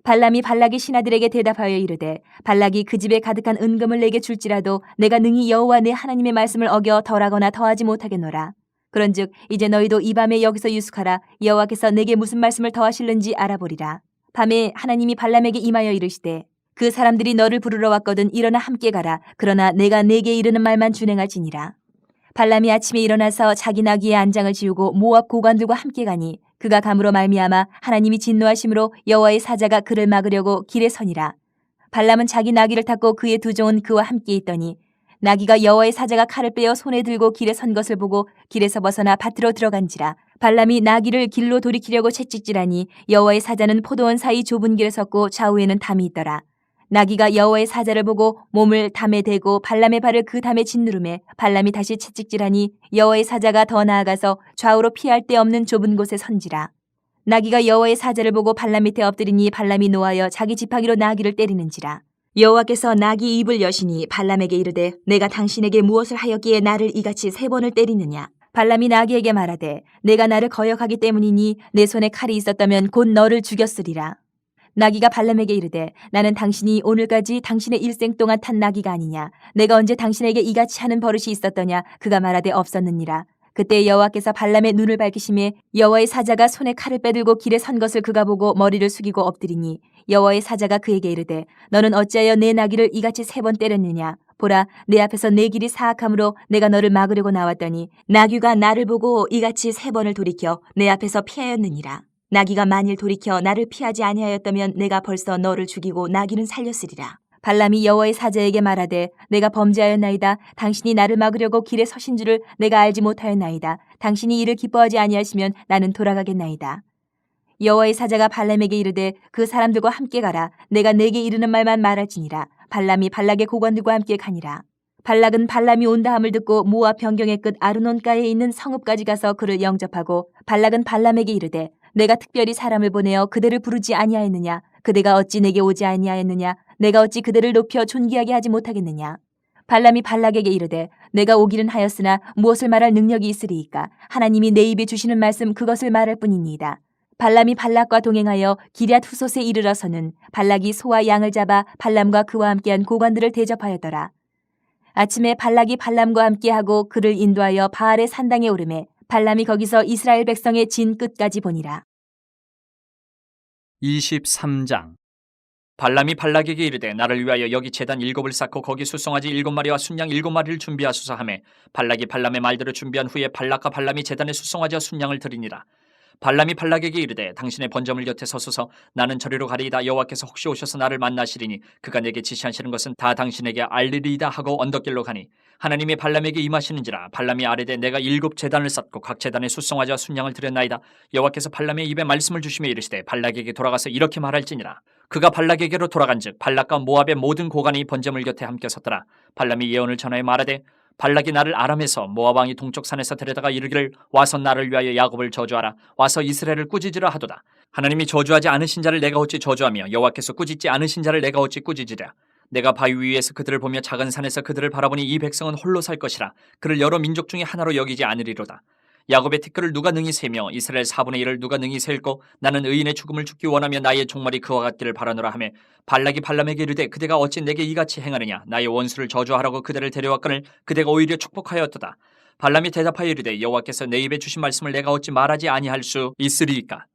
발람이 발락의 신하들에게 대답하여 이르되 발락이 그 집에 가득한 은금을 내게 줄지라도 내가 능히 여호와 내 하나님의 말씀을 어겨 덜하거나 더하지 못하겠노라. 그런즉 이제 너희도 이 밤에 여기서 유숙하라. 여호와께서 내게 무슨 말씀을 더하실는지 알아보리라. 밤에 하나님이 발람에게 임하여 이르시되 그 사람들이 너를 부르러 왔거든 일어나 함께 가라. 그러나 내가 네게 이르는 말만 준행할지니라. 발람이 아침에 일어나서 자기 나귀의 안장을 지우고 모압 고관들과 함께 가니 그가 감으로 말미암아 하나님이 진노하심으로 여호와의 사자가 그를 막으려고 길에 서니라. 발람은 자기 나귀를 탔고 그의 두 종은 그와 함께 있더니 나귀가 여호와의 사자가 칼을 빼어 손에 들고 길에 선 것을 보고 길에서 벗어나 밭으로 들어간지라. 발람이 나귀를 길로 돌이키려고 채찍질하니 여호와의 사자는 포도원 사이 좁은 길에 섰고 좌우에는 담이 있더라. 나귀가 여호와의 사자를 보고 몸을 담에 대고 발람의 발을 그 담에 짓누르매 발람이 다시 채찍질하니 여호와의 사자가 더 나아가서 좌우로 피할 데 없는 좁은 곳에 선지라. 나귀가 여호와의 사자를 보고 발람 밑에 엎드리니 발람이 노하여 자기 지팡이로 나귀를 때리는지라. 여호와께서 나귀 입을 여시니 발람에게 이르되 내가 당신에게 무엇을 하였기에 나를 이같이 3번을 때리느냐. 발람이 나귀에게 말하되 내가 나를 거역하기 때문이니 내 손에 칼이 있었다면 곧 너를 죽였으리라. 나귀가 발람에게 이르되 나는 당신이 오늘까지 당신의 일생 동안 탄 나귀가 아니냐. 내가 언제 당신에게 이같이 하는 버릇이 있었더냐. 그가 말하되 없었느니라. 그때 여호와께서 발람의 눈을 밝히심에 여호와의 사자가 손에 칼을 빼들고 길에 선 것을 그가 보고 머리를 숙이고 엎드리니 여호와의 사자가 그에게 이르되 너는 어찌하여 내 나귀를 이같이 3번 때렸느냐. 보라, 내 앞에서 내 길이 사악함으로 내가 너를 막으려고 나왔더니 나귀가 나를 보고 이같이 3번을 돌이켜 내 앞에서 피하였느니라. 나귀가 만일 돌이켜 나를 피하지 아니하였다면 내가 벌써 너를 죽이고 나귀는 살렸으리라. 발람이 여호와의 사자에게 말하되 내가 범죄하였나이다. 당신이 나를 막으려고 길에 서신 줄을 내가 알지 못하였나이다. 당신이 이를 기뻐하지 아니하시면 나는 돌아가겠나이다. 여호와의 사자가 발람에게 이르되 그 사람들과 함께 가라. 내가 내게 이르는 말만 말할지니라. 발람이 발락의 고관들과 함께 가니라. 발락은 발람이 온다함을 듣고 모압 변경의 끝 아르논가에 있는 성읍까지 가서 그를 영접하고 발락은 발람에게 이르되 내가 특별히 사람을 보내어 그대를 부르지 아니하였느냐. 그대가 어찌 내게 오지 아니하였느냐. 내가 어찌 그대를 높여 존귀하게 하지 못하겠느냐. 발람이 발락에게 이르되 내가 오기는 하였으나 무엇을 말할 능력이 있으리이까. 하나님이 내 입에 주시는 말씀 그것을 말할 뿐이니이다. 발람이 발락과 동행하여 기럇 후솥에 이르러서는 발락이 소와 양을 잡아 발람과 그와 함께한 고관들을 대접하였더라. 아침에 발락이 발람과 함께하고 그를 인도하여 바알의 산당에 오르매 발람이 거기서 이스라엘 백성의 진 끝까지 보니라. 23장. 발람이 발락에게 이르되 나를 위하여 여기 제단 7을 쌓고 거기 수송아지 7마리와 순양 7마리를 준비하소서 하매 발락이 발람의 말대로 준비한 후에 발락과 발람이 제단에 수송아지와 순양을 드리니라. 발람이 발락에게 이르되 당신의 번제물 곁에 서소서. 나는 저리로 가리이다. 여호와께서 혹시 오셔서 나를 만나시리니 그가 내게 지시하시는 것은 다 당신에게 알리리이다 하고 언덕길로 가니 하나님이 발람에게 임하시는지라. 발람이 아뢰되 내가 7 제단을 쌓고 각 제단에 수송아지와 순양을 드렸나이다. 여호와께서 발람의 입에 말씀을 주시며 이르시되 발락에게 돌아가서 이렇게 말할지니라. 그가 발락에게로 돌아간즉 발락과 모압의 모든 고관이 번제물 곁에 함께 섰더라. 발람이 예언을 전하여 말하되 발락이 나를 아람에서 모압 왕이 동쪽 산에서 데려다가 이르기를 와서 나를 위하여 야곱을 저주하라. 와서 이스라엘을 꾸짖으라 하도다. 하나님이 저주하지 않으신 자를 내가 어찌 저주하며 여호와께서 꾸짖지 않으신 자를 내가 어찌 꾸짖으랴. 내가 바위 위에서 그들을 보며 작은 산에서 그들을 바라보니 이 백성은 홀로 살 것이라. 그를 여러 민족 중에 하나로 여기지 않으리로다. 야곱의 티끌을 누가 능히 세며 이스라엘 4분의 1을 누가 능히 셀고 나는 의인의 죽음을 죽기 원하며 나의 종말이 그와 같기를 바라노라 하며 발락이 발람에게 이르되 그대가 어찌 내게 이같이 행하느냐. 나의 원수를 저주하라고 그대를 데려왔거늘 그대가 오히려 축복하였도다. 발람이 대답하여 이르되 여호와께서 내 입에 주신 말씀을 내가 어찌 말하지 아니할 수 있으리이까.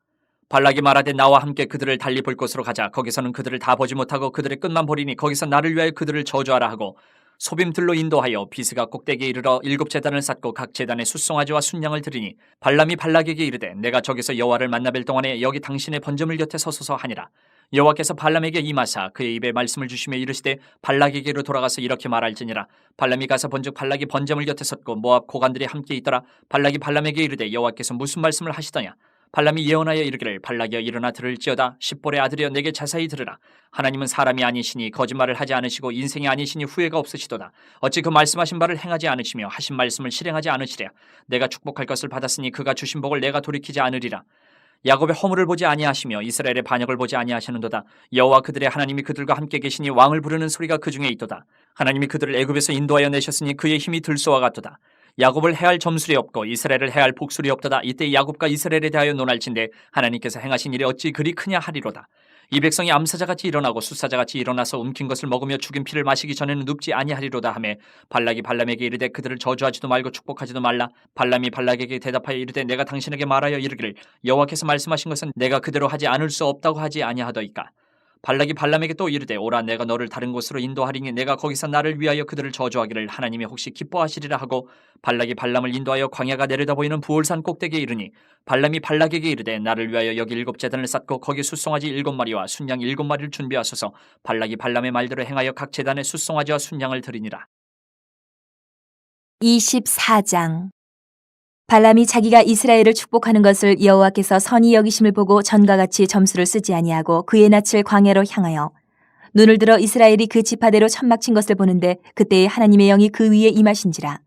발락이 말하되 나와 함께 그들을 달리 볼 곳으로 가자. 거기서는 그들을 다 보지 못하고 그들의 끝만 보리니 거기서 나를 위하여 그들을 저주하라 하고 소빔들로 인도하여 비스가 꼭대기에 이르러 7 제단을 쌓고 각 제단에 숫송아지와 순양을 드리니 발람이 발락에게 이르되 내가 저기서 여호와를 만나뵐 동안에 여기 당신의 번제물 곁에 서소서 하니라. 여호와께서 발람에게 임하사 그의 입에 말씀을 주시며 이르시되 발락에게로 돌아가서 이렇게 말할지니라. 발람이 가서 본즉 발락이 번제물 곁에 섰고 모압 고관들이 함께 있더라. 발락이 발람에게 이르되 여호와께서 무슨 말씀을 하시더냐. 발람이 예언하여 이르기를 발락이여 일어나 들을지어다. 십볼의 아들이여 내게 자세히 들으라. 하나님은 사람이 아니시니 거짓말을 하지 않으시고 인생이 아니시니 후회가 없으시도다. 어찌 그 말씀하신 바를 행하지 않으시며 하신 말씀을 실행하지 않으시랴. 내가 축복할 것을 받았으니 그가 주신 복을 내가 돌이키지 않으리라. 야곱의 허물을 보지 아니하시며 이스라엘의 반역을 보지 아니하시는도다. 여호와 그들의 하나님이 그들과 함께 계시니 왕을 부르는 소리가 그 중에 있도다. 하나님이 그들을 애굽에서 인도하여 내셨으니 그의 힘이 들소와 같도다. 야곱을 해할 점술이 없고 이스라엘을 해할 복술이 없도다. 이때 야곱과 이스라엘에 대하여 논할진대 하나님께서 행하신 일이 어찌 그리 크냐 하리로다. 이 백성이 암사자같이 일어나고 숫사자같이 일어나서 움킨 것을 먹으며 죽인 피를 마시기 전에는 눕지 아니하리로다 하며 발락이 발람에게 이르되 그들을 저주하지도 말고 축복하지도 말라. 발람이 발락에게 대답하여 이르되 내가 당신에게 말하여 이르기를 여호와께서 말씀하신 것은 내가 그대로 하지 않을 수 없다고 하지 아니하더이까. 발락이 발람에게 또 이르되 오라 내가 너를 다른 곳으로 인도하리니 내가 거기서 나를 위하여 그들을 저주하기를 하나님이 혹시 기뻐하시리라 하고 발락이 발람을 인도하여 광야가 내려다 보이는 부올산 꼭대기에 이르니 발람이 발락에게 이르되 나를 위하여 여기 7 제단을 쌓고 거기 숫송아지 7마리와 순양 7마리를 준비하소서. 발락이 발람의 말대로 행하여 각 제단에 숫송아지와 순양을 드리니라. 24장. 발람이 자기가 이스라엘을 축복하는 것을 여호와께서 선히 여기심을 보고 전과 같이 점수를 쓰지 아니하고 그의 낯을 광야로 향하여 눈을 들어 이스라엘이 그 지파대로 천막 친 것을 보는데 그때에 하나님의 영이 그 위에 임하신지라.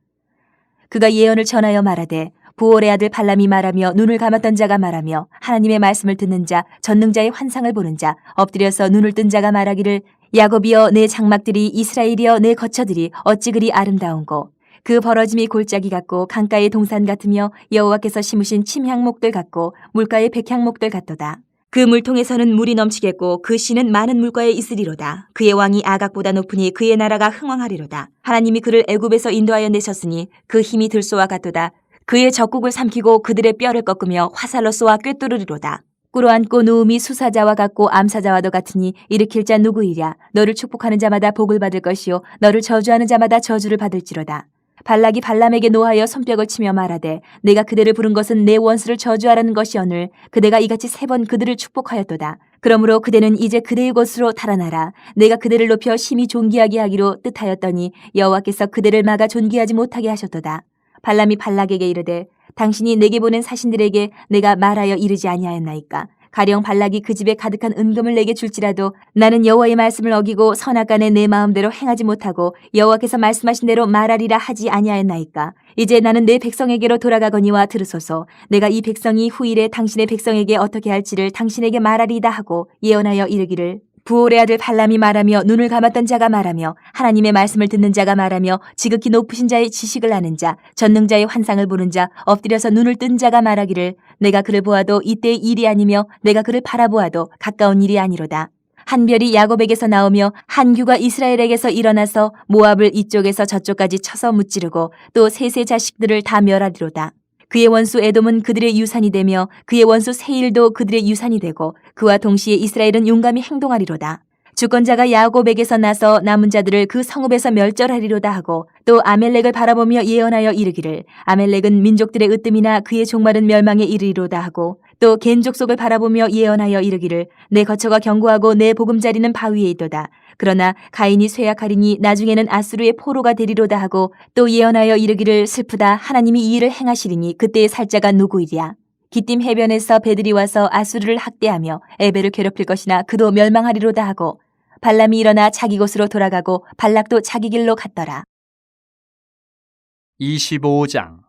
그가 예언을 전하여 말하되 부올의 아들 발람이 말하며 눈을 감았던 자가 말하며 하나님의 말씀을 듣는 자 전능자의 환상을 보는 자 엎드려서 눈을 뜬 자가 말하기를 야곱이여 내 장막들이 이스라엘이여 내 거처들이 어찌 그리 아름다운고 그 벌어짐이 골짜기 같고 강가의 동산 같으며 여호와께서 심으신 침향목들 같고 물가의 백향목들 같도다. 그 물통에서는 물이 넘치겠고 그 씨는 많은 물가에 있으리로다. 그의 왕이 아각보다 높으니 그의 나라가 흥왕하리로다. 하나님이 그를 애굽에서 인도하여 내셨으니 그 힘이 들소와 같도다. 그의 적국을 삼키고 그들의 뼈를 꺾으며 화살로 쏘아 꿰뚫으리로다. 꿇어앉고 누움이 수사자와 같고 암사자와도 같으니 일으킬 자 누구이랴. 너를 축복하는 자마다 복을 받을 것이요 너를 저주하는 자마다 저주를 받을지로다. 발락이 발람에게 노하여 손뼉을 치며 말하되 내가 그대를 부른 것은 내 원수를 저주하라는 것이오늘 그대가 이같이 3번 그들을 축복하였도다. 그러므로 그대는 이제 그대의 곳으로 달아나라. 내가 그대를 높여 심히 존귀하게 하기로 뜻하였더니 여호와께서 그대를 막아 존귀하지 못하게 하셨도다. 발람이 발락에게 이르되 당신이 내게 보낸 사신들에게 내가 말하여 이르지 아니하였나이까. 가령 발락이 그 집에 가득한 은금을 내게 줄지라도 나는 여호와의 말씀을 어기고 선악간에 내 마음대로 행하지 못하고 여호와께서 말씀하신 대로 말하리라 하지 아니하였나이까. 이제 나는 내 백성에게로 돌아가거니와 들으소서. 내가 이 백성이 후일에 당신의 백성에게 어떻게 할지를 당신에게 말하리이다 하고 예언하여 이르기를 부올의 아들 발람이 말하며 눈을 감았던 자가 말하며 하나님의 말씀을 듣는 자가 말하며 지극히 높으신 자의 지식을 아는 자 전능자의 환상을 보는 자 엎드려서 눈을 뜬 자가 말하기를 내가 그를 보아도 이때의 일이 아니며 내가 그를 바라보아도 가까운 일이 아니로다. 한 별이 야곱에게서 나오며 한 규가 이스라엘에게서 일어나서 모압을 이쪽에서 저쪽까지 쳐서 무찌르고 또 셋의 자식들을 다 멸하리로다. 그의 원수 에돔은 그들의 유산이 되며 그의 원수 세일도 그들의 유산이 되고 그와 동시에 이스라엘은 용감히 행동하리로다. 주권자가 야곱에게서 나서 남은 자들을 그 성읍에서 멸절하리로다 하고 또 아멜렉을 바라보며 예언하여 이르기를 아멜렉은 민족들의 으뜸이나 그의 종말은 멸망에 이르리로다 하고 또 겐 족속을 바라보며 예언하여 이르기를 내 거처가 견고하고 내 보금자리는 바위에 있도다. 그러나 가인이 쇠약하리니 나중에는 아수르의 포로가 되리로다 하고 또 예언하여 이르기를 슬프다. 하나님이 이 일을 행하시리니 그때의 살자가 누구이랴. 기띔 해변에서 배들이 와서 아수르를 학대하며 에벨을 괴롭힐 것이나 그도 멸망하리로다 하고 발람이 일어나 자기 곳으로 돌아가고 발락도 자기 길로 갔더라. 25장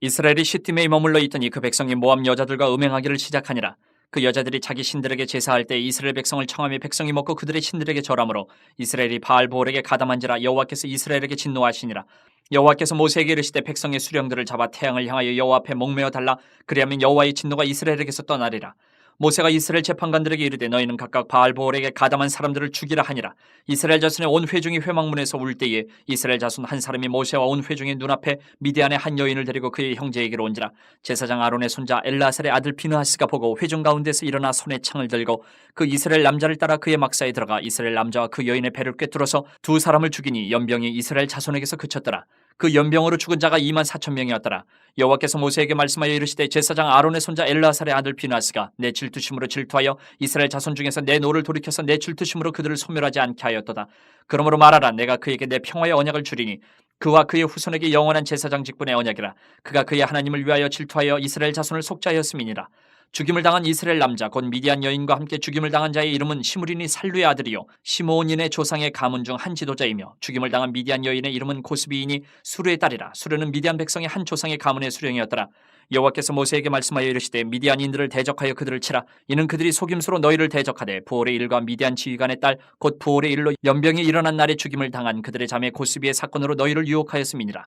이스라엘이 시팀에 머물러 있더니 그 백성이 모압 여자들과 음행하기를 시작하니라. 그 여자들이 자기 신들에게 제사할 때 이스라엘 백성을 청하며 백성이 먹고 그들의 신들에게 절하므로 이스라엘이 바알보올에게 가담한지라 여호와께서 이스라엘에게 진노하시니라. 여호와께서 모세에게 이르시되 백성의 수령들을 잡아 태양을 향하여 여호와 앞에 목매어 달라. 그리하면 여호와의 진노가 이스라엘에게서 떠나리라. 모세가 이스라엘 재판관들에게 이르되 너희는 각각 바알보올에게 가담한 사람들을 죽이라 하니라. 이스라엘 자손의 온 회중이 회막문에서 울 때에 이스라엘 자손 한 사람이 모세와 온 회중의 눈앞에 미디안의 한 여인을 데리고 그의 형제에게로 온지라. 제사장 아론의 손자 엘라살의 아들 비느하스가 보고 회중 가운데서 일어나 손에 창을 들고 그 이스라엘 남자를 따라 그의 막사에 들어가 이스라엘 남자와 그 여인의 배를 꿰뚫어서 두 사람을 죽이니 연병이 이스라엘 자손에게서 그쳤더라. 그 연병으로 죽은 자가 24,000명이었더라. 여호와께서 모세에게 말씀하여 이르시되 제사장 아론의 손자 엘라살의 아들 비느하스가 내 질투심으로 질투하여 이스라엘 자손 중에서 내 노를 돌이켜서 내 질투심으로 그들을 소멸하지 않게 하였도다. 그러므로 말하라. 내가 그에게 내 평화의 언약을 주리니 그와 그의 후손에게 영원한 제사장 직분의 언약이라. 그가 그의 하나님을 위하여 질투하여 이스라엘 자손을 속죄하였음이니라. 죽임을 당한 이스라엘 남자 곧 미디안 여인과 함께 죽임을 당한 자의 이름은 시므리니 살루의 아들이요 시므온인의 조상의 가문 중 한 지도자이며 죽임을 당한 미디안 여인의 이름은 고스비이니 수르의 딸이라. 수르는 미디안 백성의 한 조상의 가문의 수령이었더라. 여호와께서 모세에게 말씀하여 이르시되 미디안인들을 대적하여 그들을 치라. 이는 그들이 속임수로 너희를 대적하되 부올의 일과 미디안 지휘관의 딸 곧 부올의 일로 연병이 일어난 날에 죽임을 당한 그들의 자매 고스비의 사건으로 너희를 유혹하였음이니라.